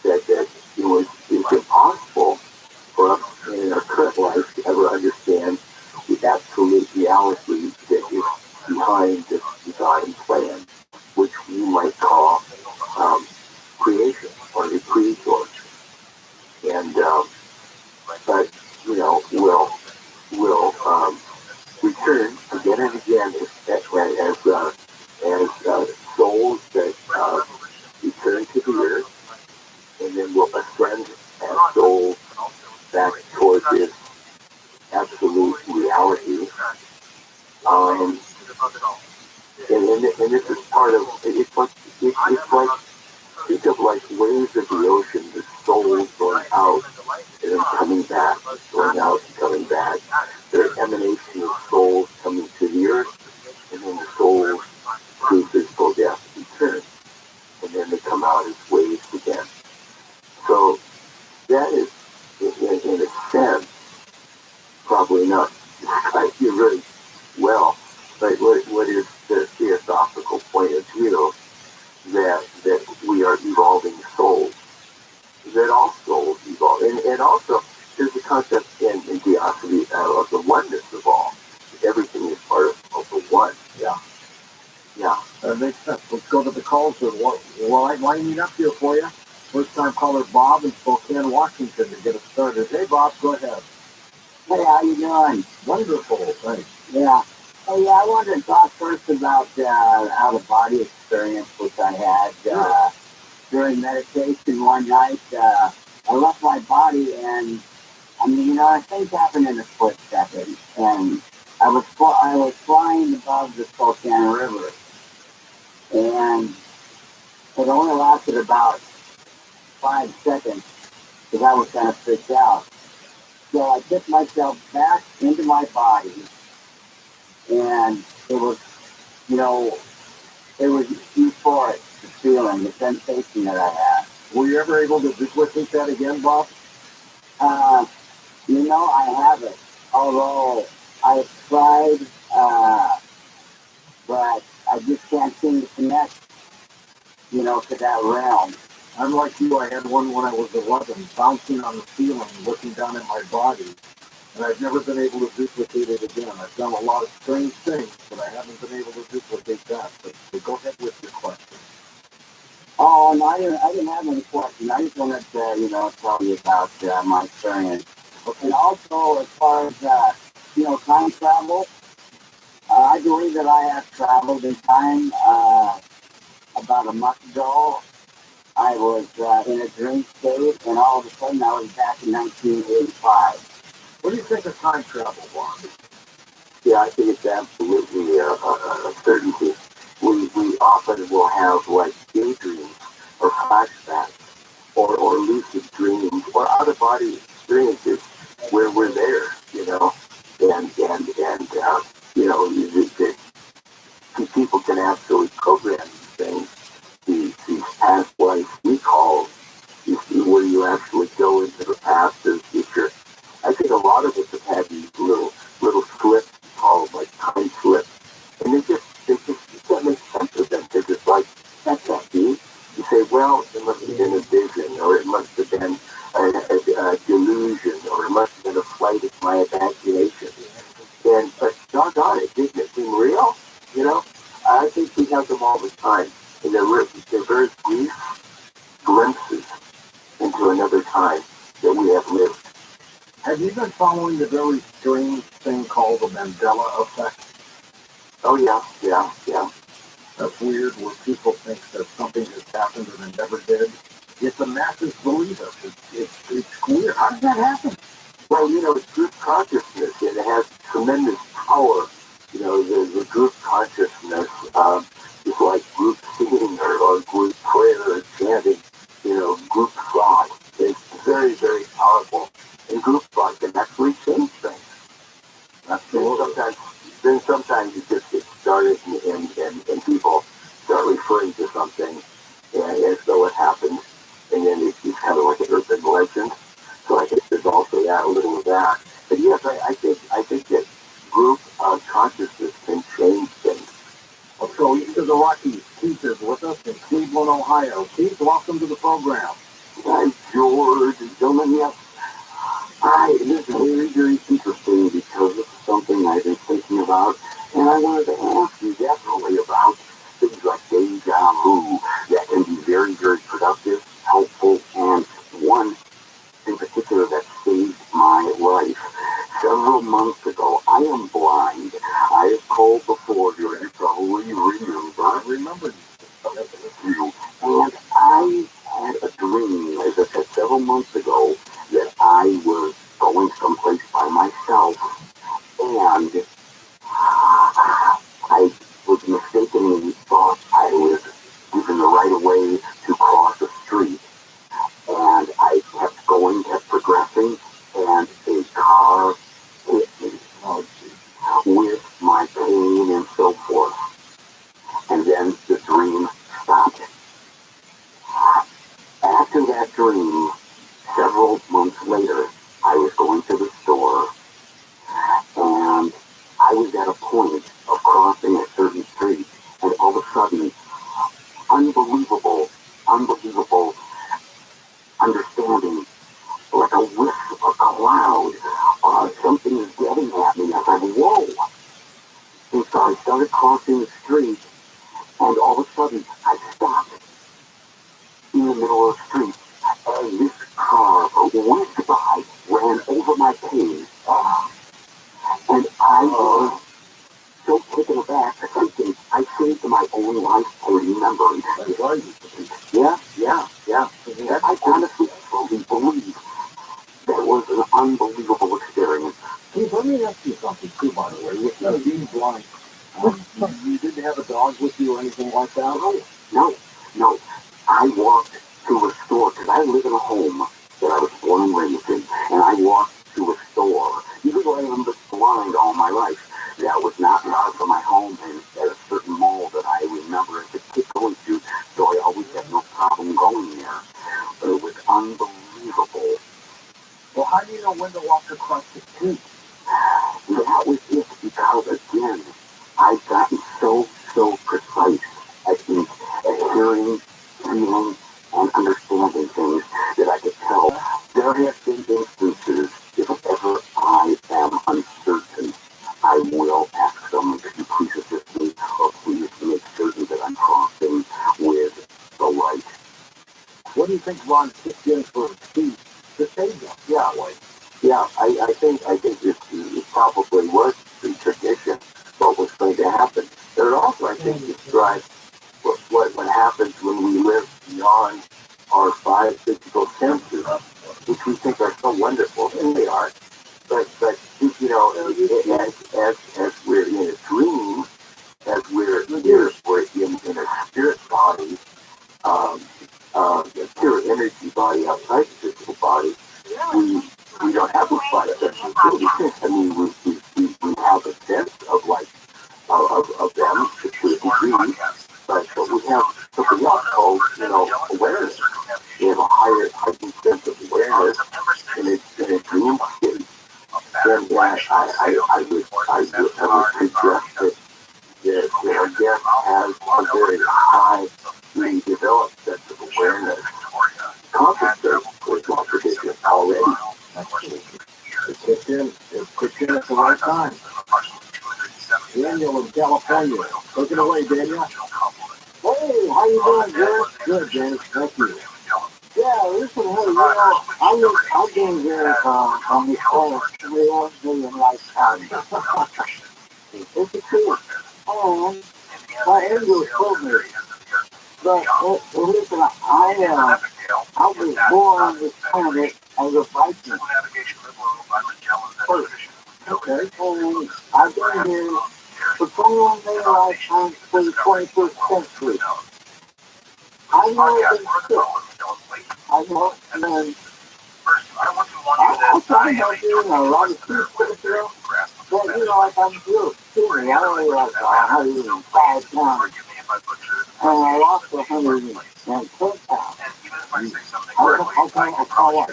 said that it's impossible for us in our current life to ever understand the absolute reality that is behind this design plan, which we might call creation or the creator. And but we'll return again and again as souls that return to the earth, and then we'll ascend as souls back towards this absolute reality. And this is part of it's like think of like waves of the ocean, the souls going out and then coming back, going out and coming back. They're emanation of souls coming to the earth, and then the souls through physical death return, and then they come out as waves again. So that is, in a sense, probably not described you very well, but what is the theosophical point of view that we are evolving souls, that all souls evolve, and also there's a concept in theosophy of the oneness of all. Everything is part of the one. Yeah. Yeah. That makes sense. Let's go to the calls. Lining up here for you. First time caller Bob in Spokane, Washington, to get us started. Hey, Bob, go ahead. Hey, how you doing? Wonderful, thanks. Yeah. Hey, I wanted to talk first about out-of-body experience, which I had during meditation one night. I left my body, and I mean, things happen in a split second. And I was flying above the Spokane River, and it only lasted about 5 seconds because I was kind of freaked out. So I took myself back into my body, and it was, It was euphoric, the feeling, the sensation that I had. Were you ever able to duplicate that again, Bob? I haven't. Although I've tried, but I just can't seem to connect, to that realm. I'm like you. I had one when I was 11, bouncing on the ceiling, looking down at my body. And I've never been able to duplicate it again. I've done a lot of strange things, but I haven't been able to duplicate that. But go ahead with your question. Oh, no, I didn't have any questions. I just wanted to, tell you about my experience. Okay. And also, as far as, time travel, I believe that I have traveled in time. About a month ago, I was in a dream state, and all of a sudden, I was back in 1985. What do you think of time travel, Bob? Yeah, I think it's absolutely a certainty. We often will have like daydreams or flashbacks or lucid dreams or out of body experiences where we're there, people can actually program these things, these past life recalls, where you actually go into the past or the future. I think a lot of us have had these little slips called like time slips, and they just you can't make sense of them. They're just like, that's not me. You say, well, it must have been a vision, or it must have been a delusion, or it must have been a flight of my imagination. But doggone it, didn't it seem real? I think we have them all the time, and they're very brief glimpses into another time that we have lived. Have you been following the very strange thing called the Mandela effect? Oh, yeah. That's weird, where people think that something has happened and it never did. Yet the masses believe it. It's weird. How did that happen? Well, it's group consciousness, and it has tremendous power. The group consciousness is like group singing or group prayer or chanting, group thought. It's very, very powerful. And group thought can actually change things. Sometimes you just get started and people start referring to something as though it happened, and then it's kind of like an urban legend. So I guess there's also a little of that. But yes, I think that group consciousness can change things. Let's go east of the Rockies. Keith is with us in Cleveland, Ohio. Keith, welcome to the program. Hi, George and gentlemen. Yes, it is very, very interesting because this is something I've been thinking about, and I wanted to ask you definitely about things like deja vu that can be very, very productive, helpful, and one in particular that saved my life. Several months ago, I am blind. I have called before here, and probably remember. I remember you. And I had a dream, as I said several months ago, that I was going someplace by myself, and I was mistakenly thought I was given the right of way to cross the street. And I kept going, kept progressing, and a car hit me with my pain and so forth. And then the dream stopped. After that dream, several months later, I was going to the store, and I was at a point of crossing a certain street, and all of a sudden, unbelievable understanding, like a wisp, a cloud, something is getting at me. I thought, whoa! And so I started crossing the street, and all of a sudden, I stopped in the middle of the street, and this car whisked by, ran over my pain, and I was so taken aback, thinking I saved my own life by remembering. That's right. Yeah. I honestly truly believe that was an unbelievable experience. Keith, let me ask you something too, by the way. With you being blind, you didn't have a dog with you or anything like that? No. I walked to a store, because I live in a home that I was born and raised in, and I walked to a store. Even though I was blind all my life, that was not far from my home, and at a certain mall that I remember at the walk across the street. That was it because, again, I've gotten so precise at hearing, feeling, and understanding things that I could tell. There have been instances, if ever I am uncertain, I will ask someone to please assist me, or please make certain that I'm crossing with the light. What do you think Ron kicked in for Steve to save them? I think it probably was the tradition, what was going to happen. There also, I think, describes what happens when we live beyond our five physical senses, which we think are so wonderful, and they are. But you know, as we're in a dream, as we're in a spirit body, a pure energy body outside the physical body, we don't have a five senses. I mean, we have a sense of like of them to a degree, but we have something else called, awareness. We have a heightened sense of awareness in a dream state. And I would suggest that our guest has a very highly developed sense of awareness, compensates for contradiction already. It kicked in at the right time. Daniel in California. Take it away, Daniel. Hey, how you doing, Jared? Good, James. Thank you. Yeah, listen, hey, I've been here on this planet 3 million lifetimes. It's a truth. And my angels told me. But listen, I was born on this planet as a Viking. Okay. And I've been here for 21 million lifetimes for the 21st century. I know it's sick. I know, and then I try to do a lot of people, but like I'm doing, I only like 105 pounds, and I lost 110 pounds. I call it.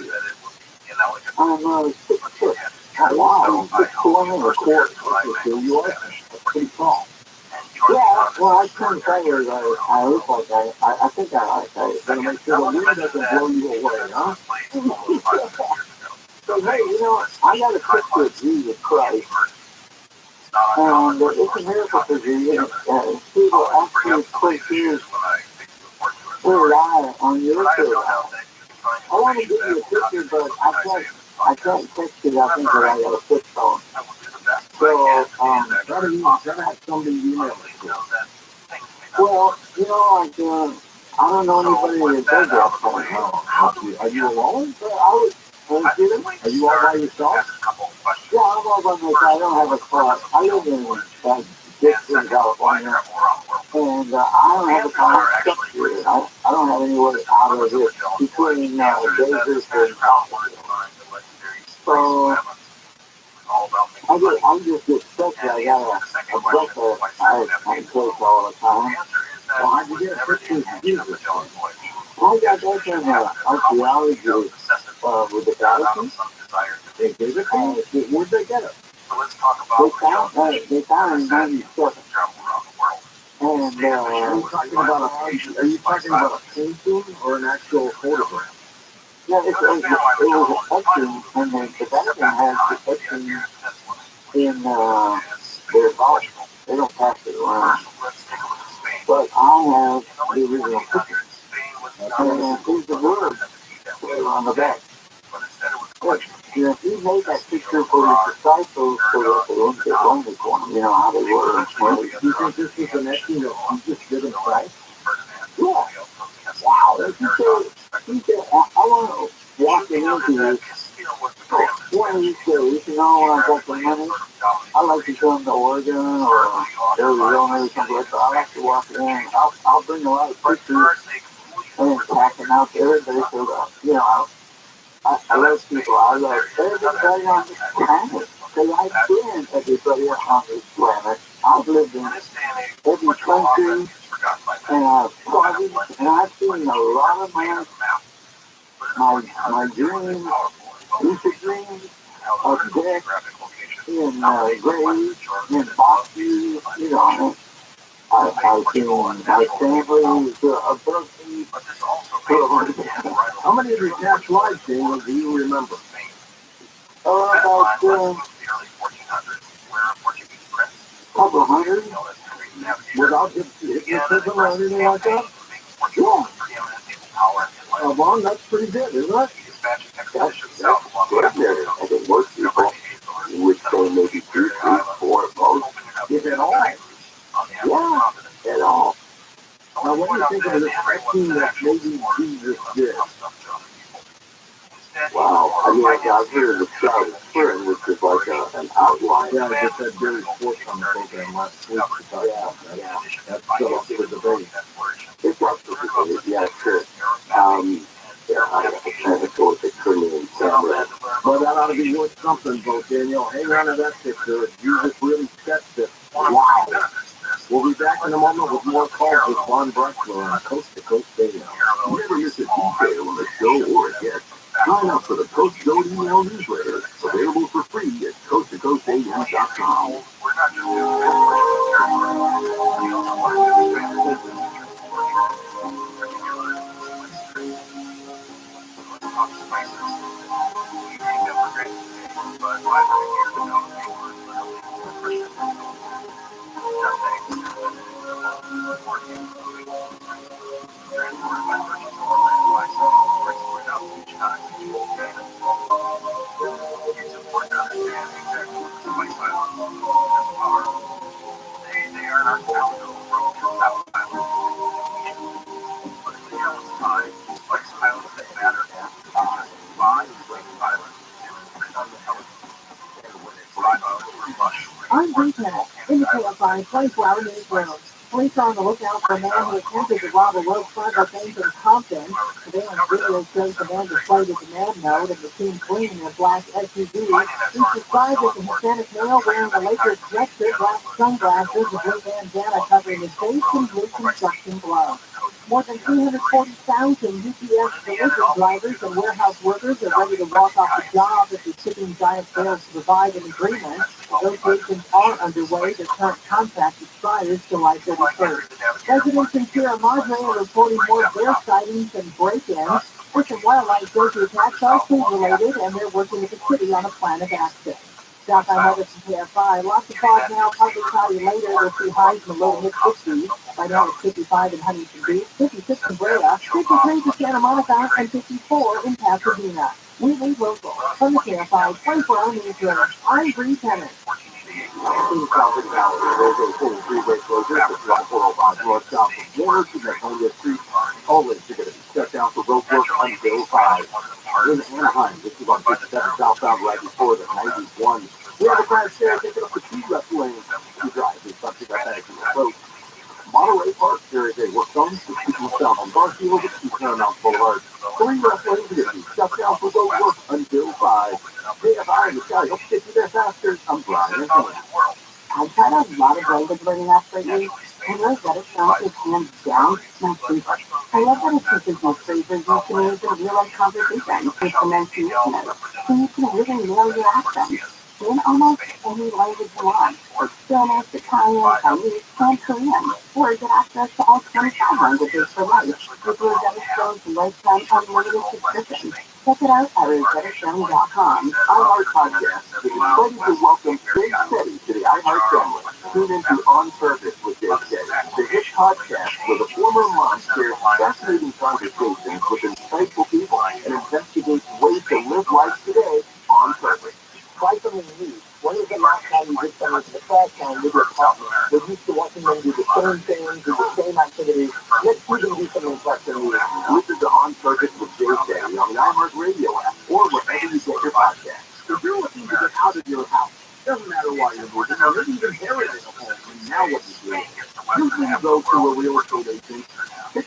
I'm 6'6". Wow. 6'1" or 4. So you are pretty tall. Yeah, well, I couldn't tell you that I look like I think I like that. Gotta make sure the wind doesn't blow you away, huh? So, hey, I got a picture of Jesus Christ, and it's a miracle for Jesus, and people actually put his third eye on your third eye. I want to give you a picture, but I can't text it. I think that I got a flip phone. So, Gotta have somebody email it to. well, I don't know anybody that does that for me. Are you alone? I was kidding. Are you all by yourself? Yeah, I'm all by myself. I don't have a car. I live in Dixon, California, and I don't have a car stuck here. I don't have anywhere out of it between Davis and so I just get stuck there. I got a book that I take all the time. Well, how'd you get a picture of Jesus? I got that in archaeology with the galaxies. They gave it to you? Where'd they get it? They found in 97. And Are you talking about a painting or an actual photograph? yeah, it was an etching, and the Vatican has the etching in their vault. They don't pass it around. But I have the original picture. And here's the word on the back. If you made that picture for your disciples so that they wouldn't get lonely for them, how they were and where they Do you think this is an etching of Jesus given Christ? yeah. Wow. He said, I want to walk into this. One of these days, when I got the money, I like to go into Oregon or Arizona or something like that. I like to walk in. I'll bring a lot of pictures and pack them out there. They so I love people. I love everybody on this planet. Because I've been everybody on this planet. I've lived in every country, and I've traveled, and I've seen a lot of my dreams, lucid dreams, of dicks in graves, in boxes, you know. I've seen my family's ability to. How many of your past lives, Daniel, do you remember? About couple hundred. Without hypnotism or anything like that? Yeah. Well, that's pretty good, isn't it? That's good there. I think most people would say maybe 2, 3, 4 most. If at all. Yeah, at all. Now, what do you think of the acting that maybe Jesus did? Wow. I mean, I've heard of the Child of Spring, which is like an outline. Yeah, I just had Barry Schwartz on the program last week to talk about that. That's still up for debate. It's up for debate, yeah, sure. Yeah, I have to go with the Trillion camera. Well, that ought to be worth something, though, Daniel. Hang on to that picture. Jesus really sketched it. Wow. We'll be back in a moment with more calls with Von Brexler on Coast to Coast Radio. Never miss a detail on the show or a guest. Sign up for the Coast to Coast email newsletter. Available for free at coasttocoastam.com. I'm Lieutenant in the KFI 24-hour newsroom. Police are on the lookout for a man who attempted to rob a Wells Fargo bank in Compton. Surveillance video shows the man displayed his demand note and the team fleeing in a black SUV. He's described as a Hispanic male wearing a Lakers sweatshirt, black sunglasses, a blue bandana covering his face, and blue construction gloves. More than 340,000 UPS delivery drivers and warehouse workers are ready to walk off the job if the shipping giant fails to provide an agreement. Negotiations are underway. The current contract expires July 31st. Residents in Sierra Madre are reporting more bear sightings and break-ins. Fish and Wildlife says the attacks are food-related, and they're working with the city on a plan of action. South I Notice and KFI. Lots of fog now. Partly cloudy later. We'll see highs in the low to mid-50s. Right now it's 55 in Huntington Beach, 56 in Brea, 53 in Santa Monica, and 54 in Pasadena. We lead local. From the KFI 24-hour newsroom, I'm Bree Tennant. In South Valley, there's a full freeway closure for 405 north south of Warner to Magnolia Street. All lanes are going to be shut down for road work until 5. In Anaheim, this is on 57 southbound right before the 91. We have a crash there taking up the 2 left lanes. You drive is something that as you approach. Monterey Park, there is a work zone for people south on Garfield and Paramount Boulevard. 3 left lanes are going to be shut down for road work until 5. KFI in the sky, hope to get you there faster. I'm Brian. I've had a lot of language learning apps lately. I really get it sounds like hands down my favorite. I love that it teaches you phrases you can use in real-life conversations with pronunciation. So you can really nail your accents in almost any language you want. Spanish, Italian, Chinese, and Korean. Or get access to all 25 languages for life with Rosetta Stone's lifetime unlimited subscription. Check it out at rosettastone.com. iHeart Podcast is ready to welcome Dave Steady to the iHeart family. Tune into On Purpose with Dave Steady, the hit podcast where the former mom shares fascinating conversations with insightful people and investigates ways to live life today on purpose. Try something new. When was the last time you did something for the first time with your partner? We're used to watching them do the same things, do the same activities. Let's see them do something fresh and new. Listen to On Purpose with Dave Steady on the iHeart Radio app or wherever you get your podcasts. If you're looking to get out of your house, doesn't matter why you're moving, or maybe you've inherited a home, and now what you do? Usually you go to a real estate agent, 6%,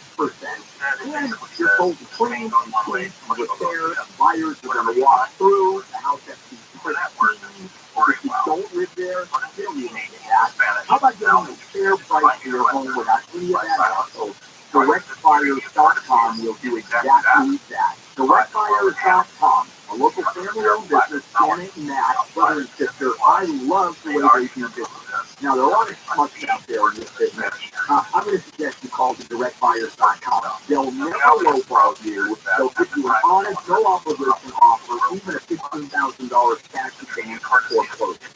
and you're told to clean, keep, repair, buyers are going to walk through, the house has to be pristine, or if you don't live there, you don't need any of that. How about getting a fair price for your home without any of that hassle? DirectBuyers.com will do exactly that. DirectBuyers.com, a local family-owned business, Janet and Matt way they do business. Now, there are a lot of smuts out there in this business. I'm going to suggest you call the directbuyers.com. They'll never lowball you. They'll give you an honest, no obligation offer, even a $15,000 cash advance before closing.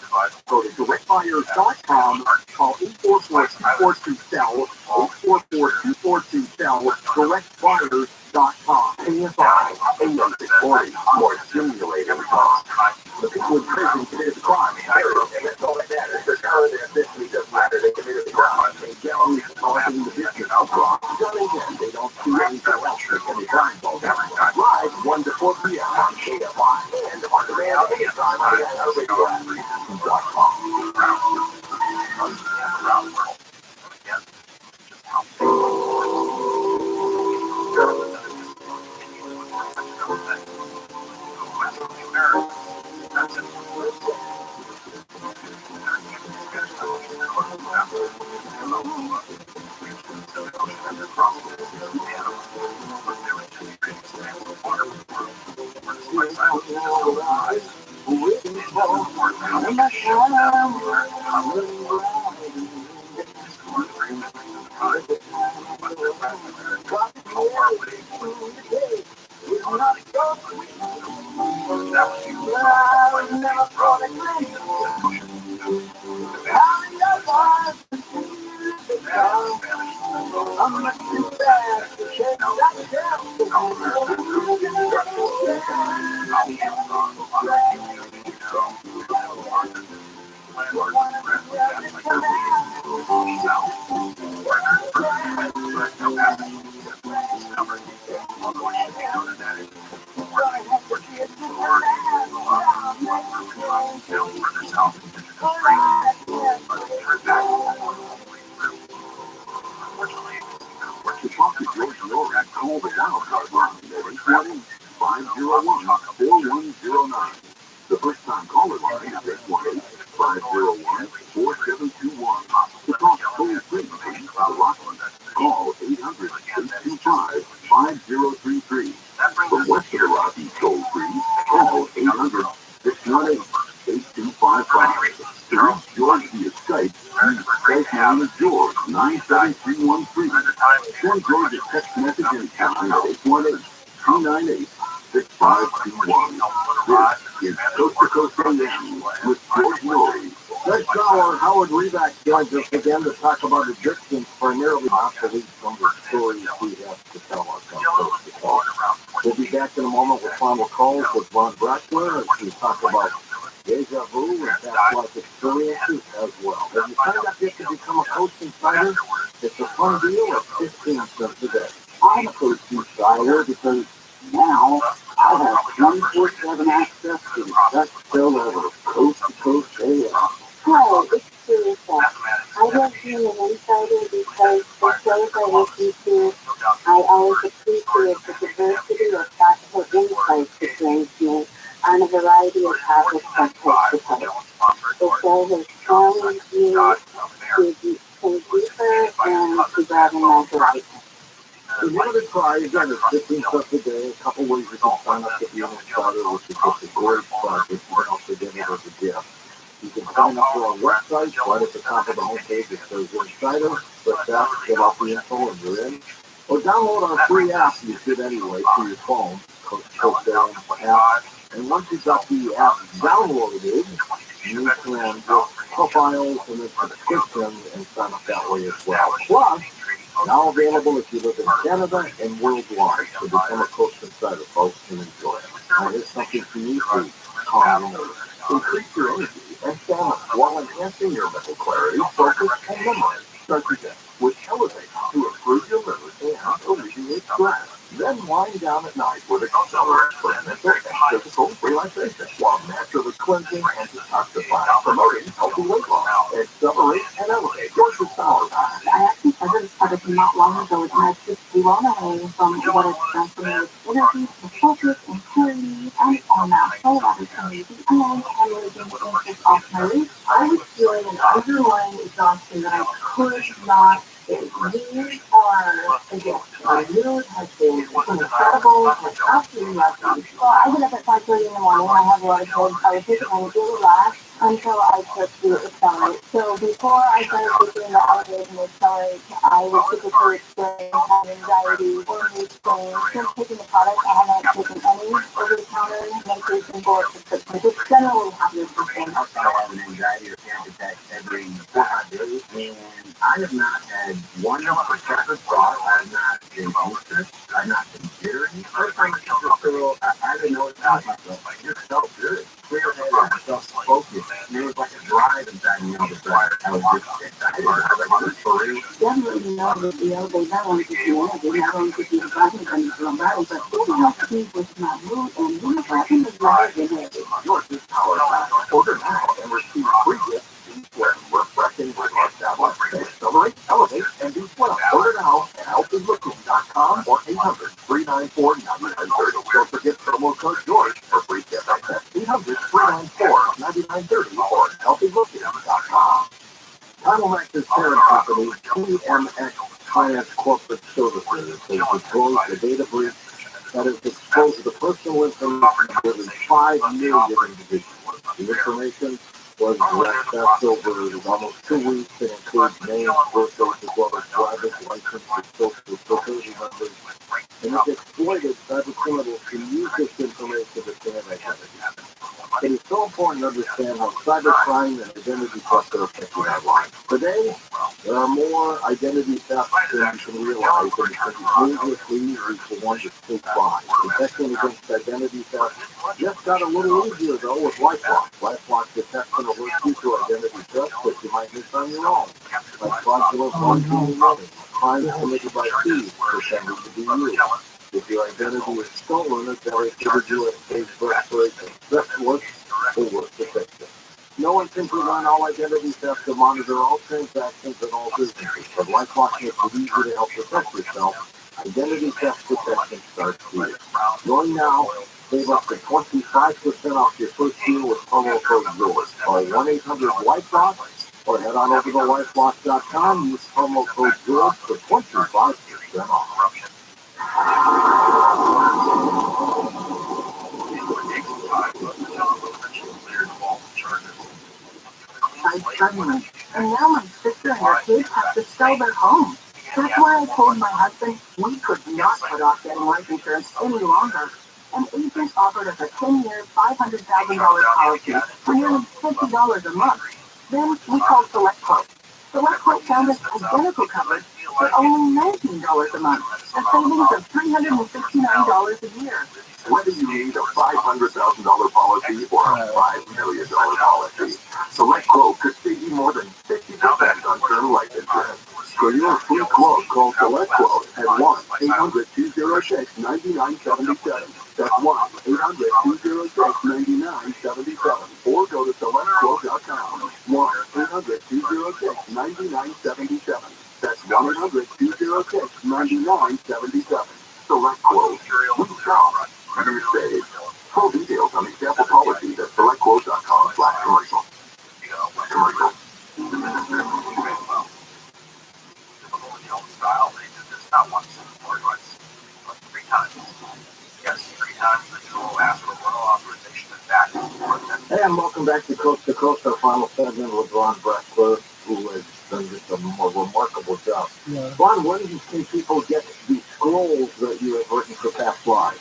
Go to directbuyers.com, call 844-242-SELL, 844-242-SELL, directbuyers.com. KFI, AM640, more stimulated results. Look at good prison committed crime. That's all that matters. Their current ethnicity doesn't matter. They committed the crime. They generally causing the business of wrong. Done again. They don't do anything else. They can be blindfolded. Live 1 to 4 p.m. on KFI. And on demand anytime on the The first time caller line is 818-501-4721. To talk toll free to Rockland, call 800-825-5033. From West of the Rockies toll free, call 800-618-8255. To reach George via Skype, use Skype name is George 97313. Send George a text message anytime at 818-298-6521. This is Coast to Coast AM with George Norrie. Next hour, Howard Reback joins us again to talk about addictions, primarily not the least from the stories we have to tell us on Coast to Coast. We'll be back in a moment with final calls with Ron Brackler as we talk about deja vu and past life experiences as well. Have you signed up yet to become a Coast Insider? It's a fun deal at 15 cents a day. I'm a Coast Insider because now I have 24/7 access to the best show ever, Coast to Coast AM. Hi, it's Teresa. I love being an insider because the shows I listen to, I always appreciate the diversity of thoughtful insights it brings me on a variety of topics from coast to coast. The show has challenged me to think deeper and to broaden my horizon. If you want to try, again, it's 15 cents a day, a couple ways you can sign up to be an insider, which is just a great project. You can also get it as a gift. You can sign up for our website, right at the top of the homepage, it says Insider. Click that, get off the info, and you're in. Or download our free app, you should anyway, to your phone, Coast AM app. And once you've got the app downloaded, you can get profiles and then subscriptions and sign up that way as well. Plus, now available if you live in Canada and worldwide. So become a Coast Insider, folks, and enjoy it. Now, here's something for you to calm your nerves. Increase your energy and stamina while enhancing your mental clarity, focus, and memory. Start your day with Elevate to improve your mood and alleviate stress. Then wind down at night with Accelerate for mental and physical relaxation while naturally cleansing and detoxifying, promoting healthy weight loss. Accelerate and Elevate. Yours is power. I actually started this product not long ago with my just blown away from what it's done for me with energy, and focus, and clarity, and all natural opportunity, and losing interest off my reach. I was feeling an underlying exhaustion that I could not get. These are a gift. My mood has been incredible and absolutely lovely. Well, I get up at 5:30 in the morning. I have a lot of cold. I was just trying to relax. I until I took the accelerate. So before I started taking the elevate and accelerate, I would typically experience anxiety or mood swings. Since taking the product, I haven't taken any over-the-counter medication or prescription. Just generally happier symptoms. I have an anxiety or panic attack every 4 days, and I have not had one percent thought. I have not been anxious. I've not been jittery. First time I took this pill, I didn't know what to tell myself. I just felt good. Clear-headed, self-focused. There was like a drive inside me all the time. I was just excited. I was like, this for real. Definitely know that the elevate not only gives you energy, not only gives you the body and the body, but it helps me with my mood and you know, happiness drive in it. Yours is power. Order now and receive free gifts. Refreshing with our tablet. Accelerate, elevate, and do well. Order now at healthylooking.com or 800-394-9930. Don't forget promo code George for free gift access. 800-394-9930 or healthylooking.com. Timemax's parent company, TMX Finance Corporate Services, has disclosed the data breach that has disclosed the personal information of more than 5 million individuals. The information was accessed over almost 2 weeks and includes names, birthdays, as well as driver's license and social security numbers. And it's exploited cyber criminals to use this information to scam identity. It is so important to understand how cybercrime and identity theft are affecting our lives. Today, there are more identity thefts than you can realize, and it can be dangerously easy for one to sneak by. Protection against identity theft just got a little easier, though, with LifeLock. LifeLock detects and alerts you to identity theft that you might miss on your own, like fraudulent money, crimes committed by thieves pretending to be you. If your identity is stolen, it's better to do it a frustration specialist who works to fix it. No one can prevent all identity theft or monitor all transactions at all businesses, but LifeLock makes it easy to help protect yourself. Identity theft protection starts here. Join now. Save up to 25% off your first deal with promo code George. Call 1-800-LifeLock or head on over to lifelock.com. Use promo code George for 25% off. Suddenly, and now my sister and her kids have to sell their home. That's why I told my husband we could not put off getting life insurance any longer. An agent offered us a 10-year, $500,000 policy for nearly $50 a month. Then we called SelectQuote. SelectQuote found us identical coverage for only $19 a month, a savings of $369 a year. Whether you need a $500,000 policy or a $5 million policy, SelectQuote could save you more than 50% on term life insurance. For your free quote, call SelectQuote at 1-800-206-9977. That's 1-800-206-9977. Or go to SelectQuote.com. 1-800-206-9977. That's 1-800-206-9977. SelectQuote. We shop. You save. Full details on example policies at SelectQuote.com/commercial. Commercial. Style, they did this not once, or twice, but 3 times. Yes, 3 times the tool asked for rental authorization and back and forth. Hey, and welcome back to Coast, our final segment with Ron Breckler, who has done just a more remarkable job. Yeah. Ron, when can people get the scrolls that you have written for past lives?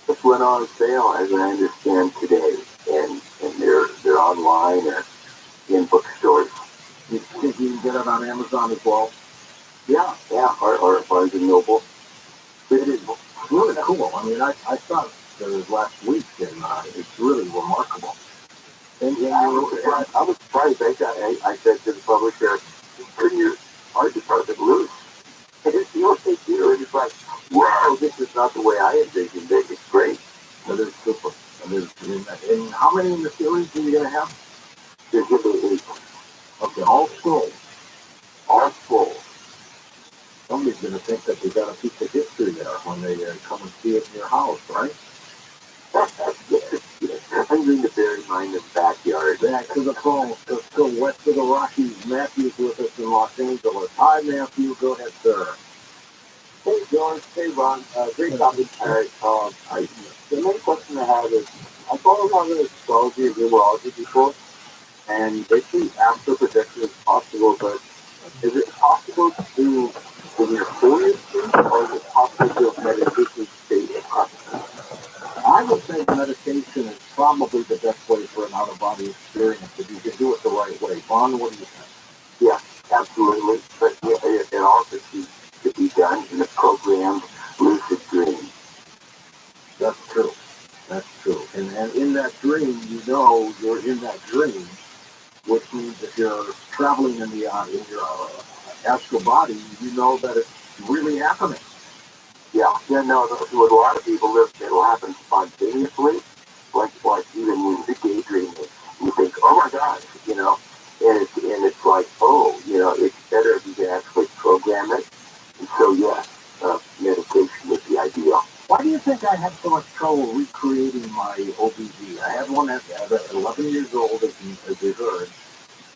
This went on sale, as I understand, today, and they're online or in bookstores. You think you can get it on Amazon as well? Yeah, or Barnes and Noble. It is really cool. I mean, I saw it last week, and it's really remarkable. And I was surprised. I said to the publisher, couldn't your art department lose? And it's the okay theater, and it's like, wow, this is not the way I envisioned it. It's great. It is super. It is. And how many in the series are you going to have? There's going to be 8. Okay, all scrolls. All scrolls. Somebody's going to think that they got a piece of history there when they come and see it in your house, right? I'm going to bury mine in the backyard. Back to the phone. Let's go west of the Rockies. Matthew's with us in Los Angeles. Hi, Matthew. Go ahead, sir. Hey, George. Hey, Ron. Great topic. All right. The main question I have is, I thought about the astrology and numerology before, and they see astro projection as possible, but is it possible to do in your earlier state, or is it possible to do a meditation state of consciousness? I would say meditation is probably the best way for an out-of-body experience if you can do it the right way. Vaughn, what do you think? Yeah, absolutely. But it also could be done in a programmed lucid dream. That's true. That's true. And in that dream, you know you're in that dream, which means if you're traveling in your astral body, you know that it's really happening. Yeah, no, with a lot of people, it'll happen spontaneously, like even when you daydream, you think, oh my gosh, and it's like, oh, it's better if you can actually program it. And so, yes, meditation would be ideal. Why do you think I had so much trouble recreating my OBG? I had one at 11 years old, as you heard,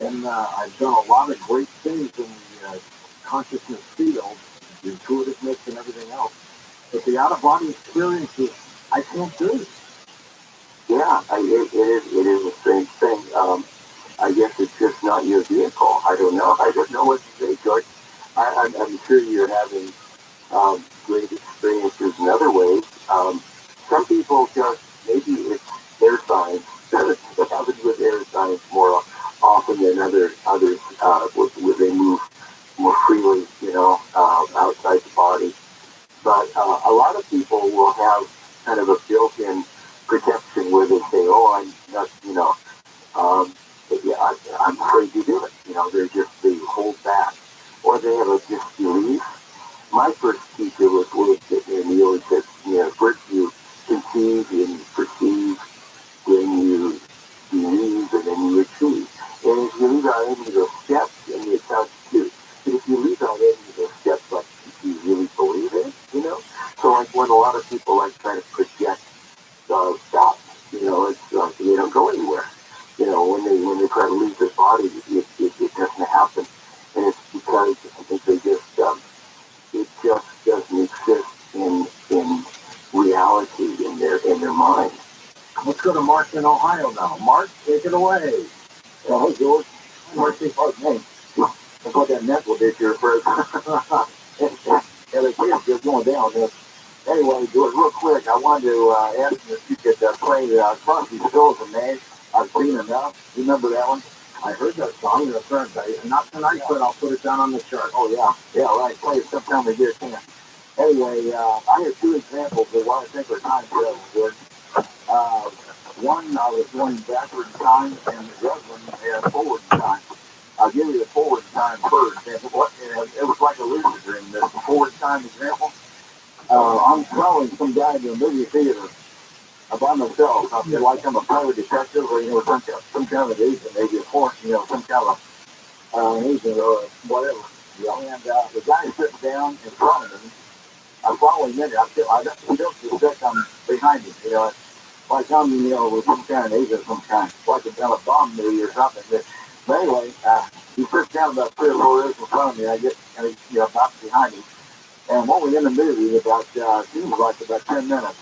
and I've done a lot of great things in the consciousness field, the intuitiveness and everything else. But the out-of-body experiences, I can't do. Yeah, it is a strange thing. I guess it's just not your vehicle. I don't know. I don't know what to say, George. I'm sure you're having great experiences in other ways. Some people just, maybe it's air signs. It happens with air signs more often than others, where they move more freely, outside the body. But a lot of people will have kind of a built-in protection where they say, oh, I'm not, yeah, I'm afraid to do it. They hold back. Or they have a disbelief. My first teacher was really sitting and he always said, first you conceive and perceive, then you believe, and then you achieve. And if you leave out any of those steps, I mean, it sounds cute, but if you leave out any of those steps, like, do you really believe it, So like when a lot of people like try to project stuff, it's they don't go anywhere. When they try to leave their body, it doesn't happen. And it's because I think it just doesn't exist in reality in their mind. Let's go to Mark in Ohio now. Mark, take it away. Hey, George. Mark, hey, I got that mental ditch here first. Yeah, the kids just going down. Anyway, George, real quick, I wanted to ask you if you could play Crosby, Stills and Nash. I've seen enough. You remember that one? I heard that song. That's right. Not tonight, but I'll put it down on the chart. Oh, yeah. Yeah, right. Play it sometime we get a chance. Anyway, I have two examples of what I think are time travel, George. One, I was going backward in time, and the other one, forward in time. I'll give you the forward time first. It was like a lucid dream. The forward time example. I'm following some guy in the movie theater by myself. I feel like I'm a private detective or, some kind of agent, maybe a force, some kind of an agent or whatever. Yeah. And the guy sits down in front of me. I'm following him. I don't suspect I'm behind him, like I'm, with some kind of agent of some kind, like a kind of bomb movie or something. But anyway, he sits down about 3 or 4 rows in front of me. I get, about behind him. And when we're in the movie, seems like about 10 minutes,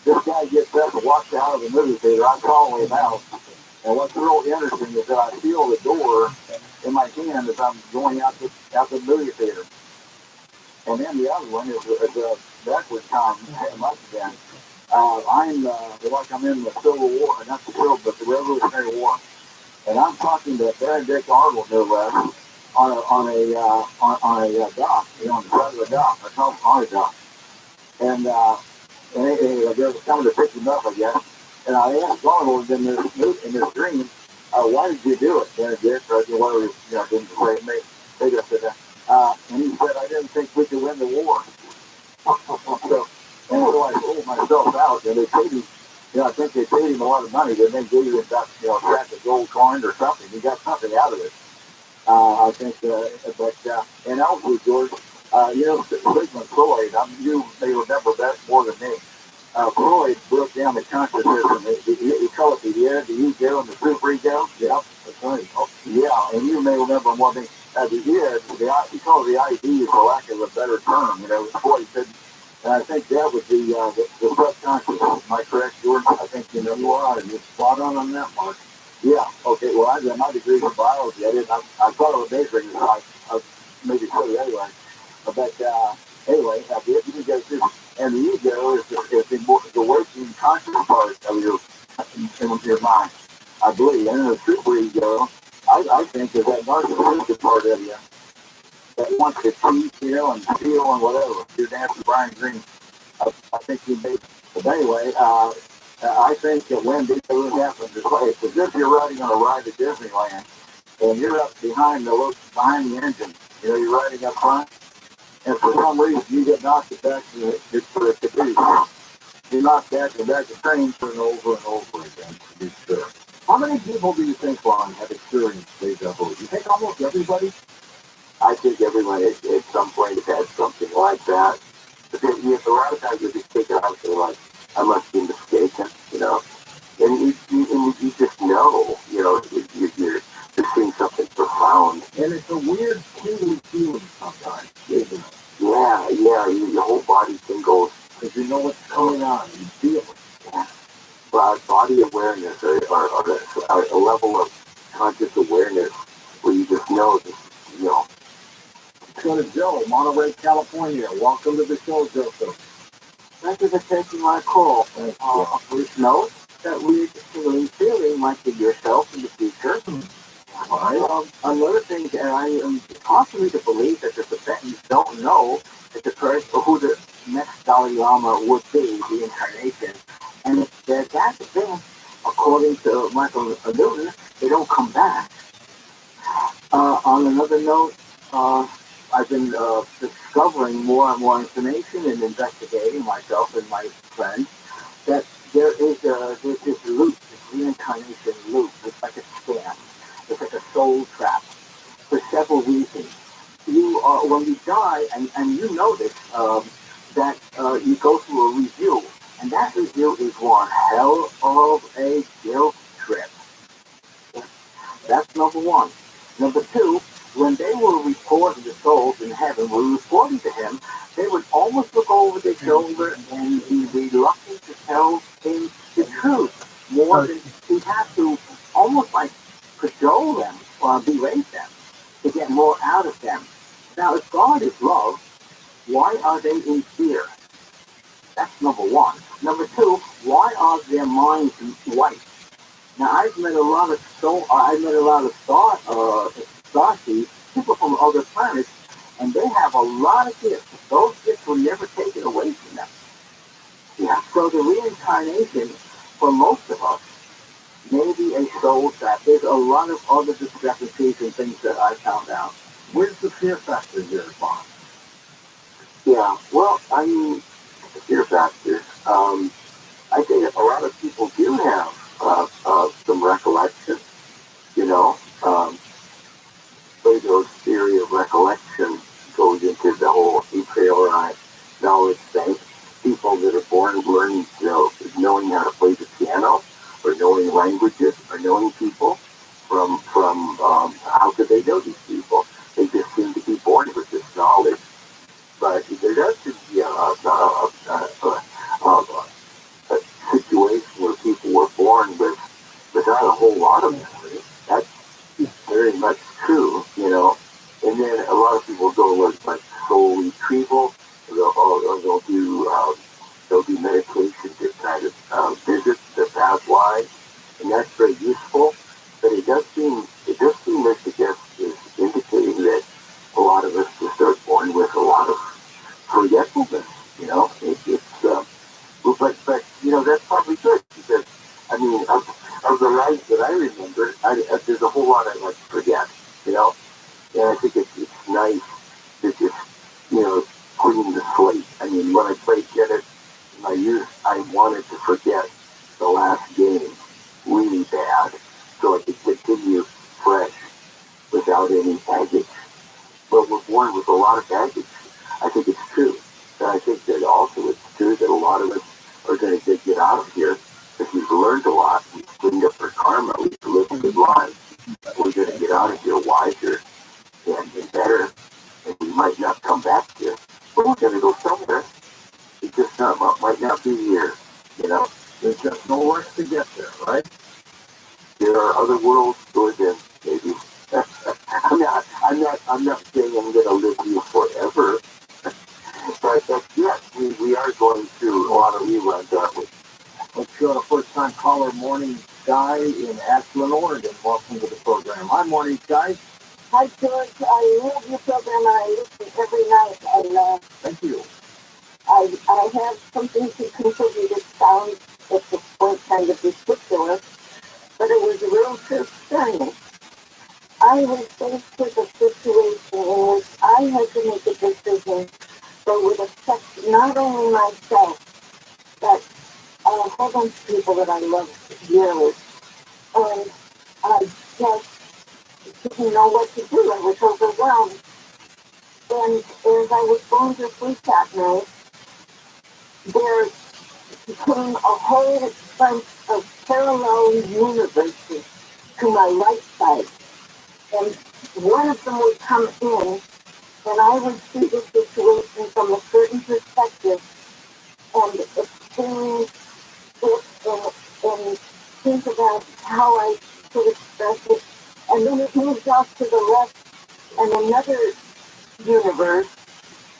this guy gets up and walks out of the movie theater. I'm calling him out. And what's real interesting is that I feel the door in my hand as I'm going out the movie theater. And then the other one is a backward time, once again. I'm like I'm in the Civil War, not the Civil, but the Revolutionary War. And I'm talking to Benedict Arnold, no less, on a dock, on the side of the dock, on a dock. And they were coming to pick him up, I guess. And I asked Arnold in this dream, why did you do it, Benedict? Or whatever, didn't say me. They just said that. And he said, I didn't think we could win the war. So I pulled myself out, and they paid him. I think they paid him a lot of money. They then gave him about, a sack of gold coins or something. He got something out of it. I think, and also, George, Sigmund Freud, you may remember that more than me. Freud broke down the consciousness, and he called it the ego, the ego, and the super ego. Yeah, that's right. Oh, yeah, and you may remember more than me. as he did, he called the ID for lack of a better term. Before he said, and I think that was the subconscious. Am I correct, Jordan? I think you are, and you're spot on that, Mark. Yeah. Okay. Well, I got my degree in biology. I thought it was amazing. I maybe so anyway. But anyway, you guys just, and the ego is the working conscious part of your mind. I believe, and the super ego, I think, is that narcissistic part of you that wants to cheat, and steal and whatever. You're dancing Brian Green. I think you made. But anyway, I think that when this really happens, it's as if you're riding on a ride at Disneyland, and you're up behind the engine. You're riding up front, and for some reason you get knocked back to the caboose. You're knocked back and back the train over and over again. To be sure. How many people do you think, Ron, have experienced deja vu? Do you think almost everybody? I think everyone at some point has had something like that. But then, a lot of times you just take it out and like, I must be mistaken, And you just know, you're just seeing something profound. And it's a weird feeling sometimes, isn't it? Yeah, your whole body tingles. Because you know what's going on, you feel it. Yeah. Body awareness, or a level of conscious awareness where you just know, Let's go to Joe, Monterey, California. Welcome to the show, Joseph. Thank you for taking my call. Please note that we're feeling like yourself in the future. Another thing, and I am constantly to believe that the Tibetans don't know that the person who the next Dalai Lama would be, the incarnation. And that's the thing, according to Michael Newton, they don't come back. On another note, I've been discovering more and more information and investigating myself and my friends that there's this loop, this reincarnation loop. It's like a scam. It's like a soul trap for several reasons. When you die, and you know this, that you go through a review, and that review is one hell of a guilt trip. That's number one. Number two, when they were reporting the souls in heaven, were reporting to him, they would almost look over their shoulder and be reluctant to tell him the truth, more than he had to almost like cajole them or berate them to get more out of them. Now, if God is love, why are they in fear? That's number one. Number two, why are their minds white? Now, I've met a lot of starseeds, people from other planets, and they have a lot of gifts. Those gifts were never taken away from them. Yeah. So the reincarnation, for most of us, may be a soul trap. There's a lot of other discrepancies and things that I found out. Where's the fear factor here, Bob? Yeah, well, I mean, the fear factor. I think a lot of people do have some recollection, Plato's theory of recollection goes into the whole a priori knowledge thing. People that are born learning, knowing how to play the piano, or knowing languages, or knowing people from how could they know these people? They just seem to be born with this knowledge. But there does seem to be a situation where people were born without a whole lot of memory. That's very much true, And then a lot of people go like soul retrieval. They'll do meditation to kind of visit the past lives, and that's very useful. But it does seem like the guest is indicating that a lot of us just are born with a lot of forgetfulness. But that's probably good because I mean of the life that I remember, there's a whole lot I like to forget. And I think it's nice to just clean the slate. I mean, when I played tennis in my youth, I wanted to forget the last game really bad so I could continue fresh without any baggage. But we're born with a lot of baggage. I think it's true. And I think that also it's true that a lot of us are going to get out of here because we've learned a lot. We've cleaned up our karma. We've lived good lives. We're going to get out of here wiser and year. But we're going to go somewhere. It just might not be here, you know. There's just no rush to get there, right? There are other worlds to live in, maybe. I'm not saying I'm going to live here forever. But yes, we are going through a lot of reruns, aren't we? Let's go to first-time caller, Morning Sky in Ashland, Oregon. Welcome to the program. Hi, Morning Sky. Hi, George. I love your program and I listen every night. Thank you. I have something to contribute. It sounds at this point kind of ridiculous, but it was a real true experience. I was faced with a situation in which I had to make a decision that would affect not only myself, but a whole bunch of people that I love dearly. And I just didn't know what to do. I was overwhelmed. And as I was going to sleep that night, there became a whole bunch of parallel universes to my right side. And one of them would come in, and I would see the situation from a certain perspective and experience it and think about how I could express it. And then it moved off to the left, and another universe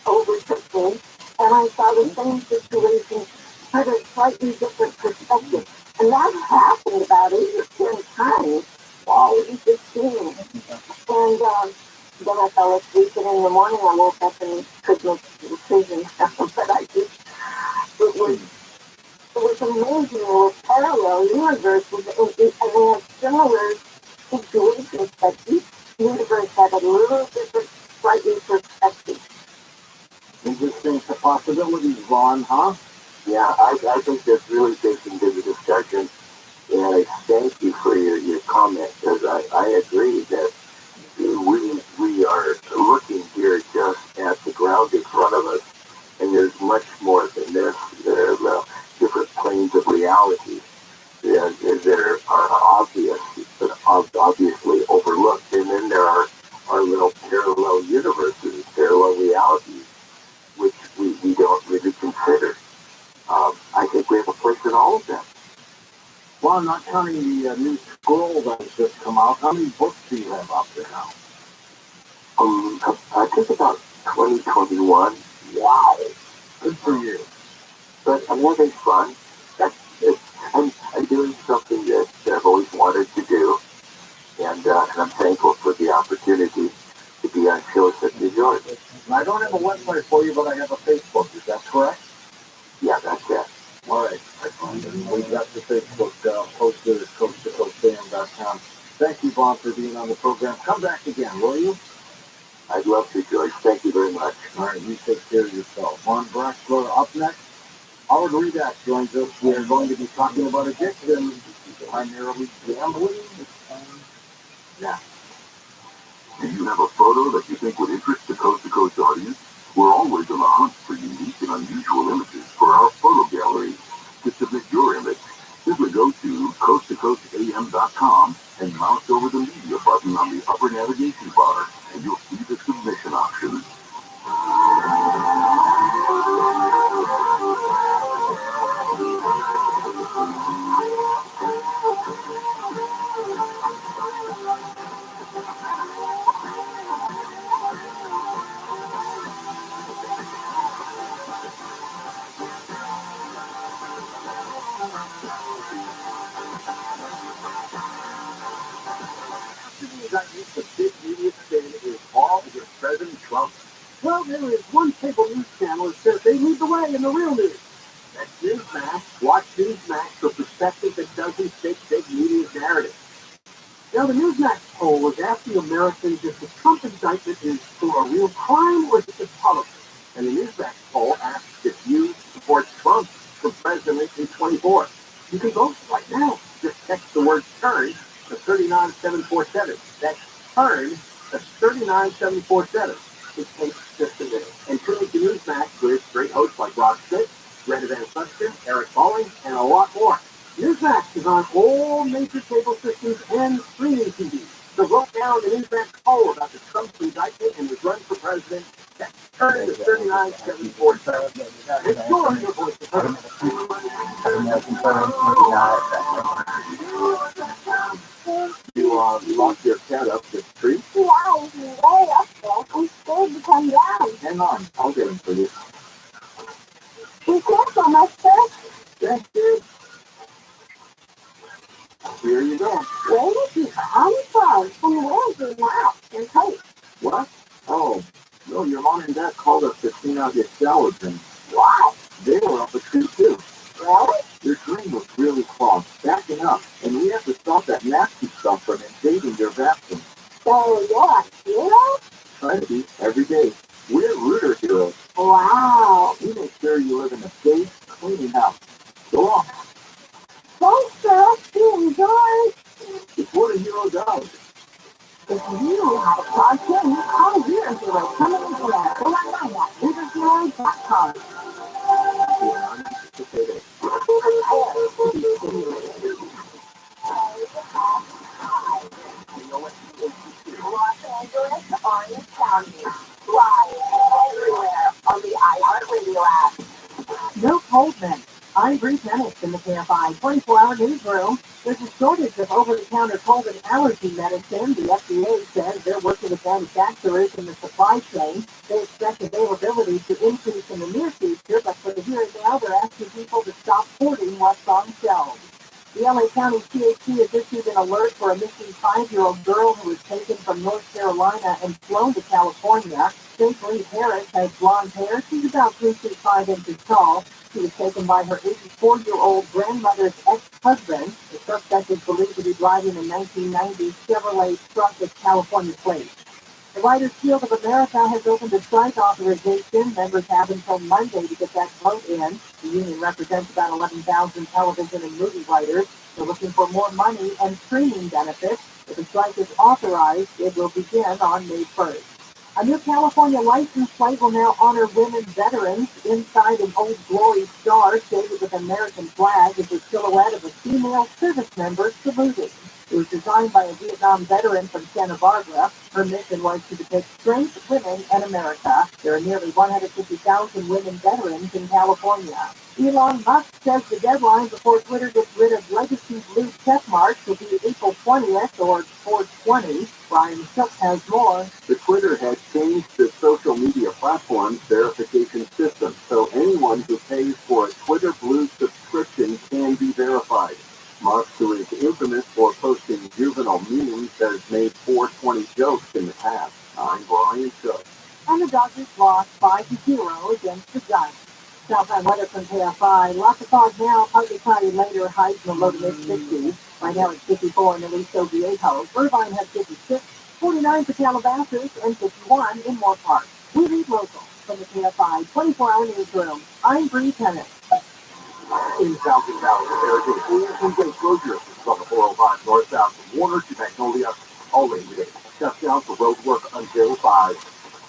overtook me, and I saw the same situation from a slightly different perspective. And that happened about 8 or 10 times. Wow, it was 15. And then I fell asleep, and in the morning I woke up and could make a decision. But it was amazing. There were parallel universes, and they had similar situations, but each universe had a little different, slightly perspective. Interesting possibilities, Ron, huh? Yeah, I think that's really taking into the discussion. And I thank you for your comment, because I agree that we are looking here just at the ground in front of us, and there's much more than this. There are different planes of reality that are obvious, but obviously overlooked. And then there are our little parallel universes, parallel realities, which we don't really consider. I think we have a place in all of them. Well, I'm not counting the new scroll that's just come out. How many books do you have out there now? I think about 2021. Wow. Good for you. But I'm having fun. I'm doing something that I've always wanted to do, and I'm thankful for the opportunity to be on shows such as yours. I don't have a website for you, but I have a Facebook. Is that correct? Yeah, that's it. All right. We've got the Facebook posted at coast2coastfam.com. Thank you, Vaughn, for being on the program. Come back again, will you? I'd love to, George. Thank you very much. All right, you take care of yourself. Vaughn Braxler up next. Howard Redack joins us. We are going to be talking about addiction, primarily gambling. Yeah. Do you have a photo that you think would interest the Coast to Coast audience? We're always on the hunt for unique and unusual images for our photo gallery. To submit your image, simply go to coasttocoastam.com and mouse over the media button on the upper navigation bar, and you'll see the submission options. That makes the big media spin is all against President Trump. Well, there is one cable news channel that says they lead the way in the real news. That's Newsmax. Watch Newsmax for perspective that doesn't fit big media's narrative. Now, the Newsmax poll was asking Americans if the Trump indictment is for a real crime or is it just politics. And the Newsmax poll asked if you support Trump for president in 24. You can vote right now. Just text the word TURN to 39747. That's TURN to 39747. It takes just a minute. And tune into Newsmax with great hosts like Rob Schmidt, Red Van Sutton, Eric Balling, and a lot more. Newsmax is on all major cable systems and streaming TV. So vote now on the Newsmax poll about the Trump indictment and his run for president. That's turn into 39.74. It's still on your voice. You locked your cat up the tree? Yeah, he's way up there. I'm scared to come down. Hang on, I'll get him for you. Be careful, mister. Thanks, dude. Here you go. Where did you come from? And where's your mouth and coat? What? Oh, no, your mom and dad called us to clean out your showers, and What? they were up a tree too. Really? Your drain was really clogged, backing up, and we had to stop that nasty stuff from invading your bathroom. So you're a hero? Try to be every day. We're rooter heroes. Wow. We make sure you live in a safe, clean house. Go on. Thanks, sir. Be enjoyed. It's what a hero does. If you have a cartoon, call your hero coming in there. Go online at ViralRabbi.com. Los Angeles, Orange County. Live everywhere on the iHeartRadio app. No coldness. I'm Bruce Ennis in the KFI 24-hour newsroom. There's a shortage of over-the-counter cold and allergy medicine. The FDA says they're working with manufacturers in the supply chain. They expect availability to increase in the near future, but for the here and now, they're asking people to stop hoarding what's on shelves. The LA County CHP has issued an alert for a missing 5-year-old girl who was taken from North Carolina and flown to California. St. Lee Harris has blonde hair. She's about 3 feet 5 inches tall. She was taken by her 84-year-old grandmother's ex-husband. The suspect is believed to be driving a 1990 Chevrolet truck with California plates. The Writers Guild of America has opened a strike authorization. Members have until Monday to get that vote in. The union represents about 11,000 television and movie writers. They're looking for more money and streaming benefits. If the strike is authorized, it will begin on May 1st. A new California license plate will now honor women veterans. Inside an Old Glory star shaded with American flag is a silhouette of a female service member saluting. It was designed by a Vietnam veteran from Santa Barbara. Her mission was to depict strength, women, and America. There are nearly 150,000 women veterans in California. Elon Musk says the deadline before Twitter gets rid of legacy blue check marks will be April 20th or 420. Brian Shook has more. The Twitter has changed the social media platform's verification system, so anyone who pays for a Twitter Blue subscription can be verified. Musk, who is infamous for posting juvenile memes, has made 420 jokes in the past. I'm Brian Shook. And the Dodgers lost 5-0 against the Giants. Southbound weather from KFI. Lots of fog now, partly cloudy later, highs in the low to mid-60s. Right now it's 54 in Aliso Viejo. Irvine has 56, 49 for Calabasas, and 51 in Moore Park. We read local from the KFI 24-hour newsroom. I'm Bree Tennant. In South and Valley, there is a full-day closure on the 405 northbound from Warner to Magnolia, all lane today. Shut down for road work until 5.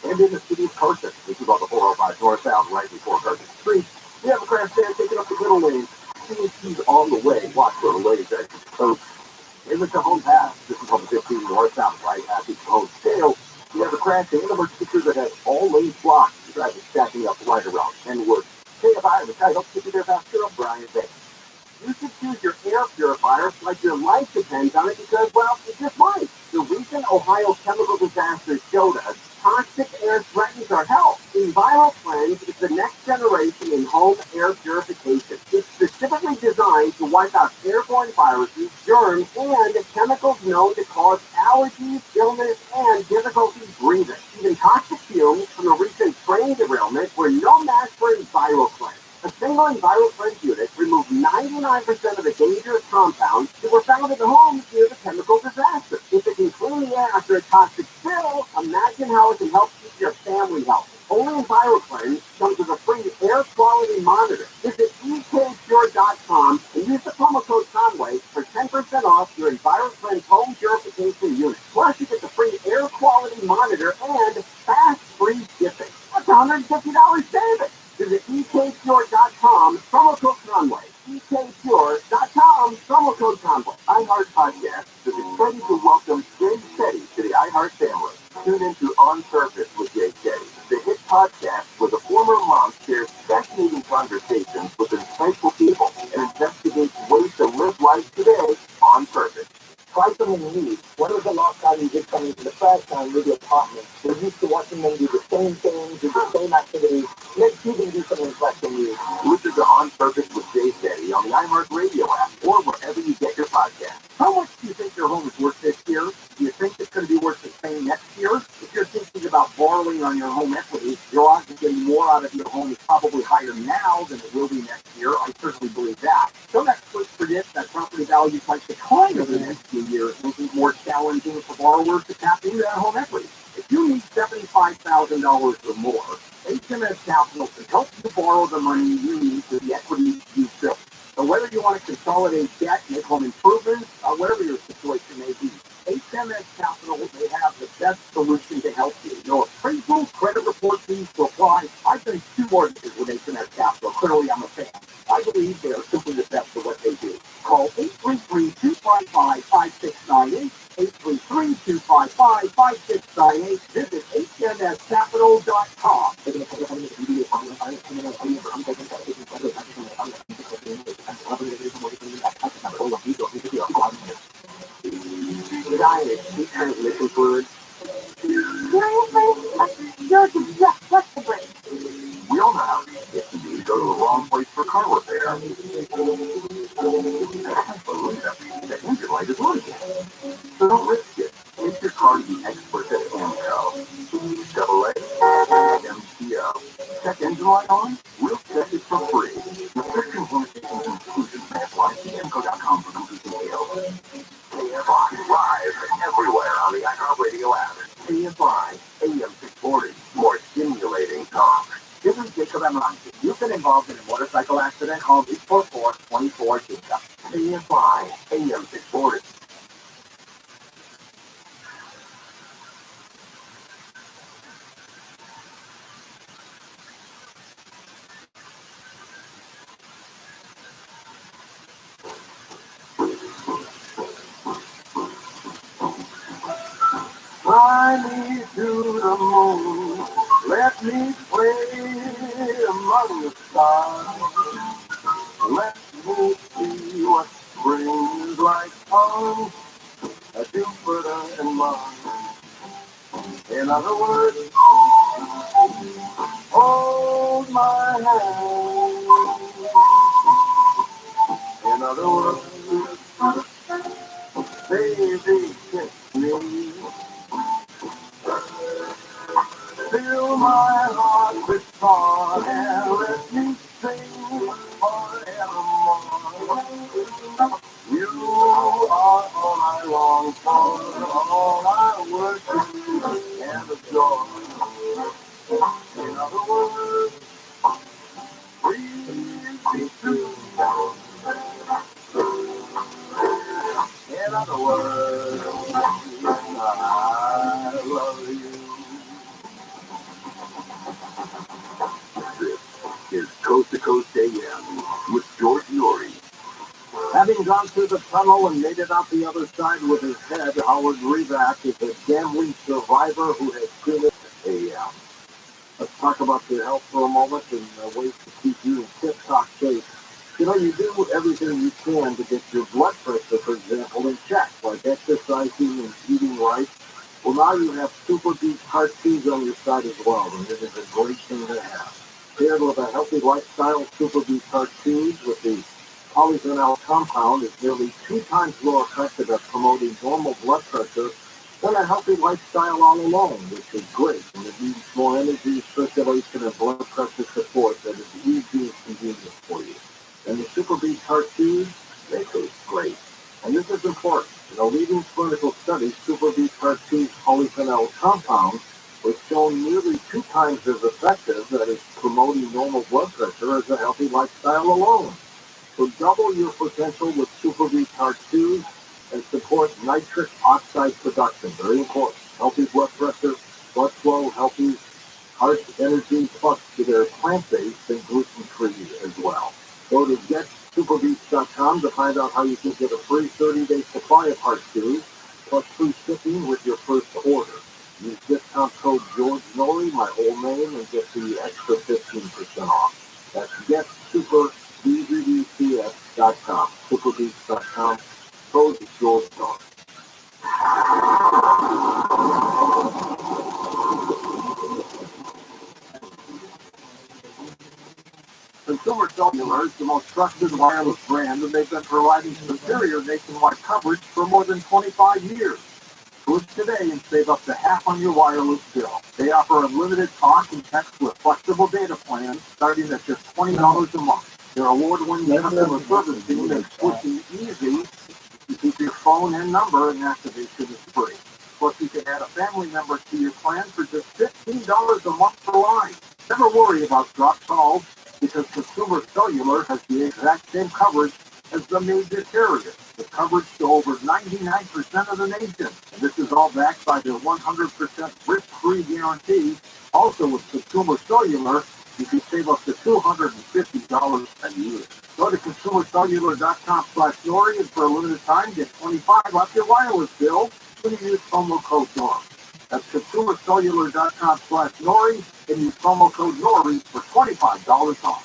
And in the city of Carson, this is on the 405 northbound right before Carson Street. We have a crash there taking up the middle lane. CHP's on the way. Watch for the lanes exit coast. In the Cajon Pass, this is on the 15 northbound right at the Cajon Scale. We have a crash in the picture that has all lanes blocked. Traffic stacking up right around Kenwood. KFI, which I hope to be there faster, I'm Brian Bay. You should choose your air purifier like your life depends on it because, well, it just might. The recent Ohio chemical disaster showed us toxic air threatens our health. ViralRabbi is the next generation in home air purification. It's specifically designed to wipe out airborne viruses, germs, and chemicals known to cause allergies, illness, and difficulty breathing. Even toxic fumes from a recent train derailment were no match for ViralRabbi. A single ViralRabbi unit removed 99% of the dangerous compounds that were found in the homes near the chemical disaster. If it can clean the air after a toxic spill, imagine how it can help keep your family healthy. Only ViralRabbi comes with a free air quality monitor. Visit ekpure.com and use the promo code Conway for 10% off your ViralRabbi home purification unit. Plus, you get the free air quality monitor and fast free shipping. That's $150 savings. Visit ekpure.com, promo code Conway. ekpure.com, promo code Conway. iHeart Podcast is excited to welcome Jay Shetty to the iHeart family. Tune into On Purpose with Jay Shetty, the hit podcast where the former monk shares fascinating conversations with insightful people and investigates ways to live life today on purpose. Try something new. When was the last time you did something for the first time with your partner? We're used to watching them do the same things, do the same activities. Let's see them do something fresh and new. Listen to On Purpose with Jay Steady on the iHeartRadio app or wherever you get your podcast. How much do you think your home is worth this year? Do you think it's going to be worth the same next year? If you're thinking about borrowing on your home equity, your odds of getting more out of your home is probably higher now than it will be next year. I certainly believe that. Some experts predict that property values might decline over the next few years, making it more challenging for borrowers to tap into that home equity. If you need $75,000 or more, HMS Capital can help you borrow the money you need for the equity you built. So whether you want to consolidate debt, make home improvements, or whatever your situation may be, HMS Capital may have the best solution to help you. No appraisal, credit report fees to apply. I've done 2 mortgages with HMS Capital. Clearly, I'm a fan. I believe they are simply the best at what they do. Call 833-255-5698, 833-255-5698. Visit hmscapital.com. Did I speak transmission fluid? Seriously? You're just what's the break? We all know how it can be. Go to the wrong place for car repair. The engine light is on again. So don't risk it. Take your car to the experts at AMCO. AA MCO. Check engine light on? We'll check it for free. Restrictions, limitations, and exclusions may apply. See AMCO.com for complete details. KFI live everywhere on the iHeartRadio app. KFI AM 640. More stimulating talk. This is Jacob Emron. If you've been involved in a motorcycle accident, call 844-24-JACOB. KFI AM 640. Fly me to the moon, let me play among the stars. Let me see what spring is like on Jupiter and Mars. In other words, hold my hand. In other words, baby, kiss me. Fill my heart with song and let me sing forevermore. You are all I long for, all I worship and adore. In other words, please be true. In other words, I love you. This is Coast to Coast AM with George Norrie. Having gone through the tunnel and made it out the other side with his head, Howard Reback is a gambling survivor who has given let's talk about your health for a moment and ways to keep you in tip-top shape. You know, you do everything you can to get your blood pressure, for example, in check, like exercising and eating right. Well, now you have Super Beat Heart 2s on your side as well, and it is a great thing to have. Paired with a healthy lifestyle, Super Beat Heart 2s with the polyphenol compound is nearly 2 times more effective at promoting normal blood pressure than a healthy lifestyle all alone, which is great. And it needs more energy, circulation, and blood pressure support that is easy and convenient for you. And the Super Beat Heart 2s, they taste great. And this is important. In a leading clinical study, Super Beat Heart 2's polyphenol compound was shown nearly 2 times as effective at promoting normal blood pressure as a healthy lifestyle alone. So double your potential with Super Beat Heart 2 and support nitric oxide production. Very important. Healthy blood pressure, blood flow, healthy heart energy, plus they're plant-based and gluten-free as well. Go to getsuperbeats.com to find out how you can get a free 30-day supply of Heart 2 plus free shipping with your first order. Use discount code George Norrie, my whole name and get the extra 15% off. That's getsuperbeats.com. Superbeats.com. Code is yours. Consumer Cellular is the most trusted wireless brand, and they've been providing superior nationwide coverage for more than 25 years. Switch today and save up to half on your wireless bill. They offer unlimited talk and text with flexible data plans starting at just $20 a month. Their award-winning customer service team makes switching easy. You keep your phone and number, and activation is free. Plus, you can add a family member to your plan for just $15 a month per line. Never worry about dropped calls, because Consumer Cellular has the exact same coverage as the major carriers, with coverage to over 99% of the nation. And this is all backed by their 100% risk-free guarantee. Also, with Consumer Cellular, you can save up to $250 a year. Go to consumercellular.com/Nori, and for a limited time, get $25 off your wireless bill when you use promo code NORI. That's consumercellular.com/Nori, and use promo code NORI for $25 off.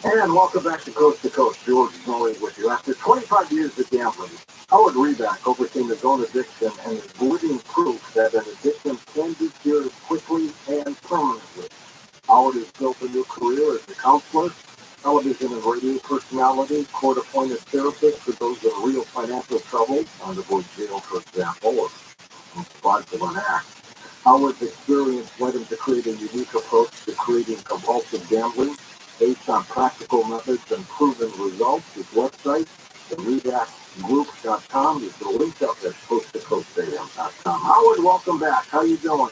And welcome back to Coast. George Nori with you. After 25 years of gambling, Howard Reback overcame his own addiction and is living proof that an addiction can be cured quickly and permanently. Howard has built a new career as a counselor, television and radio personality, court-appointed therapist for those in real financial trouble, on the avoid jail, for example, or fraudulent acts. Howard's experience led him to create a unique approach to creating compulsive gambling based on practical methods and proven results. His website, therebackgroup.com, is the link up at coasttocoastam.com. Howard, welcome back. How you doing?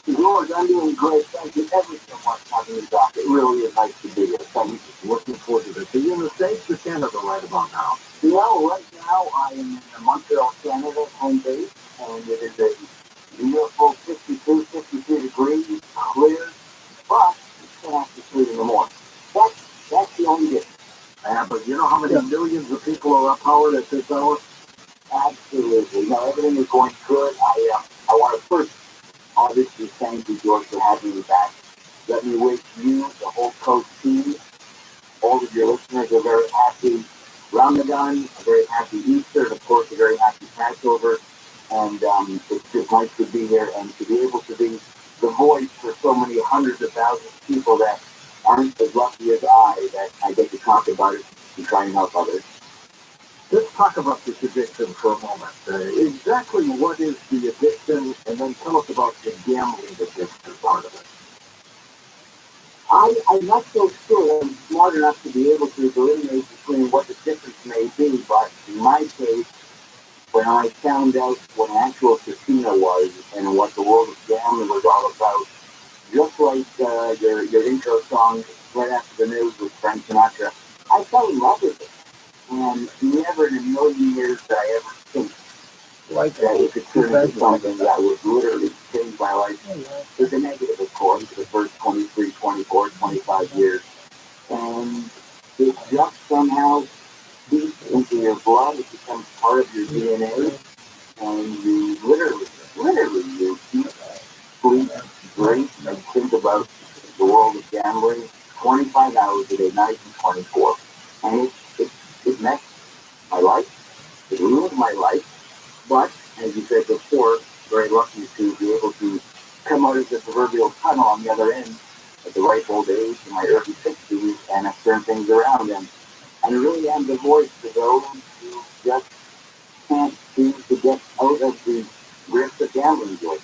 George, I'm doing great. Thank you ever so much for having me back. It really is nice to be here. Thank you. Looking forward to this. Are you in the States or Canada right about now? Well, right now I am in Montreal, Canada, home base, and it is a beautiful 62, 63 degrees, clear, but it's 10 after 3 in the morning. That's the only difference. Yeah, but you know how many millions of people are up, Howard, at this hour? Absolutely. No, everything is going good. I want to first obviously thank you, George, for having me back. Let me wish you, the whole Coast team, all of your listeners, a very happy Ramadan, a very happy Easter, and of course a very happy Passover. And it's just nice to be here and to be able to be the voice for so many hundreds of thousands of people that aren't as lucky as that I get to talk about it and try and help others. Let's talk about this addiction for a moment. Exactly what is the addiction, and then tell us about the gambling addiction part of it. I'm not so sure I'm smart enough to be able to delineate between what the difference may be, but in my case, when I found out what an actual casino was and what the world of gambling was all about, just like your intro song right after the news with Frank Sinatra, I fell in love with it. And never in a million years did I ever think that it could turn into something that would literally change my life. There's a negative, of course, for the first 23, 24, 25 years. And it just somehow seeps into your blood. It becomes part of your DNA. And you literally, you eat, sleep, drink, and think about the world of gambling 25 hours a day, not even 24. And it messed my life. It ruined my life. But, as you said before, very lucky to be able to come out of the proverbial tunnel on the other end at the ripe old age in my early 60s and have turned things around. And I really am the voice for those who just can't seem to get out of the grips of gambling, George.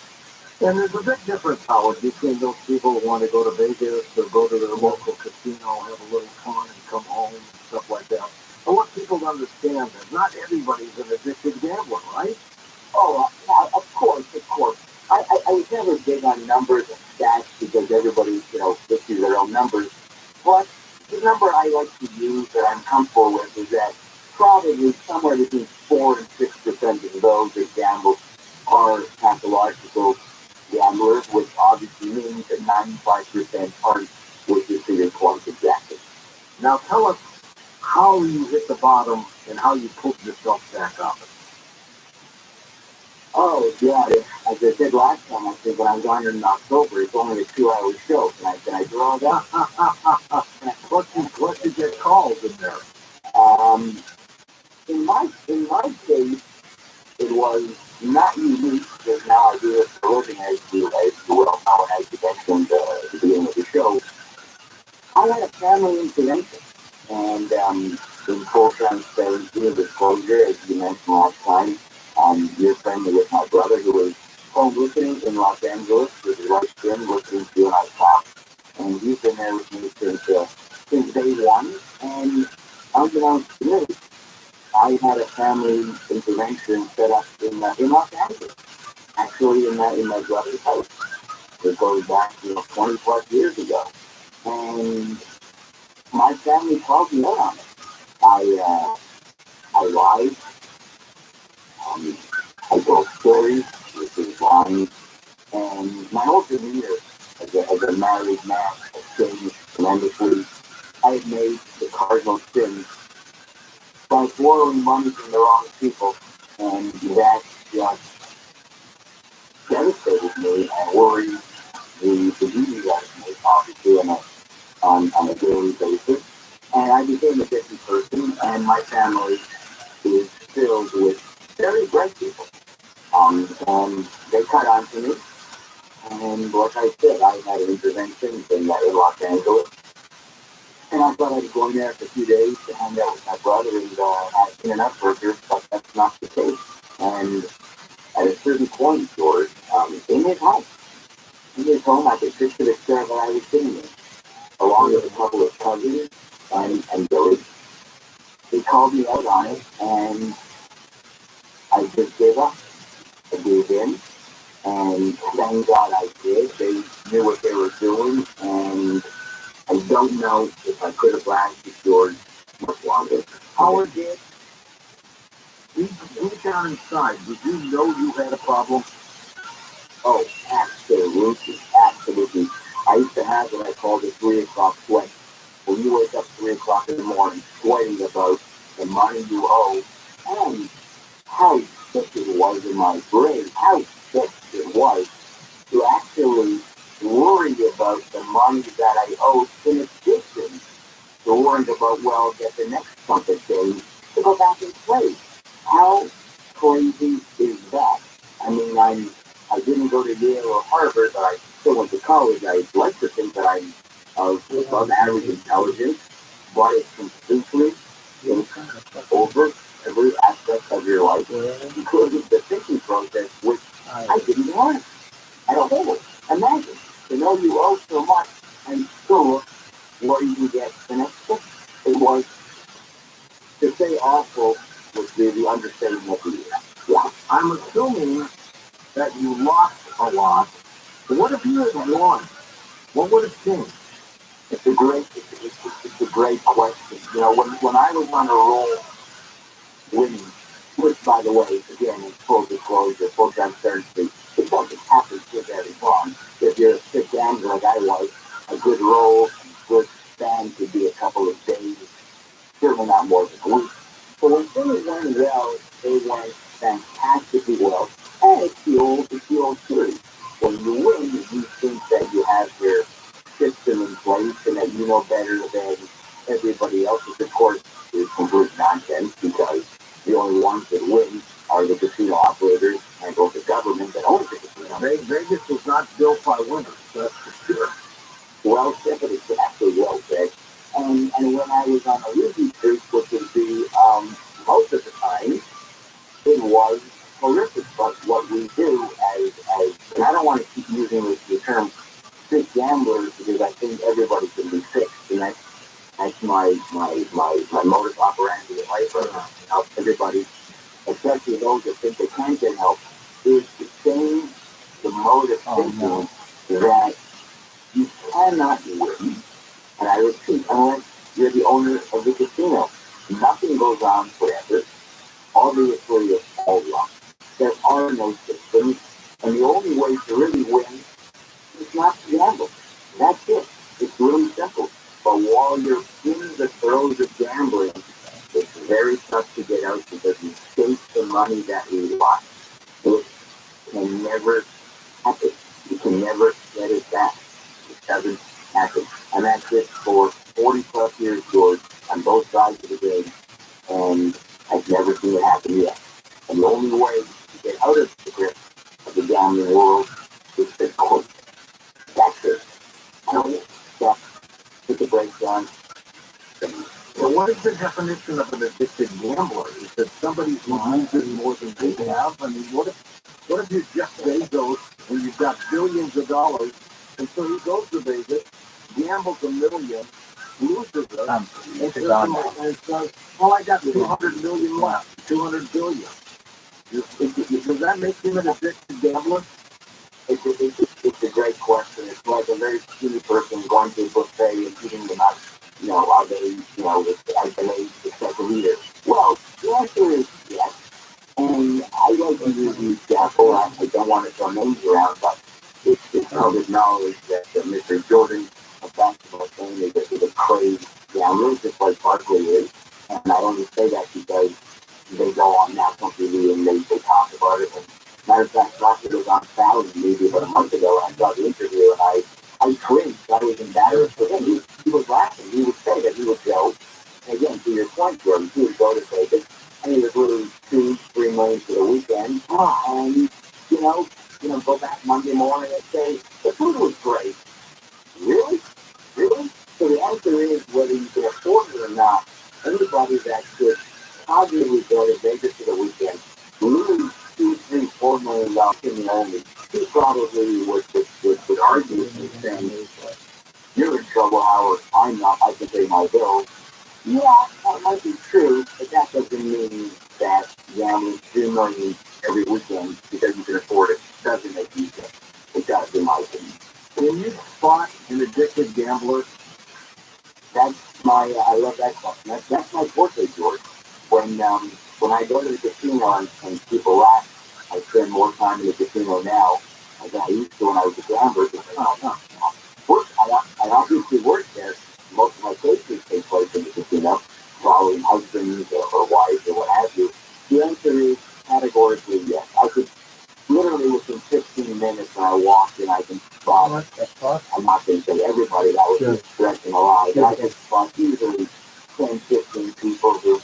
And there's a big difference, Howard, between those people who want to go to Vegas or go to their local casino, have a little fun, and come home and stuff like that. I want people to understand that not everybody's an addicted gambler, right? Oh, of course. I was never big on numbers and stats because everybody, issues their own numbers. But the number I like to use that I'm comfortable with is that probably somewhere between 4 and 6% of those that gamble are pathological gamblers, which obviously means that 95% aren't which is to your point exactly. Now tell us how you hit the bottom and how you pulled yourself back up. Oh, yeah, as I said last time, I think when I was on in October, it's only a 2-hour show. Can I draw it up? What you get calls in there? In my case, it was not unique because now I do this for a living, as you well know, and as you mentioned at the beginning of the show. I had a family intervention, and in full transparency and disclosure, as you mentioned last time, you're friendly with my brother who was home listening in Los Angeles with his wife Jim, listening to you and I talk, and he's been there with me since day one, and unbeknownst to me, I had a family intervention set up in Los Angeles, actually in my brother's house. It goes back, 20 plus years ago. And my family called me in on it. I lied. I told stories, which is lying. And my whole demeanor as a married man has changed tremendously. I had made the cardinal sin by borrowing money from the wrong people, and that just devastated me and worried the beauty out of me, obviously, on a daily basis. And I became a different person, and my family is filled with very bright people. And they cut on to me, and like I said, I had an intervention in Los Angeles. And I thought I'd go in there for 2 days to hang out with my brother and have In-N-Out burgers, but that's not the case. And at a certain point, George, in his home, I could picture the chair that I was sitting in, along with a couple of cousins and Billy. They called me out on it, and I just gave up. I gave in, and thank God I did. They knew what they were doing, and I don't know if I could have lasted George much longer. Howard did. Deep down inside, did you know you had a problem? Oh, absolutely, absolutely. I used to have what I called the 3 o'clock sweat. When you wake up 3 o'clock in the morning, sweating about the money you owe, and how sick it was in my brain, how sick it was to actually worry about the money that I owed in addition to worrying about, well, get the next trumpet thing to go back and play. How crazy is that? I mean, I didn't go to Yale or Harvard, but I still went to college. I like to think that I'm of above average intelligence, but it's completely over every aspect of your life, including the thinking process, which I didn't learn at all. Imagine, to know you owe so much and still what you get the next thing. It was, to say awful, would be the understatement of the year. Yeah. I'm assuming that you lost a lot. But what if you had won? What would have changed? It's a great question. When I was on a roll winning, which, by the way, again, in full disclosure, full transparency, it doesn't happen to very long. If you're a sick gambler like I was, a good roll, a good stand could be a couple of days, certainly not more than a week. So when things went well, they went fantastically well. And it's the old theory. When you win, you think that you have your system in place and that you know better than everybody else, which of course is complete nonsense because the only ones that win are the casino operators and both the government that owns the casino. Vegas was not built by winners, that's for sure. Well said, but exactly well said. And when I was on a losing streak, which would be most of the time, it was horrific. But what we do and I don't want to keep using the term sick gamblers because I think everybody can be fixed, and that's my modus operandi in life right now. Help everybody, especially those that think they can't get help, is to change the mode of thinking that you cannot win. And I repeat, unless you're the owner of the casino, nothing goes on forever. All the affiliates all wrong. There are no systems, and the only way to really win is not to gamble. That's it. It's really simple. But while you're in the throes of gambling, it's very tough to get out because you chase the money that we lost. It can never happen. You can never get it back. It doesn't happen. And that's it for 40 plus years, George, on both sides of the game. And I've never seen it happen yet. And the only way to get out of the grip of the gambling world is to quit. That's it. That's the breakdown. So what is the definition of an addicted gambler? Is that somebody who loses more than they have? I mean, what if you're Jeff Bezos and you've got billions of dollars, and so he goes to Vegas, gambles $1 million, loses it, and says, well, I got 200 million left, 200 billion. Does that make him an addicted gambler? It's a great question. It's like a very skinny person going to a buffet and eating the nuts. Are they, are they expect a leader? Well, the answer is yes. And I like to use the example. I don't want to throw names around, but it's public knowledge that Mr. Jordan of basketball fame is a crazed gambler, just like Barkley is. And I only say that because they go on national TV and they talk about it. And matter of fact, Barkley was on Fallon maybe about a month ago, and I saw the interview, and I cringed. I was embarrassed for him. He was laughing. He would say that he would go. And again, to your point, Jordan, he would go to Vegas, and he was losing $2-3 million for the weekend. And go back Monday morning and say the food was great. Really? Really? So the answer is whether you can afford it or not. Anybody that could positively go to Vegas for the weekend, lose $2-3-4 million in the only, he probably would argue and saying, you're in trouble, Howard. I'm not. I can pay my bills. Yeah, that might be true, but that doesn't mean that gambling $3 million every weekend because you can afford it doesn't make you sick. It does, in my opinion. Can you spot an addicted gambler? I love that question. That's my forte, George. When I go to the casino and people laugh, I spend more time in the casino now than I used to when I was a gambler. I obviously work there. Most of my cases take place in the casino, following husbands or wives or what have you. The answer is categorically yes. I could literally within 15 minutes when I walk in, I can spot. I'm not going to say everybody, that was just stretching a lot, but I can spot usually 10, 15 people who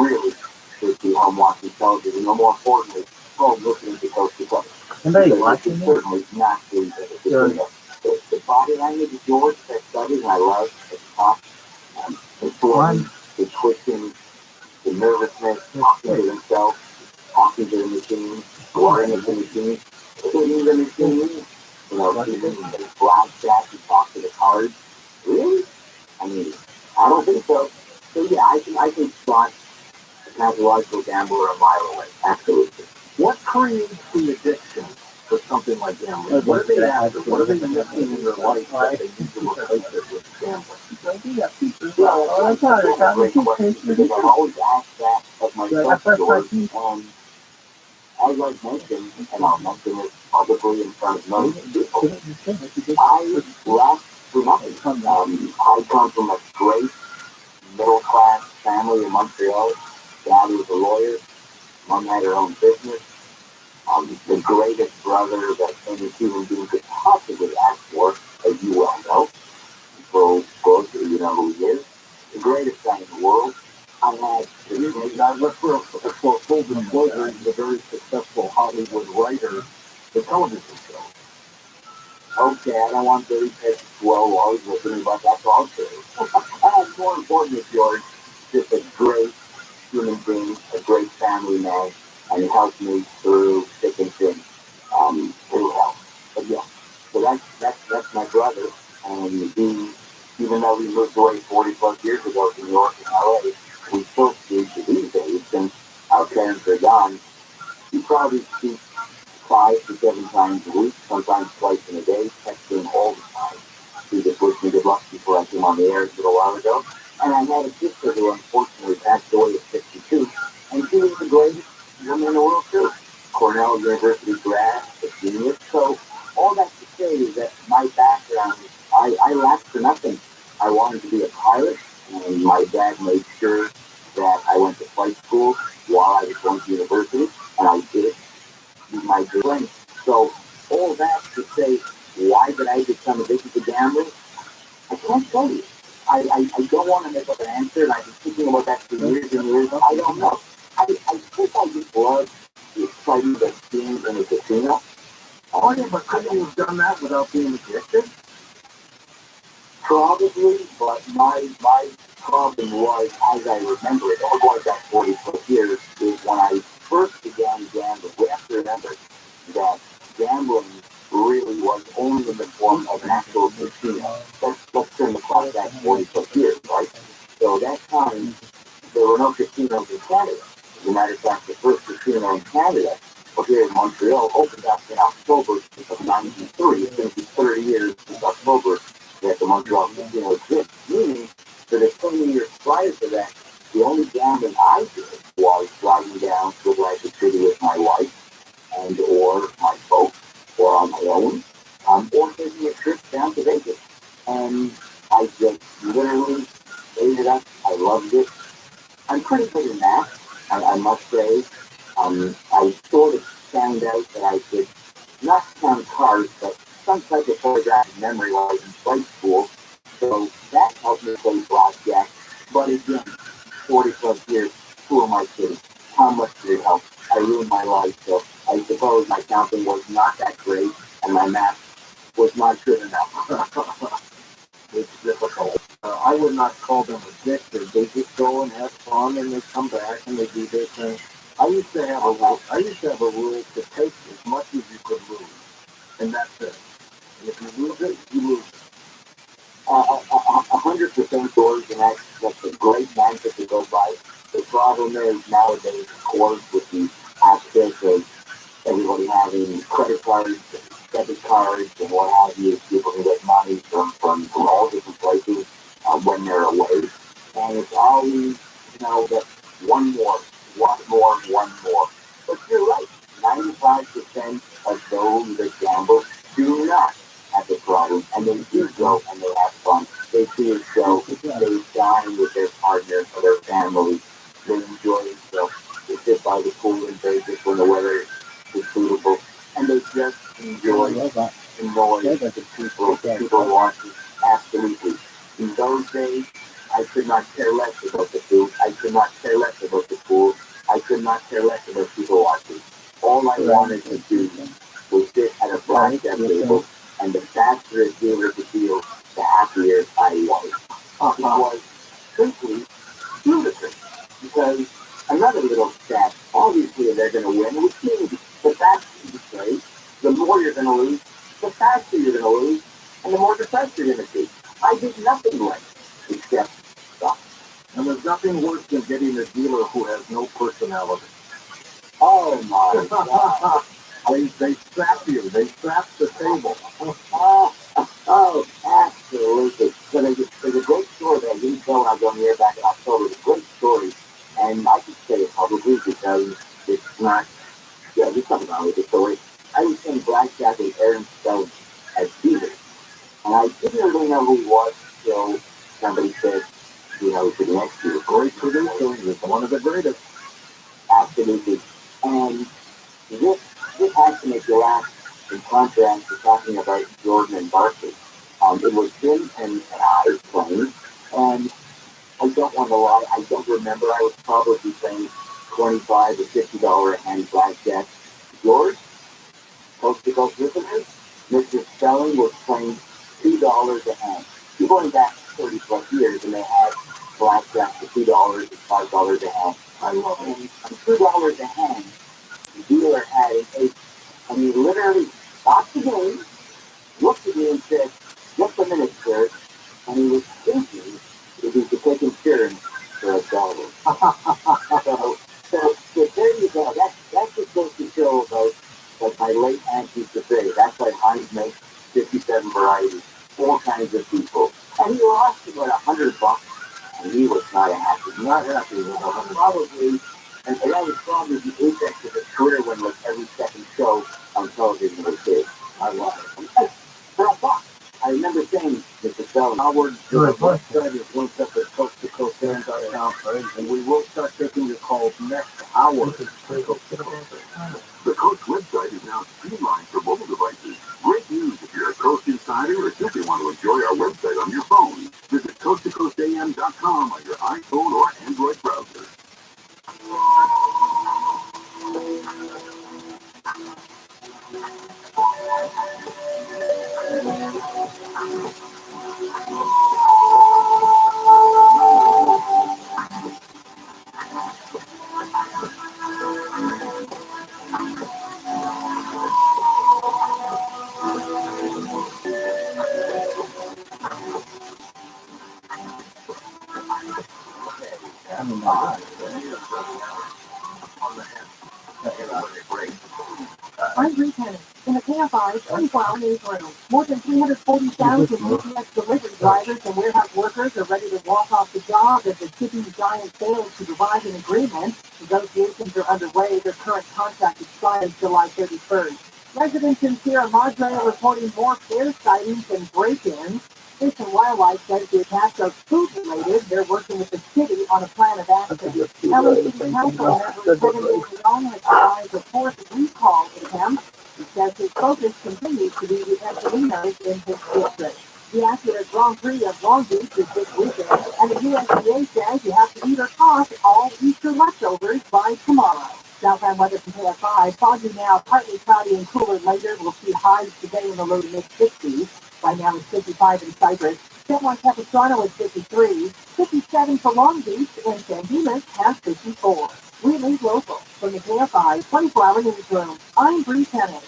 really should be home watching television, or more importantly, home listening to Coast to Coast. Somebody watching certainly not doing that. The body language of George, that studies, and I love the talk, the swelling, the twitching, the nervousness, talking to themselves, talking to the machine, worrying at the machine, hitting the machine, even the blackjack, you talk to the cards. Really? I mean, I don't think so. So yeah, I can spot a pathological gambler a mile away. Absolutely. What creates the addiction for something like gambling? What are they after? What are they missing in their life that they need to replace it with gambling? Well, that's a great question because I've always asked that of myself, George, and as I've mentioned, and I'll mention it publicly in front of millions of people, I left for nothing. I come from a great middle-class family in Montreal. Dad was a lawyer. Mom had her own business. The greatest brother that any human being could possibly ask for, as you well know. So, you know who he is. The greatest guy in the world. I had for full disclosure, he's a very successful Hollywood writer for television shows. Okay, I don't want Billy Pitts to dwell always listening, but that's all true. And more importantly, George, just a great human being, a great family man, and he helped me through thick and thin, through hell. But yeah, so that's my brother, and he, even though he moved away 40 plus years ago to New York and LA, we still speak to these days, since our parents are gone. He probably speaks 5 to 7 times a week, sometimes twice in a day, texting all the time. He just wished me good luck before I came on the air a little while ago. And I had a sister who unfortunately passed away at 62, and she was the greatest woman in the world too. Cornell University grad, a genius. So all that to say is that my background, I lack for nothing. answer, and I've been thinking about that for years and years. I don't know. I think I just love the excitement of being in a casino. Oh, yeah, but couldn't you have done that without being addicted? Probably, but my problem was, as I remember it, all going back 40 plus years, is when I first began gambling. We have to remember that gambling really was only in the form of an actual casino. Let's turn the clock back 40 plus years, right? So at that time, there were no casinos in Canada. As a matter of fact, the first casino in Canada, here in Montreal, opened up in October of 93. It's going to be 30 years since October that the Montreal casino exists. Meaning, for the 20 years prior to that, the only gambling I did was driving down to Atlantic City with my wife and or my folks, or on my own, or taking a trip down to Vegas. And I just literally ate it up. I loved it. I'm pretty good in that, I must say. I sort of found out that I could not count cards, but some type of photographic memory while I was in flight school. So that helped me play blackjack. But again, 40 plus years, who am I kidding? How much did it help? I ruined my life, so I suppose my counting was not that great, and my math was not good enough. It's difficult. I would not call them addicted. They just go and have fun, and they come back and they do their thing. I used to have a rule to take as much as you could lose, and that's it. And if you lose it, you lose it. 100% yours, and that's a great mantra to go by. The problem is nowadays, of course, with the access of everybody having credit cards, debit cards, and what have you, people can get money from all different places when they're away. And it's always, that one more. But you're right, 95% of those that gamble do not have the problem, and they do go and they have fun. They see a show, they dine with their partner or their family, they enjoy themselves, they sit by the pool in Vegas when the weather is suitable, and they just enjoy the people watching. Absolutely. In those days, I could not care less about the food. I could not care less about the pool. I could not care less about people watching. All I wanted to do was sit at a blackjack table, and the faster a dealer the deal, the happier I was. It was simply ludicrous, because another little stat, obviously they're going to win, which means the faster you play, the more you're going to lose, the faster you're going to lose, and the more depressed you're going to be. I did nothing right except stop. And there's nothing worse than getting a dealer who has no personality. Oh my God. They strap you. They strap the table. Oh, absolutely. So there's a great story that I didn't tell when I was on the air back in October. It's a great story, and I can say it publicly because it's not, there's something wrong with the story. I was playing blackjack with Aaron Stone as Peter, and I didn't really know who he was until somebody said, to the next to the Great producer. He's one of the greatest. absolutely. And this has to make you laugh in contrast to talking about Jordan and Barkley. It was him and I playing, and I don't want to lie, I don't remember. I was probably paying $25 to $50 a hand blackjack. Yours, coast to coast listeners, Mr. Spelling was playing $2 a hand. You're going back 30 plus years, and they had blackjack for $2 to $5 a hand. I love it. And $2 a hand, the dealer had an eight, and he literally stopped the game, looked at me and said, "Just a minute, sir." And he was thinking if he could take insurance for $1. So there you go. That's just goes to show about, like my late aunt used to say, that's why Heinz makes 57 varieties, all kinds of people. And he lost about $100, and he was not happy with probably. And that was probably the apex of his career when like every second show on television was his. I love it. For $1. I remember saying, Mr. Spelling, Howard, your website is linked up at coasttocoastfan.com, and we will start taking your calls next hour. The Coast website is now streamlined for mobile devices. Great news if you're a Coast insider or simply want to enjoy our website on your phone. Visit coasttocoastam.com on your iPhone or Android browser. I'm Brittany. In the KFI's 24-hour newsroom, more than 340,000 UPS delivery drivers and warehouse workers are ready to walk off the job as the shipping giant fails to provide an agreement. Negotiations are underway. Their current contract expires July 31st. Residents in Sierra Madre are reporting more bear sightings and break-ins. Fish and Wildlife says the attacks are food-related. They're working with the city on a plan of action. LA City Council member Kevin Leon has devised a fourth recall attempt. He says his focus continues to be the Angelinos in his district. The accurate Grand Prix of Long Beach is this weekend, and the USDA says you have to eat or toss all Easter leftovers by tomorrow. Southbound weather from KFI, foggy now, partly cloudy and cooler later. We'll see highs today in the low to mid-60s. Right now it's 55 in Cypress. San Juan Capistrano is 53, 57 for Long Beach, and San Dimas has 54. We leave local from the KFI 24-hour newsroom. I'm Bree Tennant.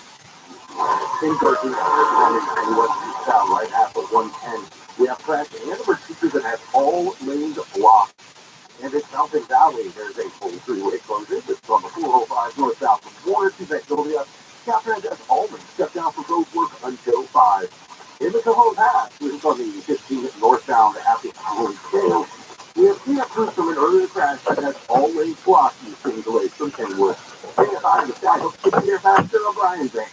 In person, and what you sound right after 110. We have crashing and we're teachers that have all lanes blocked. And in Mountain Valley, there's a full freeway closure that's from the 405 north-south from Warner to Victoria. Catherine has all lanes shut down for road work until 5. In the Cajon Pass, which is on the 15 northbound after Cajon Trail, we have seen a crew from an earlier crash that has all lanes blocked and seeing delays from Kenwood. KFI, the sky hooks to be here faster O'Brien Bank.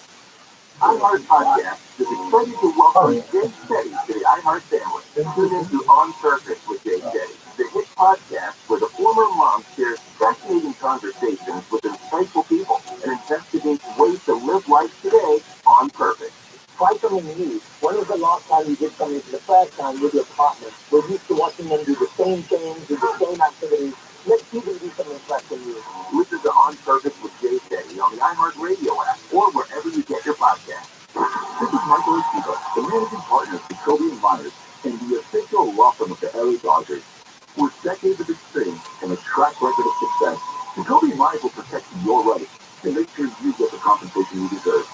iHeart Podcast is excited to welcome Jay Steady to the iHeart family. Tune into On Purpose with Jay Steady, the hit podcast where the former mom shares fascinating conversations with insightful people and investigates ways to live life today on purpose. Try something new. When was the last time you did something for the first time with your partner? We're used to watching them do the same things, do the same activities. Let's see them do something fresh and new. Listen to On Purpose with Jay Steady on the iHeart Radio app or wherever you get your podcasts. This is Michael Akiva, the managing partner of Jacoby & Myers and the official law firm of the LA Dodgers. With decades of experience and a track record of success, Jacoby & Myers will protect your rights and make sure you get the compensation you deserve.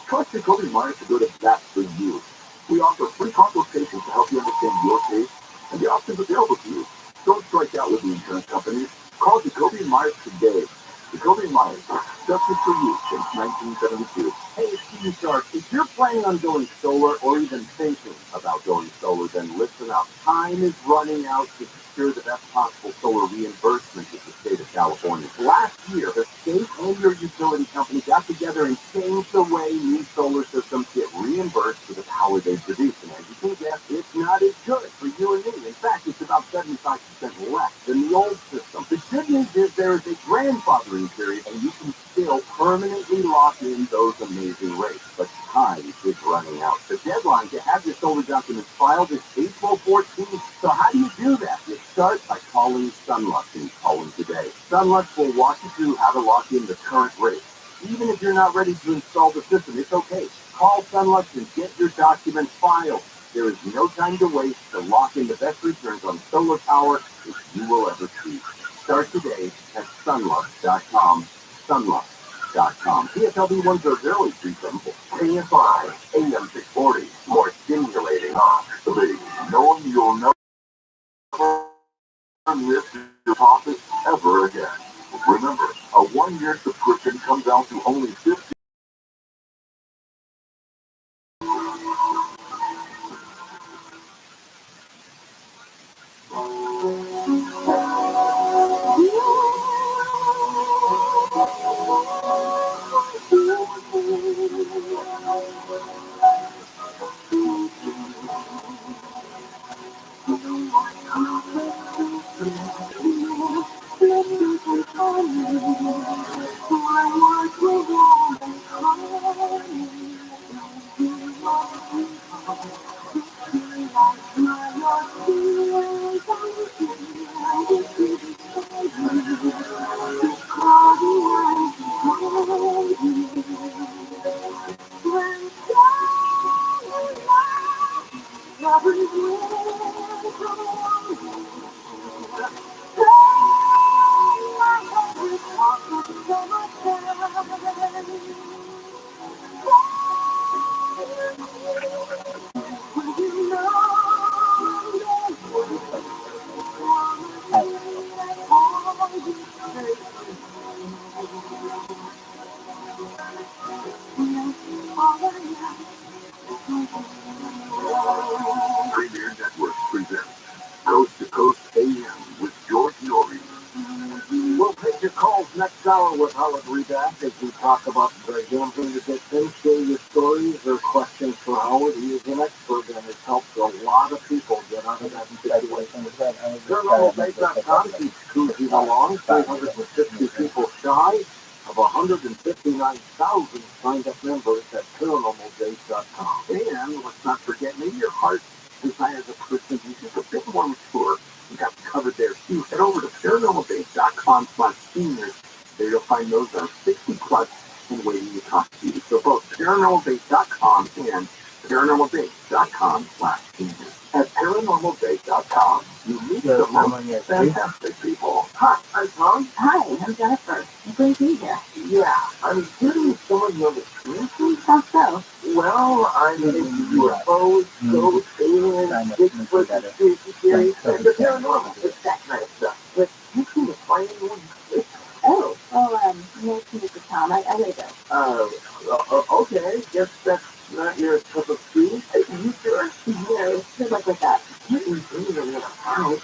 Trust Jacoby & Myers to go to bat for you. We offer free consultations to help you understand your case and the options available to you. Don't strike out with the insurance companies. Call Jacoby & Myers today. Jacoby & Myers, justice for you since 1972. Hey, it's Steve Sharp. If you're planning on going solar or even thinking about going solar, then listen up. Time is running out to secure the best possible solar reimbursement with the state of California. Last year, the state and your utility company got together and changed the way new solar systems get reimbursed for the power they produce. And as you can guess, it's not as good for you and me. In fact, it's about 75% less than the old system. The good news is there is a grandfathering period, and you can still permanently lock in those amazing rates. But time is running out. The deadline to have your solar documents filed is April 14th. So how do you do that? You start by calling Sunlux and calling today. Sunlux will walk you through how to lock in the current rate. Even if you're not ready to install the system, it's okay. Call Sunlux and get your documents filed. There is no time to waste to lock in the best returns on solar power that you will ever choose. Start today at sunlux.com. Sunlux.com. PSLB 10037, KFI, AM 640. More stimulating on the league. Knowing you'll never miss your profits ever again. Remember, a one-year subscription comes out to only $50. Premier Network presents Coast to Coast AM with George Norrie. We'll take your calls next hour with Howard Redact as we talk about the gambling addiction, share your stories or questions for Howard. He is an expert and has helped a lot of people get out of that situation. ParanormalBase.com keeps cruising along, 350 people shy of 159,000 signed up members at ParanormalBase.com. And let's not forget, maybe your heart desires a person who's just a bit more mature. We got covered there too. Head over to paranormalbase.com/seniors. There you'll find those that are 60 plus and waiting to talk to you. So both paranormalbase.com and paranormalbase.com/seniors. At paranormalbase.com, you meet the most fantastic people. Hi, I'm Tom. Hi, I'm Jennifer. Great to be here. Yeah, I'm getting some of the truth. How so? Well, I'm into UFOs, ghosts, aliens, Bigfoot, conspiracy theories, and the paranormal. It's that kind of stuff. But you seem to find anyone who's Oh, well, nice to meet you, Tom. I gotta go. okay, guess that's not your cup of tea. Hey, you sure? Yeah, good luck with that. What are you doing in a house?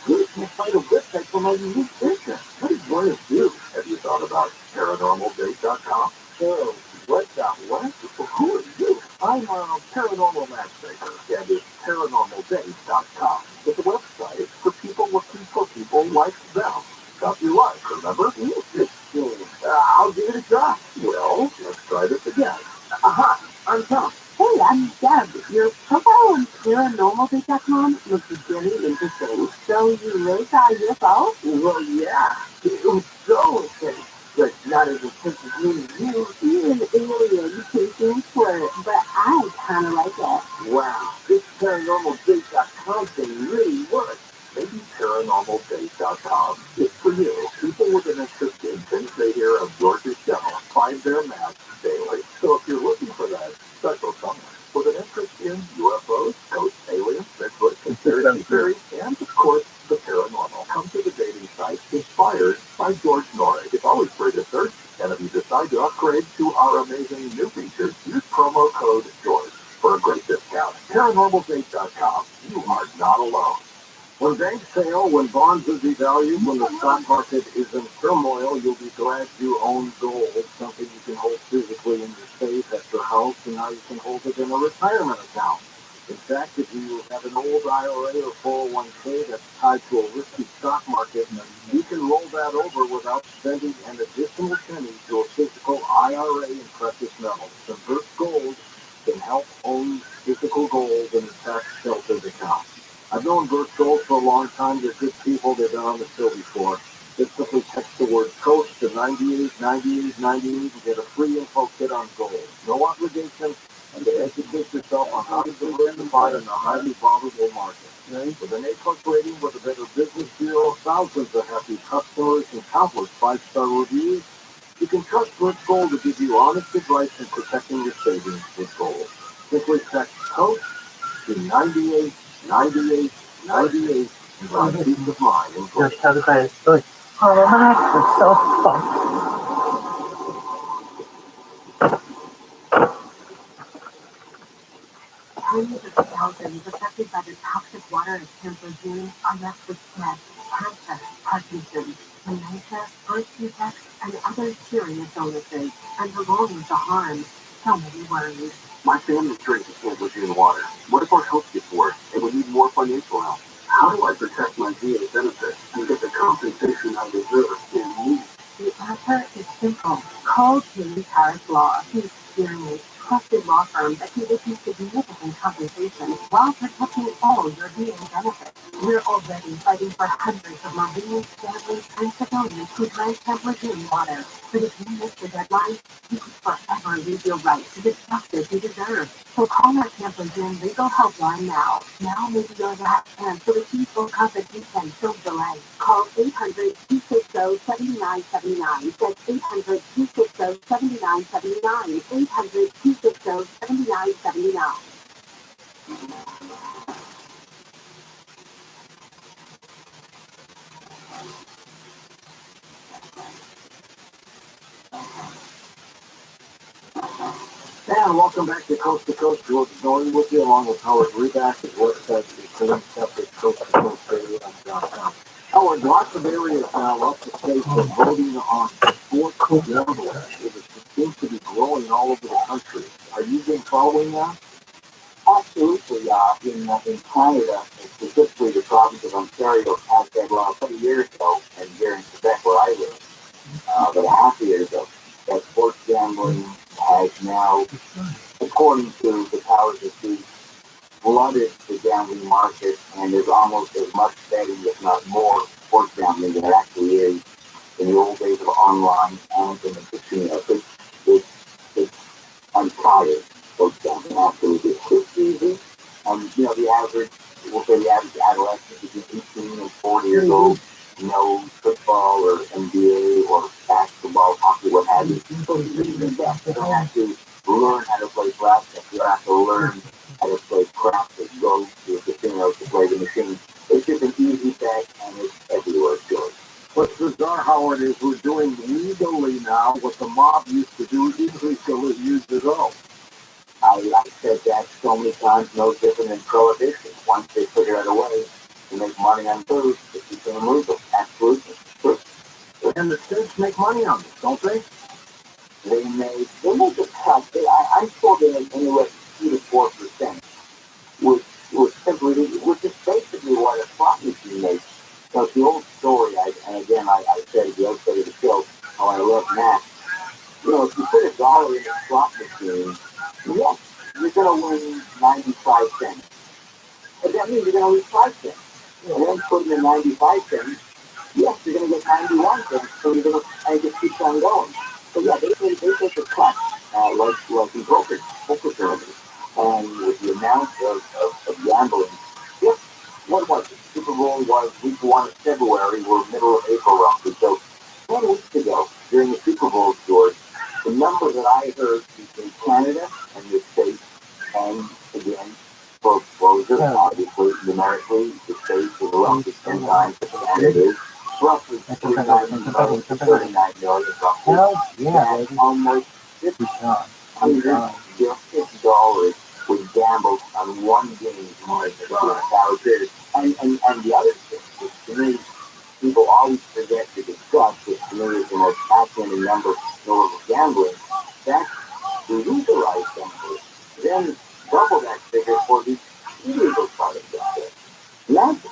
Who can find a website for my unique business? What do you want to do? Have you thought about paranormalbase.com? So, what? Who are you? I'm a paranormal matchmaker. That is paranormalbase.com. It's a website for people looking for people like them. Stuff you like, remember? I'll give it a try. Well, let's try this again. Aha, I'm Tom. Hey, I'm Deb. Your profile on paranormalbase.com looks very interesting. So you really saw a UFO? Well, yeah, it was so intense, but not as intense as me and you. You're an alien taking flirt, but I kind of like it. Wow, this paranormalbase.com thing really works. Maybe paranormalbase.com is for you. People with an interest in things they hear of George's show find their match daily. So if you're looking for that special someone with an interest in UFOs, ghosts, aliens, Bigfoot, conspiracy theories, and of course the paranormal, come to the dating site inspired by George Norrie. It's always free to search, and if you decide to upgrade to our amazing new features, use promo code George for a great discount. Paranormalbase.com. You are not alone. When banks fail, when bonds are devalued, when the stock market is in turmoil, you'll be glad you own gold, something you can hold physically in your safe at your house, and now you can hold it in a retirement account. In fact, if you have an old IRA or 401k that's tied to a risky stock market, you can roll that over without spending an additional penny to a physical IRA in precious metals. Convert Gold can help own physical gold in a tax-sheltered account. I've known Verse Gold for a long time. They're good people. They've been on the show before. Just simply text the word COAST to 989898 and get a free info kit on gold. No obligation, and to educate yourself on how to diversify in a highly volatile market. With an A+ rating with a Better Business Bureau, thousands of happy customers, and countless 5-star reviews, you can trust Verse Gold to give you honest advice in protecting your savings with gold. Simply text COAST to 989898 and find peace of mind in gold. Just tell the guy's story. Oh, that's so fun. Hundreds of thousands affected by the toxic water at Camp Lejeune are left with death, cancer, Parkinson's, dementia, birth defects, and other serious illnesses. And along with the harm, so many worries. My family drinks Camp Lejeune water. What if our health gets worse and we need more financial help? How do I protect my VA benefits and get the compensation I deserve and need? The answer is simple. Call James Harris Law, an experienced, trusted law firm that can get you significant compensation while protecting all your VA benefits. We're already fighting for hundreds of Marines, families, and civilians who drank Camp Lejeune water. But if you miss the deadline, you could forever lose your right to the justice you deserve. So call our Camp Lejeune legal helpline now. Now may be your last chance to receive full compensation. Don't delay. Call 800-260-7979. That's 800-260-7979. 800-260-7979. And welcome back to Coast. George Norton with you, along with Howard Reback, his website, the Clean Septic CoastToCoastRadio.com. Howard, lots of areas now, lots of states are voting on sports gambling. It seems to be growing all over the country. Are you been following that? Absolutely. In Canada, specifically the province of Ontario, has been, well, 20 years ago, and here in Quebec where I live, about a half a year ago, that sports gambling has now, according to the powers that be, flooded the gambling market, and there's almost as much betting, if not more, sports gambling than there actually is in the old days of online and in the casino. It's untired, sports gambling, absolutely. It's easy. The average, we'll say the average adolescent between 18 and 40 years old knows football or NBA or basketball, hockey, what have you. So you don't have to learn how to play blackjack. You don't have to learn how to play craps or go to a casino to play the machine. It's just an easy bet, and it's everywhere, George. What's bizarre, Howard, is we're doing legally now what the mob used to do years ago. I said that so many times, no different than prohibition. Once they figure out a way to make money on food, it became legal. Absolutely. And the states make money on it, don't they? They make a cut. I'm sure they make anywhere from 2 to 4%, which is basically what a slot machine makes. So it's the old story, I said at the outset of the show, how I love math. If you put $1 in a slot machine, yes, you're going to win 95 cents. But that means you're going to lose 5 cents. And then put in 95 cents, yes, you're going to get 91 cents, so you're going to, and it just keeps on going. So yeah, they take a cut, like in poker tournaments. And with the amount of gambling, yes, what was it? Super Bowl was week 1 of February, we're middle of April roughly. So 10 weeks ago, during the Super Bowl, George, the number that I heard between Canada and the States, and again, for exposure, obviously, numerically, the States is roughly 10 times what Canada is, roughly 39 million to 39 million, roughly. That's almost $150 was gambled on one game. My God. And the other thing, which to me, people always forget to discuss, which to me is the most fascinating number of gambling, that's the legalized gambling. Then double that figure for the illegal part of gambling. Imagine.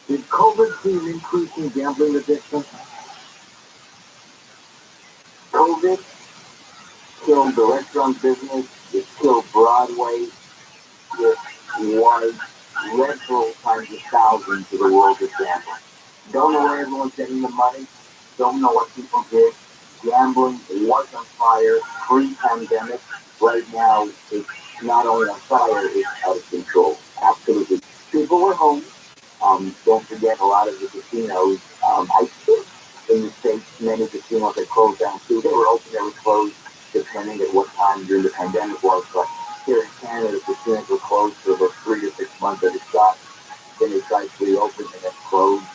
Did COVID see an increase in gambling addiction? COVID killed the restaurant business, it killed Broadway, it was literal times of thousands to the world of gambling. Don't know where everyone's getting the money, don't know what people did. Gambling was on fire pre-pandemic. Right now, it's not only on fire, it's out of control. Absolutely. People were home. Don't forget a lot of the casinos. I think in the States, many casinos had closed down too. They were open, they were closed, depending at what time during the pandemic was. But here in Canada, casinos were closed for about 3 to 6 months at a shot. Then they tried to reopen and then closed.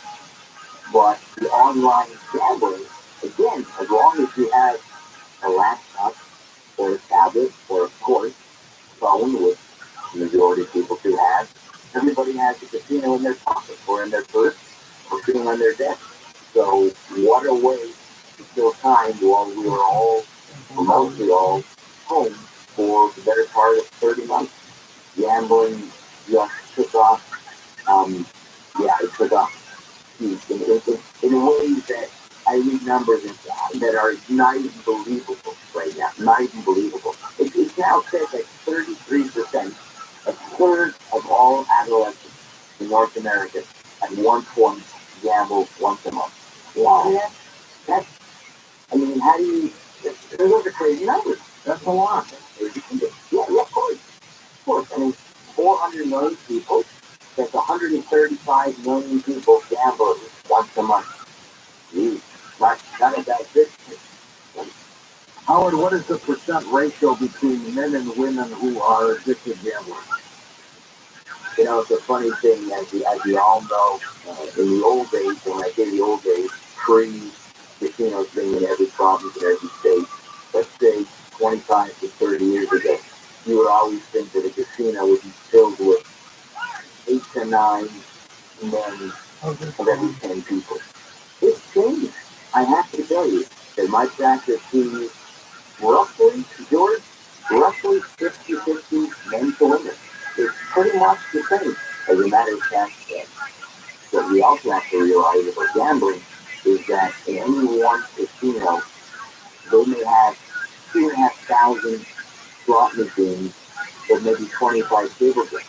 But the online gambling, again, as long as you have a laptop or a tablet or, of course, phone, which the majority of people do have, everybody has a casino in their pocket or in their purse or sitting on their desk. So what a way to kill time while we were all, or mostly all, home for the better part of 30 months. Gambling just took off. It took off in ways that I read numbers that are not even believable right now. Not even believable. It's now said that 33%, a third of all adolescents in North America at one point gamble once a month. Wow. How do you, those are crazy numbers. That's a lot. Yeah, of course. Of course. 400 million people, that's 135 million people gamble once a month. Not a bad business. Howard, what is the percent ratio between men and women who are addicted gamblers? It's a funny thing, as you all know, in the old days, when I say the old days, pre-casinos being in every province and every state, let's say 25 to 30 years you would always think that a casino would be filled with 8 to 9 men of every 10 people. It's changed. I have to tell you that my practice sees roughly, George, roughly 50-50 men to women. It's pretty much the same. As a matter of fact, what we also have to realize about gambling is that in any one casino, they may have 2,500 slot machines, but maybe 25 table games.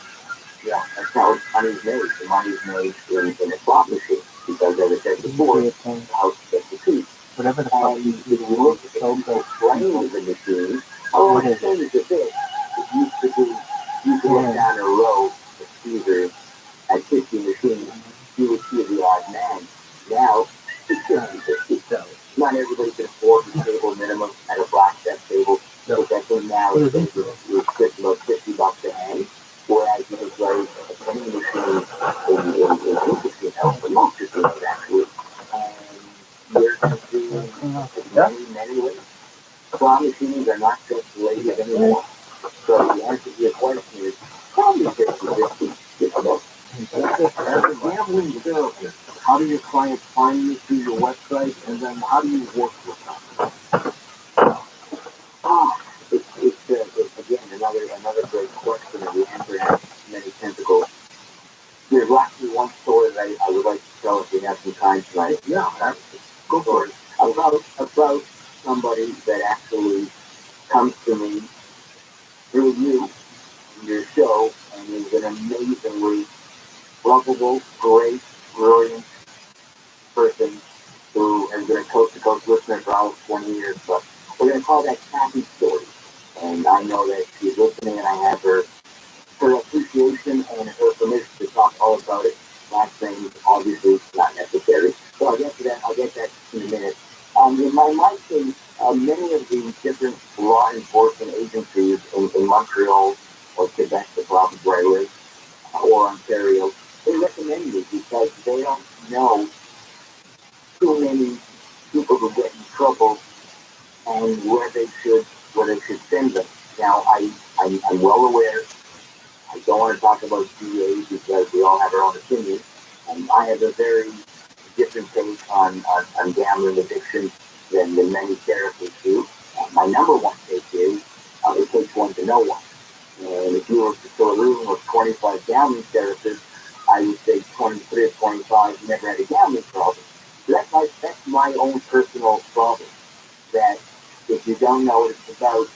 Yeah, that's how money's made. The money's made in a slot machine because, as I said before, the house gets the key. Whatever the fuck you If you look at the people playing with the machine, oh, it's a bit. It used to be, you could look down a row of Caesars at 50 machines, you would see the odd man. Now, it's 50-50. Not everybody can afford the table minimum at a blackjack table. So that thing now is about $50 a hand. Whereas you can play a penny machine in any casino, but most casinos actually. And you're going to see many ways. Slot machines are not just ladies anymore. So the answer to your question is probably 50-50. As a gambling therapist, how do your clients find you through your website, and then how do you work with them? It's again another great question, and the answer has many tentacles. There's actually one story that I would like to tell if we have some time tonight. Yeah, go for it. About somebody that actually comes to me through you, your show, and is an amazingly lovable, great, brilliant person who has been a coast-to-coast listener for almost 20 years. But we're going to call that Kathy's story. And I know that she's listening, and I have her appreciation and her permission to talk all about it. Last name, obviously, not necessary. So I'll get to that. I'll get that in a minute. In my case, many of the different law enforcement agencies in Montreal or Quebec, the province where I live, or Ontario, they recommend me because they don't know too many people who get in trouble and where they should send them. Now, I'm well aware. I don't want to talk about DA because we all have our own opinion. I have a very different take on gambling addiction than many therapists do. My number one take is it takes one to know one. And if you were to fill a room with 25 gambling therapists, I would say 23 or 25 never had a gambling problem. So that's my own personal problem. That if you don't know what it's about,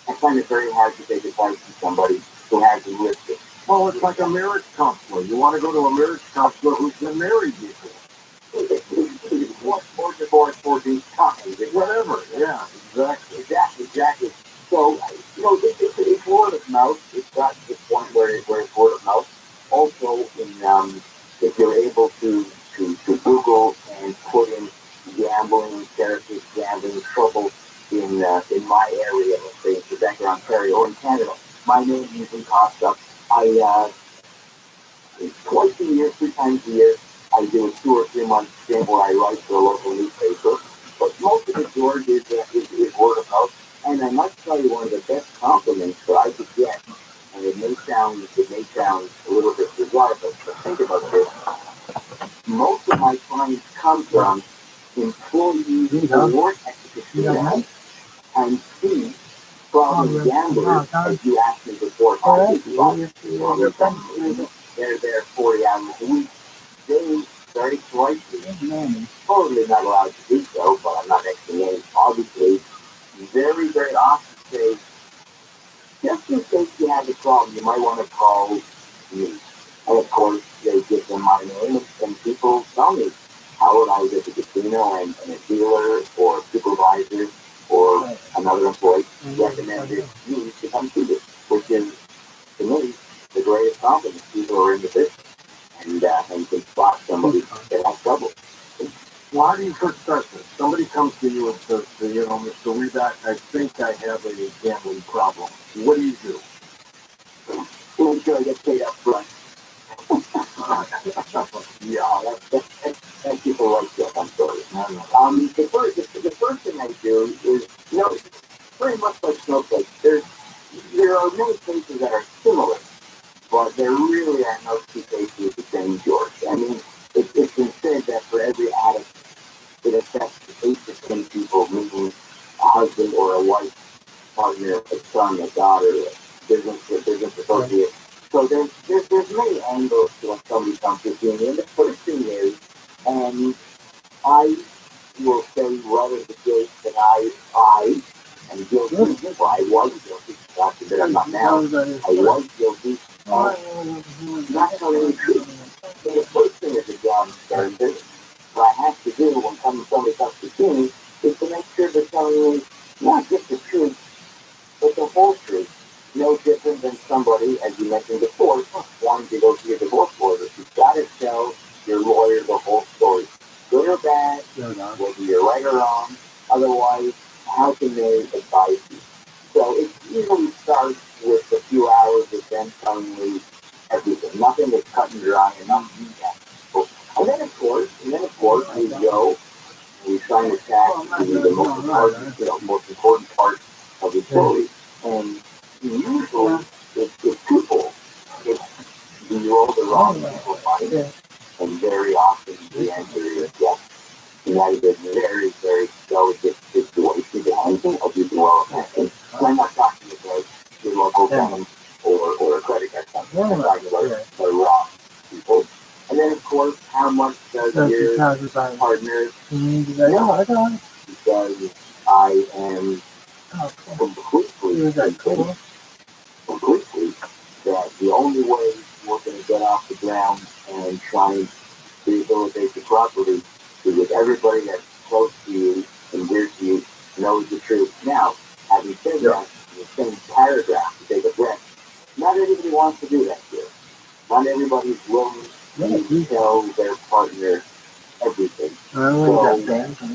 I find it very hard to take advice from somebody who hasn't lived it. Well, it's like a marriage counselor. You want to go to a marriage counselor who's been married before. Or divorced 14 times. Whatever. Yeah, Exactly. So, it's word of mouth. It's got to the point where it's word of mouth. Also, if you're able to Google and put in gambling, therapist, gambling trouble in my area, let's say in Quebec or Ontario or in Canada, my name usually pops up. Twice a year, 3 times a year, I do a 2 or 3 month stint where I write for a local newspaper. But most of it, George, is word of mouth. And I must tell you, one of the best compliments that I could get, and it may sound a little bit bizarre, but think about this. Most of my clients come from employees who work at the casino and see problem gamblers, as you asked me before. They're there 40 hours a week. They very slightly, totally not allowed to do so, but I'm not mentioning names, obviously, very, very often say, just in case you have a problem, you might want to call me. And of course, they give them my name, and people tell me how I was at the casino and a dealer or supervisor or another employee recommended me to come to this, which is, to me, the greatest compliment. People are in the business and can spot somebody that has trouble. Well, how do you first start this? Somebody comes to you and says, Mr. Reback, I think I have a gambling problem. What do you do? Well, sure, I get paid up front. Yeah, That's people like that, I'm sorry. The first thing I do is, very much like snowflakes, there's or a wife, partner, a son, a daughter, a business associate. So there's many angles to when somebody comes to see me. And the first thing is, and I will say right at the gate that I am guilty. Well, I was guilty. God forbid I'm not now. I was guilty of not telling the truth. So the first thing is a job starting business. What I have to do when somebody comes to see me is to make sure they're telling me not just the truth, but the whole truth. No different than somebody, as you mentioned before, wanting to go see a divorce lawyer. You've got to tell your lawyer the whole story, good or bad, whether you're right or wrong. Otherwise, how can they advise you? So it usually starts with a few hours of them telling me everything. Nothing is cut and dry and nothing that. And then of course, we go, we sign the tax, we do the most important part of the story. And usually it's twofold. It's do you roll the wrong people's money? And very often the answer is yes. And that is a very, very delicate situation to handle of you well. And I'm not talking about your local bank or a credit card company. I'm talking about the wrong people. And then of course, how much does your partner know? Because I am completely that the only way we're going to get off the ground and try and rehabilitate the property is if everybody that's close to you and dear to you knows the truth. Now, having said that, in the same paragraph, to take a breath, not everybody wants to do that here. Not everybody's willing to tell their partner everything. So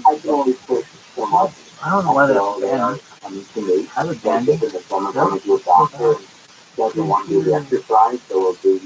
I can only push so much. I don't know why They are coming to me. I would if someone coming to a doctor and doesn't want to do the exercise, so will do